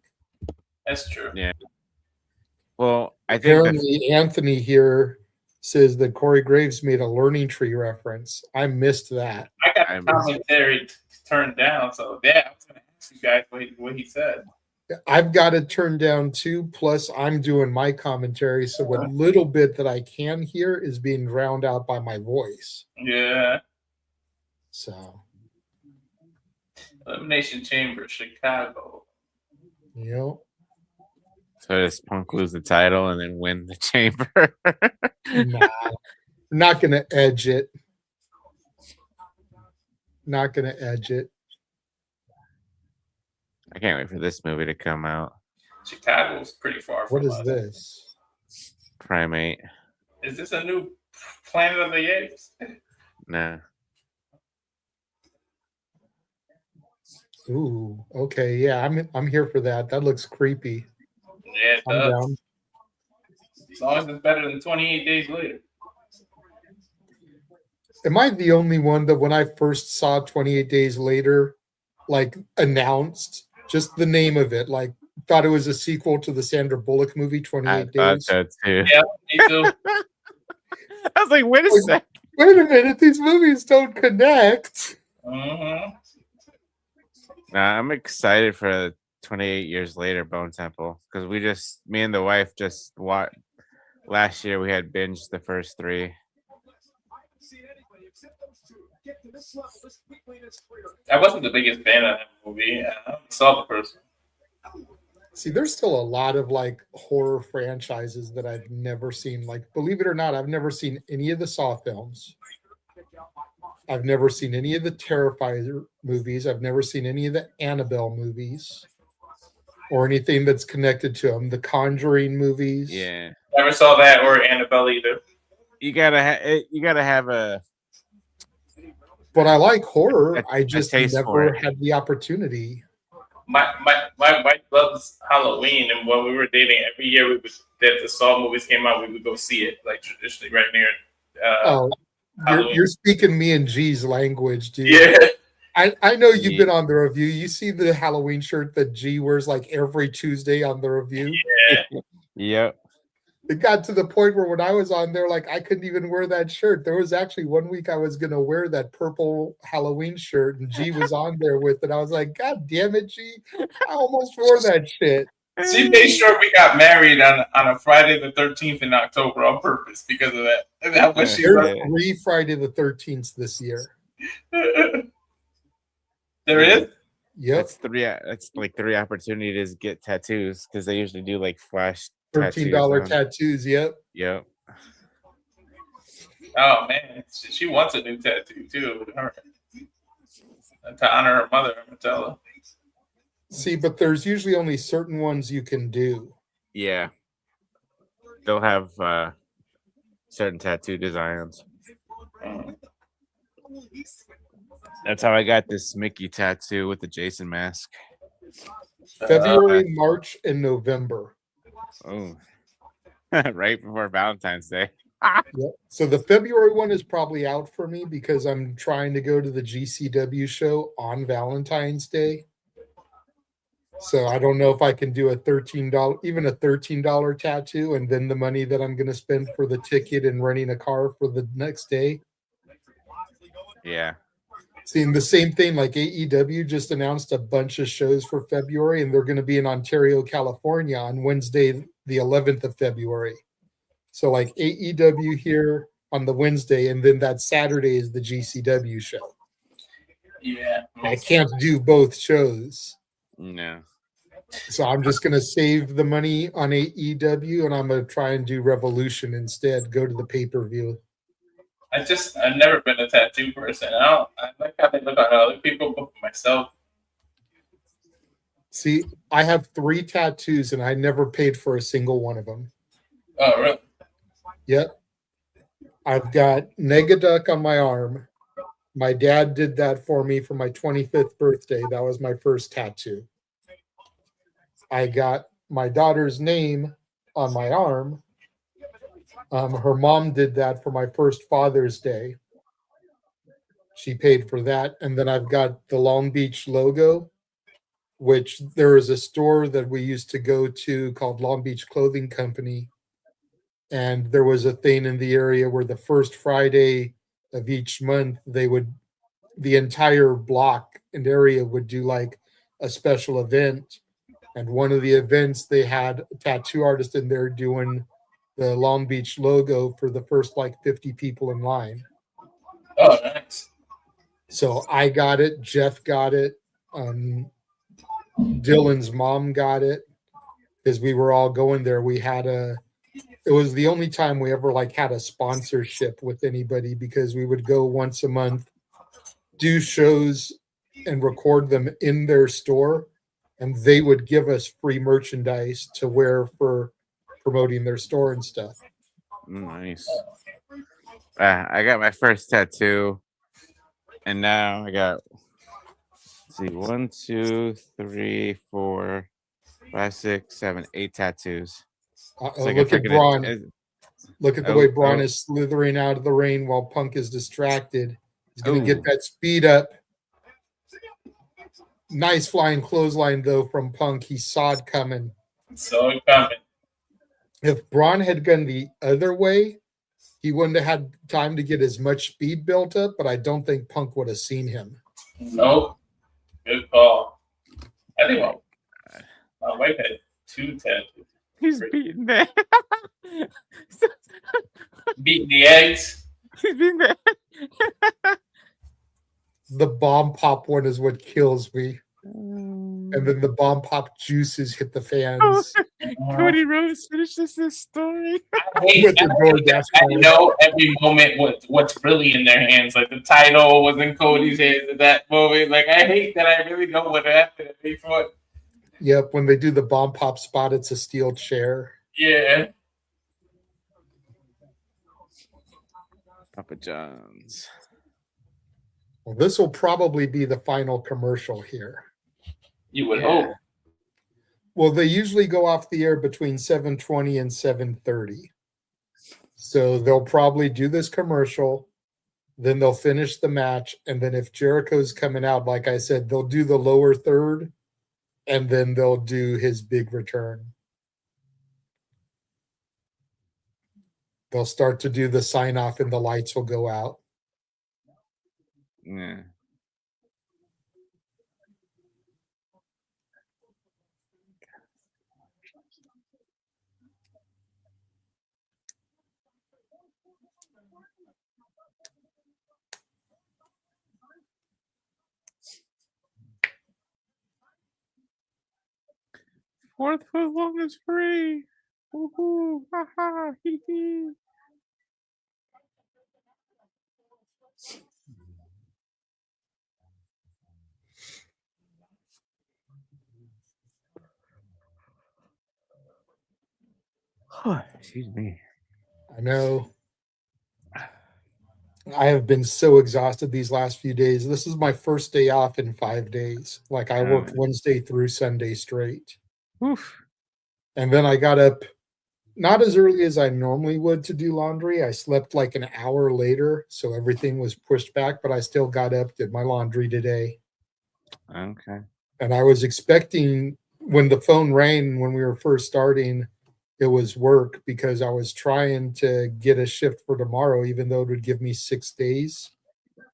That's true. Yeah. Well, I think Apparently Anthony here says that Corey Graves made a learning tree reference. I missed that. I got the commentary turned down, so yeah, I was going to ask you guys what he said. I've got it turned down too. Plus, I'm doing my commentary, so what little bit that I can hear is being drowned out by my voice. Yeah. So, Elimination Chamber, Chicago. So does Punk lose the title and then win the chamber? nah, not going to edge it. Not going to edge it. I can't wait for this movie to come out. Chicago's pretty far from What is us. this? Primate. Is this a new Planet of the Apes? Nah. Ooh, okay, yeah, I'm here for that. That looks creepy. Yeah, it I'm does. down. As long as it's better than 28 Days Later. Am I the only one that when I first saw 28 Days Later, like announced just the name of it, like thought it was a sequel to the Sandra Bullock movie 28 Days? I thought so too. Yeah, me too. I was like, wait a sec. Wait a minute, these movies don't connect. Mm-hmm. Nah, I'm excited for 28 Years Later Bone Temple because me and the wife just watched last year. We had binged the first 3. I wasn't the biggest fan of that movie. I saw the first one. See, there's still a lot of like horror franchises that I've never seen. Like, believe it or not, I've never seen any of the Saw films. I've never seen any of the Terrifier movies. I've never seen any of the Annabelle movies or anything that's connected to them. The Conjuring movies. Yeah. Never saw that or Annabelle either. You gotta have a. But I like horror. I just taste for never it. had the opportunity. My wife loves Halloween, and when we were dating, every year that the Saw movies came out, we would go see it, like traditionally right near. You're speaking me and G's language, dude. Yeah. I know you've been on the review. You see the Halloween shirt that G wears like every Tuesday on the review. Yeah. Yep. It got to the point where when I was on there, like I couldn't even wear that shirt. There was actually one week I was gonna wear that purple Halloween shirt, and G was on there with it. I was like, God damn it, G! I almost wore that shit. She made sure we got married on a Friday the 13th in October on purpose because of that. And that was she. There's 3 Friday the 13th this year. There is? Yep. It's like 3 opportunities to get tattoos because they usually do like flash $13 tattoos. Yep. Yep. Oh man, she wants a new tattoo too. To honor her mother, I'm gonna tell her. See, but there's usually only certain ones you can do. Yeah. They'll have certain tattoo designs. That's how I got this Mickey tattoo with the Jason mask. February, March, and November. Oh, right before Valentine's Day. Yep. So the February one is probably out for me because I'm trying to go to the GCW show on Valentine's Day. So I don't know if I can do a $13 tattoo, and then the money that I'm going to spend for the ticket and renting a car for the next day. Yeah. Seeing the same thing, like AEW just announced a bunch of shows for February, and they're going to be in Ontario, California on Wednesday, the 11th of February. So like AEW here on the Wednesday, and then that Saturday is the GCW show. Yeah. I can't do both shows. No. So I'm just going to save the money on AEW, and I'm going to try and do Revolution instead, go to the pay-per-view. I've never been a tattoo person. I like how they look on other people, but myself. See, I have 3 tattoos, and I never paid for a single one of them. Oh, really? Yep. I've got Negaduck on my arm. My dad did that for me for my 25th birthday. That was my first tattoo. I got my daughter's name on my arm. Her mom did that for my first Father's Day. She paid for that. And then I've got the Long Beach logo, which there is a store that we used to go to called Long Beach Clothing Company. And there was a thing in the area where the first Friday of each month, the entire block and area would do like a special event. And one of the events, they had a tattoo artist in there doing the Long Beach logo for the first like 50 people in line. Oh, nice. So I got it. Jeff got it. Dylan's mom got it because we were all going there. It was the only time we ever like had a sponsorship with anybody because we would go once a month, do shows and record them in their store, and they would give us free merchandise to wear for promoting their store and stuff. Nice. I got my first tattoo, and now I got, let's see, 1, 2, 3, 4, 5, 6, 7, 8 tattoos. Look at Bron. Look at the way Bron is slithering out of the ring while Punk is distracted. He's going to get that speed up. Nice flying clothesline, though, from Punk. He saw it coming. So coming. If Bron had gone the other way, he wouldn't have had time to get as much speed built up, but I don't think Punk would have seen him. Nope. Good call. I think my wife had 2 tattoos. He's beating that. Beating the eggs. He's beating that. The bomb pop one is what kills me. And then the bomb pop juices hit the fans. Cody Rhodes finishes this story. I know every moment what's really in their hands. Like the title was in Cody's hands at that moment. Like I hate that I really know what happened before. Yep, when they do the bomb pop spot, it's a steel chair. Yeah. Papa John's. Well, this will probably be the final commercial here. You would hope. Well, they usually go off the air between 7:20 and 7:30. So they'll probably do this commercial, then they'll finish the match, and then if Jericho's coming out, like I said, they'll do the lower third, and then they'll do his big return. They'll start to do the sign off and the lights will go out. Yeah. Fourth foot long is free. Woohoo! Ha ha! Hee hee! Excuse me. I know. I have been so exhausted these last few days. This is my first day off in 5 days. Like I worked Wednesday through Sunday straight. Oof. And then I got up not as early as I normally would to do laundry. I slept like an hour later, so everything was pushed back, but I still got up, did my laundry today. Okay. And I was expecting when the phone rang when we were first starting, it was work because I was trying to get a shift for tomorrow, even though it would give me 6 days.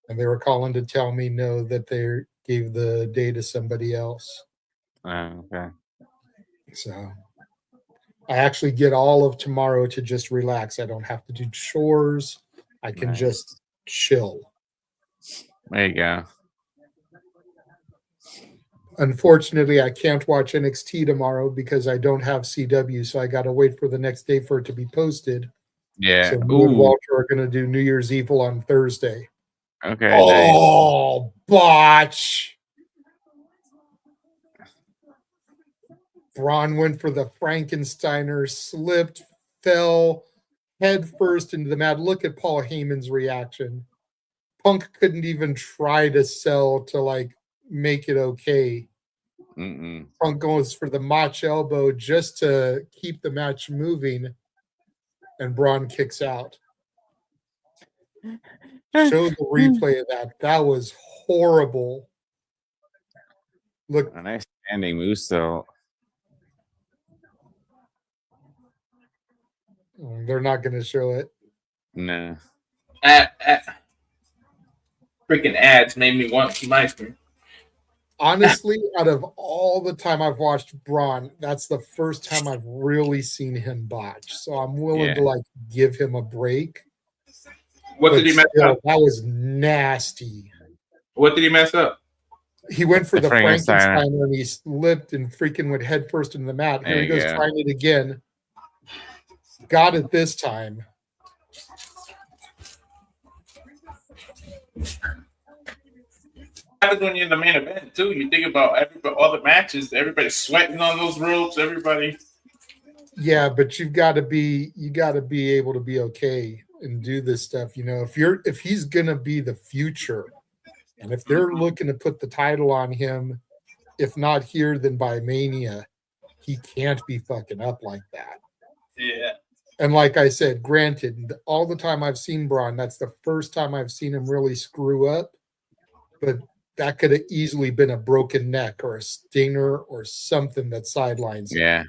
And they were calling to tell me no, that they gave the day to somebody else. Okay. So I actually get all of tomorrow to just relax. I don't have to do chores. I can Nice. just chill. There you go. Unfortunately, I can't watch NXT tomorrow because I don't have CW, so I got to wait for the next day for it to be posted. Yeah. So me and Walter are going to do New Year's Evil on Thursday. Okay. Oh, botch. Bron went for the Frankensteiner, slipped, fell head first into the mat. Look at Paul Heyman's reaction. Punk couldn't even try to sell to like make it okay. Punk goes for the Mach elbow just to keep the match moving, and Bron kicks out. Show the replay of that. That was horrible. Look, A nice standing moose, though. they're not going to show it. No. Freaking ads made me want some ice cream. Honestly, out of all the time I've watched Bron, that's the first time I've really seen him botch. So I'm willing to like give him a break. What did he mess up? That was nasty. What did he mess up? He went for the Frankensteiner. Frankensteiner and he slipped and freaking went head first into the mat. Here he goes trying it again. Got it this time. Happens when you're in the main event too. You think about everybody, all the matches, everybody's sweating on those ropes, everybody. Yeah, but you got to be able to be okay and do this stuff. You know, if he's gonna be the future, and if they're looking to put the title on him, if not here, then by Mania, he can't be fucking up like that. Yeah. And like I said, granted, all the time I've seen Bron, that's the first time I've seen him really screw up. But that could have easily been a broken neck or a stinger or something that sidelines him. Yeah.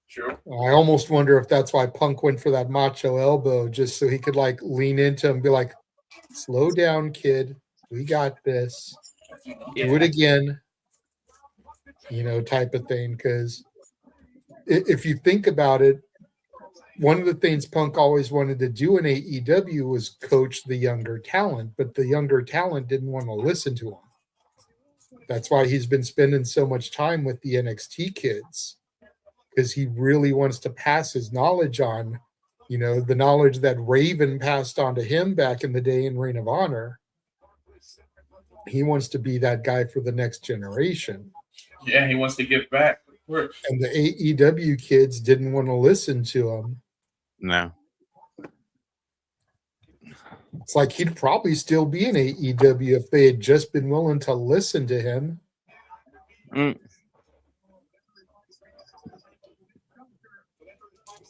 Sure. I almost wonder if that's why Punk went for that macho elbow, just so he could like lean into him and be like, slow down, kid. We got this. Yeah. Do it again. You know, type of thing. Because if you think about it, one of the things Punk always wanted to do in AEW was coach the younger talent, but the younger talent didn't want to listen to him. That's why he's been spending so much time with the NXT kids, because he really wants to pass his knowledge on, you know, the knowledge that Raven passed on to him back in the day in Ring of Honor. He wants to be that guy for the next generation. Yeah, he wants to give back. And the AEW kids didn't want to listen to him. No. It's like he'd probably still be in AEW if they had just been willing to listen to him.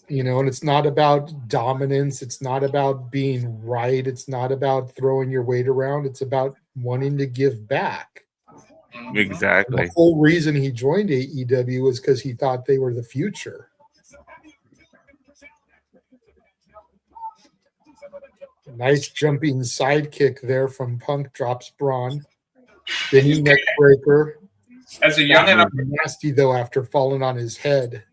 You know, and it's not about dominance. It's not about being right. It's not about throwing your weight around. It's about wanting to give back. Exactly. The whole reason he joined AEW was because he thought they were the future. Nice jumping sidekick there from Punk, drops Bron. Spinning neck breaker. As a young and nasty though after falling on his head.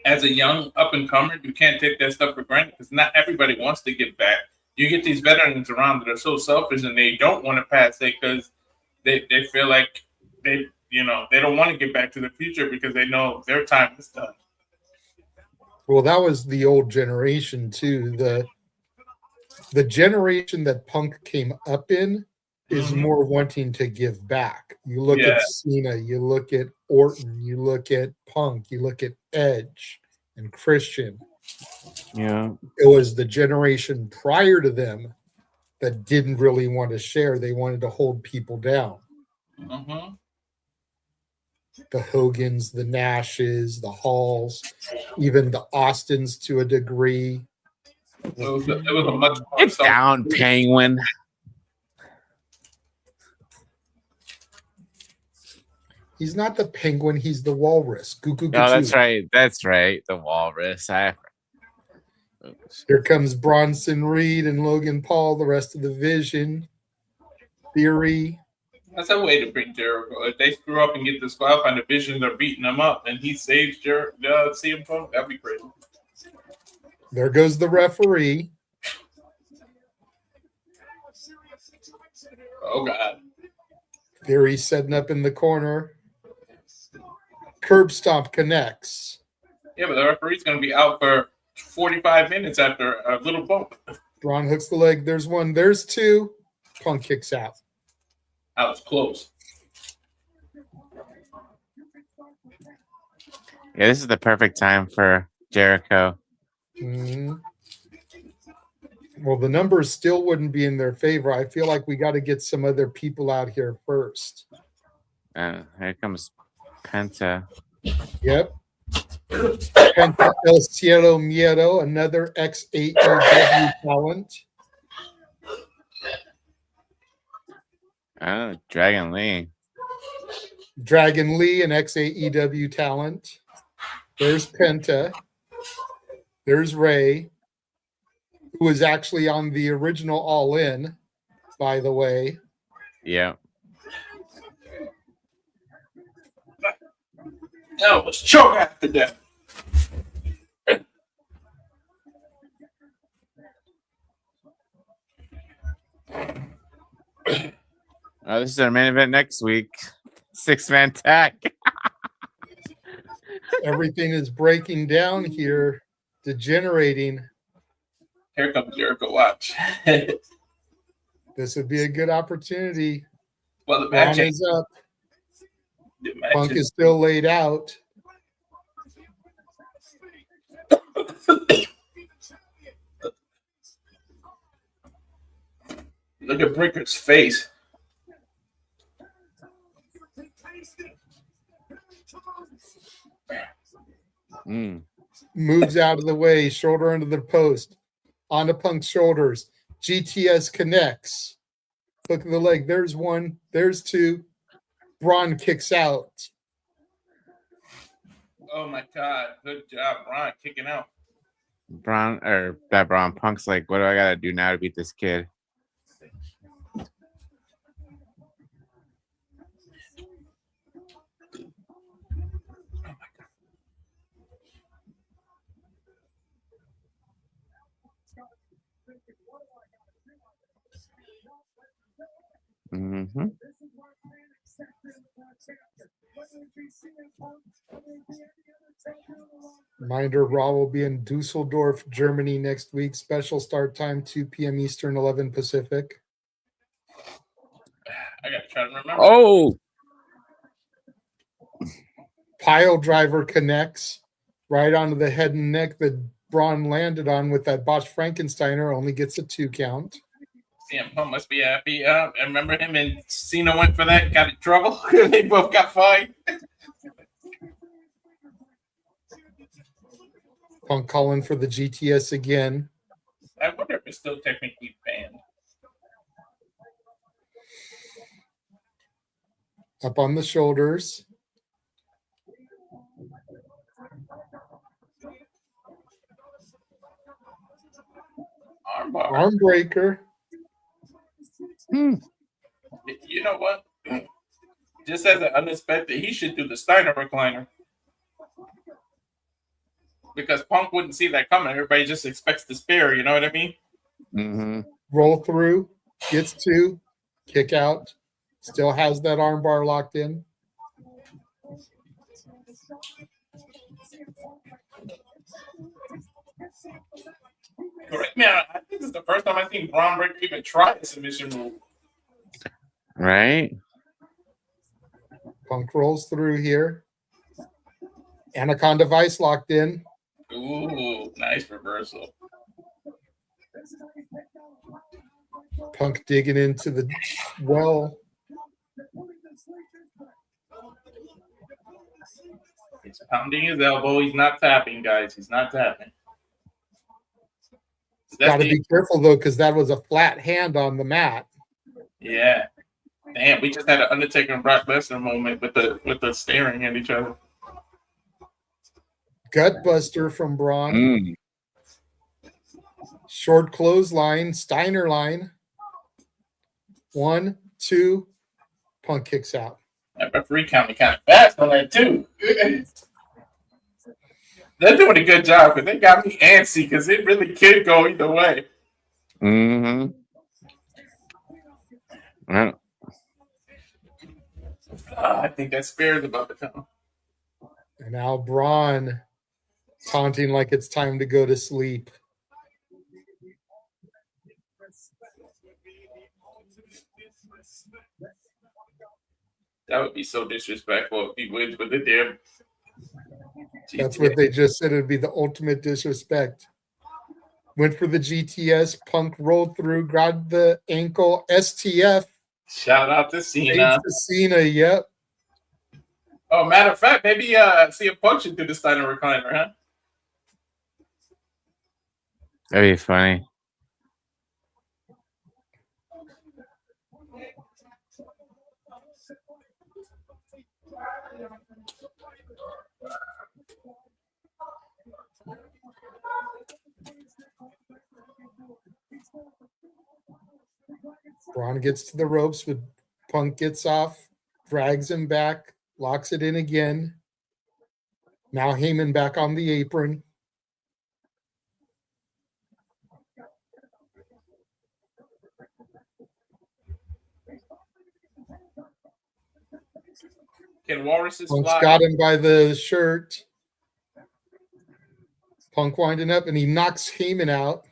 as a young up and comer, you can't take that stuff for granted because not everybody wants to give back. You get these veterans around that are so selfish and they don't want to pass it because they feel like they don't want to get back to the future because they know their time is done. Well, that was the old generation too. The generation that Punk came up in is more wanting to give back. You look at Cena, you look at Orton, you look at Punk, you look at Edge and Christian. Yeah. It was the generation prior to them that didn't really want to share. They wanted to hold people down. The Hogans, the Nashes, the Halls, even the Austins to a degree. It was a much more Get down, Penguin. He's not the Penguin, he's the Walrus. Oh, that's right. That's right. The Walrus. Here comes Bronson Reed and Logan Paul, the rest of the Vision. Theory. That's a way to bring Jericho. If they screw up and get disqualified and the Visions are beating them up and he saves CM Punk, that'd be crazy. There goes the referee. Oh, God. Theory setting up in the corner. Curb stomp connects. Yeah, but the referee's going to be out for 45 minutes after a little bump. Braun hooks the leg. There's one. There's two. Punk kicks out. That was close. Yeah, this is the perfect time for Jericho. Well, the numbers still wouldn't be in their favor. I feel like we got to get some other people out here first. Here comes Penta. Yep. Penta El Cielo Miedo, another ex-AEW talent. Oh, Dragon Lee. Dragon Lee, an ex-AEW talent. There's Penta. There's Ray, who was actually on the original All In, by the way. Yeah. That was choke after that. Oh, this is our main event next week. 6-man tag. Everything is breaking down here, degenerating. Here comes Jericho. Watch. This would be a good opportunity. Well, the match is up. The match Punk is still laid out. Look at Breaker's face. Moves out of the way, shoulder under the post, onto Punk's shoulders. GTS connects. Look at the leg. There's one. There's two. Bron kicks out. Oh my God! Good job, Bron, kicking out. Bron Punk's like, what do I gotta do now to beat this kid? Reminder, Raw will be in Dusseldorf, Germany next week. Special start time, 2 p.m. Eastern, 11 Pacific. I got to try to remember. Oh! Pile driver connects right onto the head and neck that Braun landed on with that botched Frankensteiner. Only gets a 2 count. CM Punk must be happy. I remember him and Cena went for that, got in trouble. They both got fined. Punk calling for the GTS again. I wonder if it's still technically banned. Up on the shoulders. Armbar. Arm breaker. You know what? Just as an unexpected, he should do the Steiner recliner. because Punk wouldn't see that coming. Everybody just expects the spear. You know what I mean? Mm-hmm. Roll through, gets 2, kick out, still has that armbar locked in. Correct. Man, I think this is the first time I've seen Bron Breakker even try a submission move. Right? Punk rolls through here. Anaconda Vice locked in. Ooh, nice reversal. Punk digging into the well. He's pounding his elbow. He's not tapping, guys. He's not tapping. Got to be careful, though, because that was a flat hand on the mat. Yeah. Damn, we just had an Undertaker and Brock Lesnar moment with the staring at each other. Gutbuster from Bron. Mm. Short clothesline, Steiner line. 1, 2, Punk kicks out. That referee counted kind of fast on that, too. They're doing a good job because they got me antsy because it really could go either way. Mm-hmm. Yeah. I think that spear is about to come. And now Bron taunting like it's time to go to sleep. That would be so disrespectful if he wins with the damn. That's what they just said. It would be the ultimate disrespect. Went for the GTS. Punk rolled through, grabbed the ankle. STF. Shout out to Cena. Cena, yep. Oh, matter of fact, maybe CM Punk should do the Steiner recliner, huh? That'd be funny. Bron gets to the ropes, but Punk gets off, drags him back, locks it in again. Now Heyman back on the apron. Can Walrus's Punk's fly? got him by the shirt. Punk winding up, and he knocks Heyman out.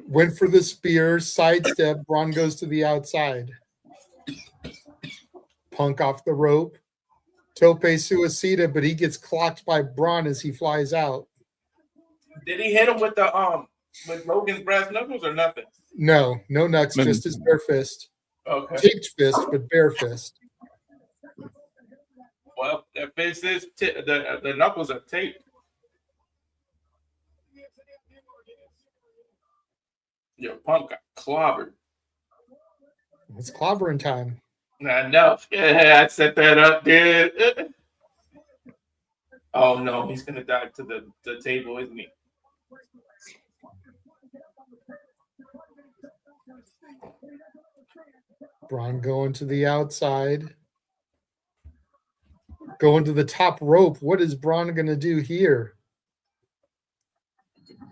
Went for the spear, sidestep. Bron goes to the outside. Punk off the rope. Tope suicida, but he gets clocked by Bron as he flies out. Did he hit him with the with Logan's brass knuckles or nothing? No nuts, just his bare fist. Okay. Taped fist, but bare fist. Well, that fist is the knuckles are taped. Yo, Punk got clobbered. It's clobbering time. I know. Yeah, I set that up, dude. Oh no, he's gonna dive to the table, isn't he? Bron going to the outside. Going to the top rope. What is Bron going to do here?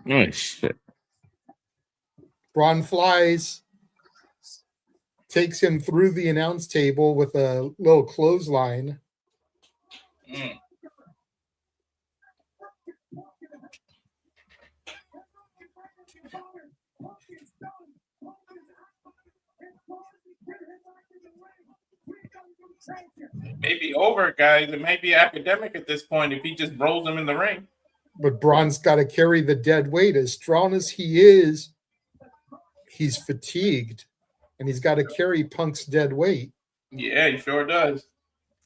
Oh, shit. Bron flies. Takes him through the announce table with a little clothesline. Mm. It may be over, guys. It may be academic at this point if he just rolls him in the ring. But Bron's got to carry the dead weight. As strong as he is, he's fatigued. And he's got to carry Punk's dead weight. Yeah, he sure does.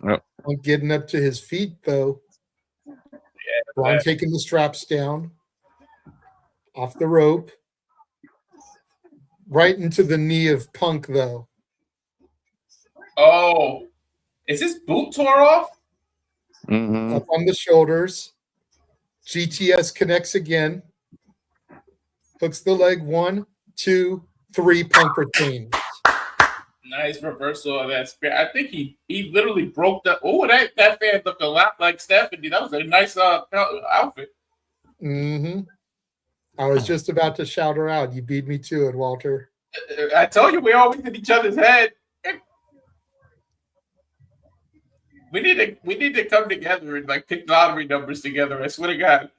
Yep. Punk getting up to his feet, though. Yeah, Bron taking the straps down. Off the rope. Right into the knee of Punk, though. Oh, is his boot tore off? Mm-hmm. Up on the shoulders. GTS connects again. Hooks the leg. 1, 2, 3. Punk retains. Nice reversal of that spear. I think he literally broke the. Oh, that fan looked a lot like Stephanie. That was a nice outfit. Mm-hmm. I was just about to shout her out. You beat me to it, Walter. I told you we always hit each other's head. We need to come together and like pick lottery numbers together. I swear to God.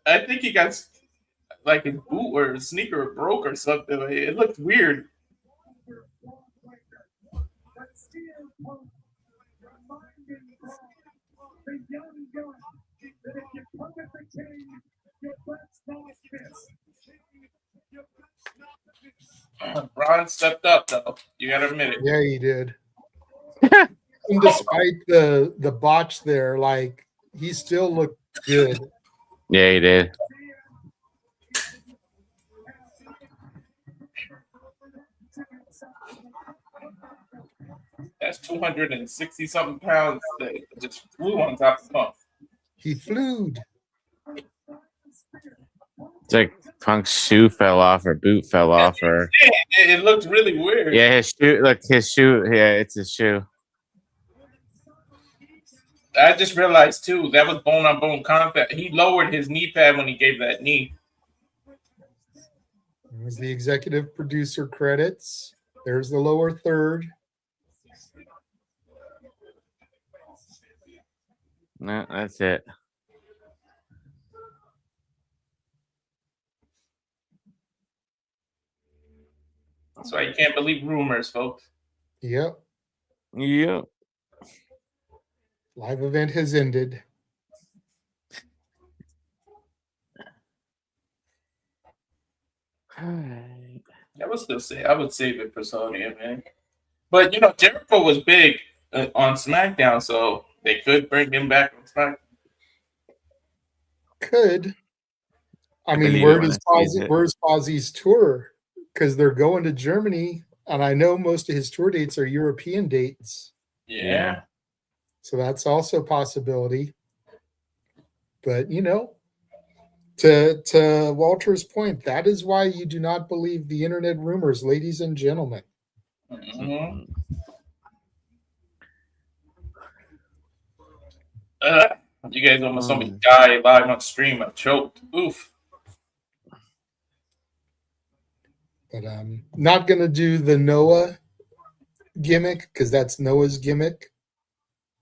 I think he got like his boot or his sneaker broke or something. It looked weird. Bron stepped up though. You gotta admit it. Yeah, he did. And despite the botch there, like he still looked good. Yeah, he did. That's 260 something pounds that just flew on top of Punk. He flew. It's like Punk's shoe fell off or boot fell off or. It looked really weird. Yeah, his shoe. Look, his shoe. Yeah, it's his shoe. I just realized too that was bone on bone contact. He lowered his knee pad when he gave that knee. There's the executive producer credits. There's the lower third. No, that's it. That's why you can't believe rumors, folks. Yep. Yep. Live event has ended. I would still say I would save it for Sonya, man. But you know, Jericho was big on SmackDown, so they could bring him back on SmackDown. Could. I mean, where's Fozzy's tour? Because they're going to Germany, and I know most of his tour dates are European dates. Yeah. So that's also a possibility. But, you know, to Walter's point, that is why you do not believe the internet rumors, ladies and gentlemen. Mm-hmm. You guys almost saw me die live on stream. I choked. Oof. But I'm not going to do the Noah gimmick because that's Noah's gimmick.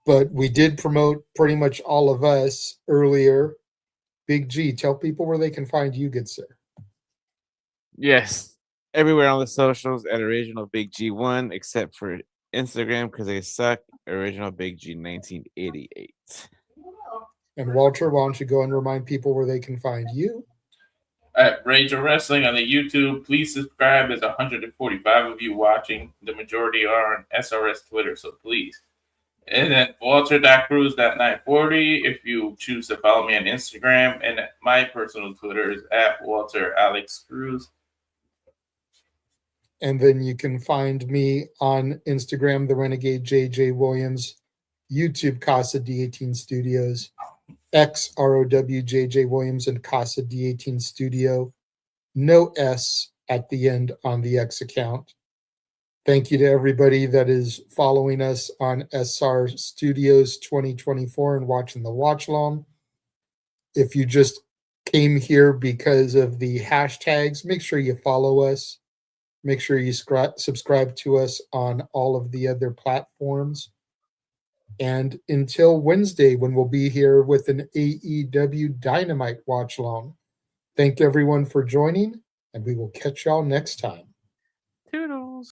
But we did promote pretty much all of us earlier. Big G, tell people where they can find you, good sir. Yes. Everywhere on the socials at Original Big G1, except for Instagram because they suck. Original Big G 1988. And Walter, why don't you go and remind people where they can find you? At Rage of Wrestling on the YouTube. Please subscribe. There's 145 of you watching. The majority are on SRS Twitter, so please. And then Walter.Cruz.940 if you choose to follow me on Instagram. And my personal Twitter is at Walter Alex Cruz. And then you can find me on Instagram, the Renegade JJ Williams, YouTube Casa D18 Studios, X ROW JJ Williams and Casa D18 Studio. No S at the end on the X account. Thank you to everybody that is following us on SR Studios 2024 and watching the watch long. If you just came here because of the hashtags, make sure you follow us. Make sure you subscribe to us on all of the other platforms. And until Wednesday, when we'll be here with an AEW Dynamite watch long. Thank everyone for joining, and we will catch y'all next time.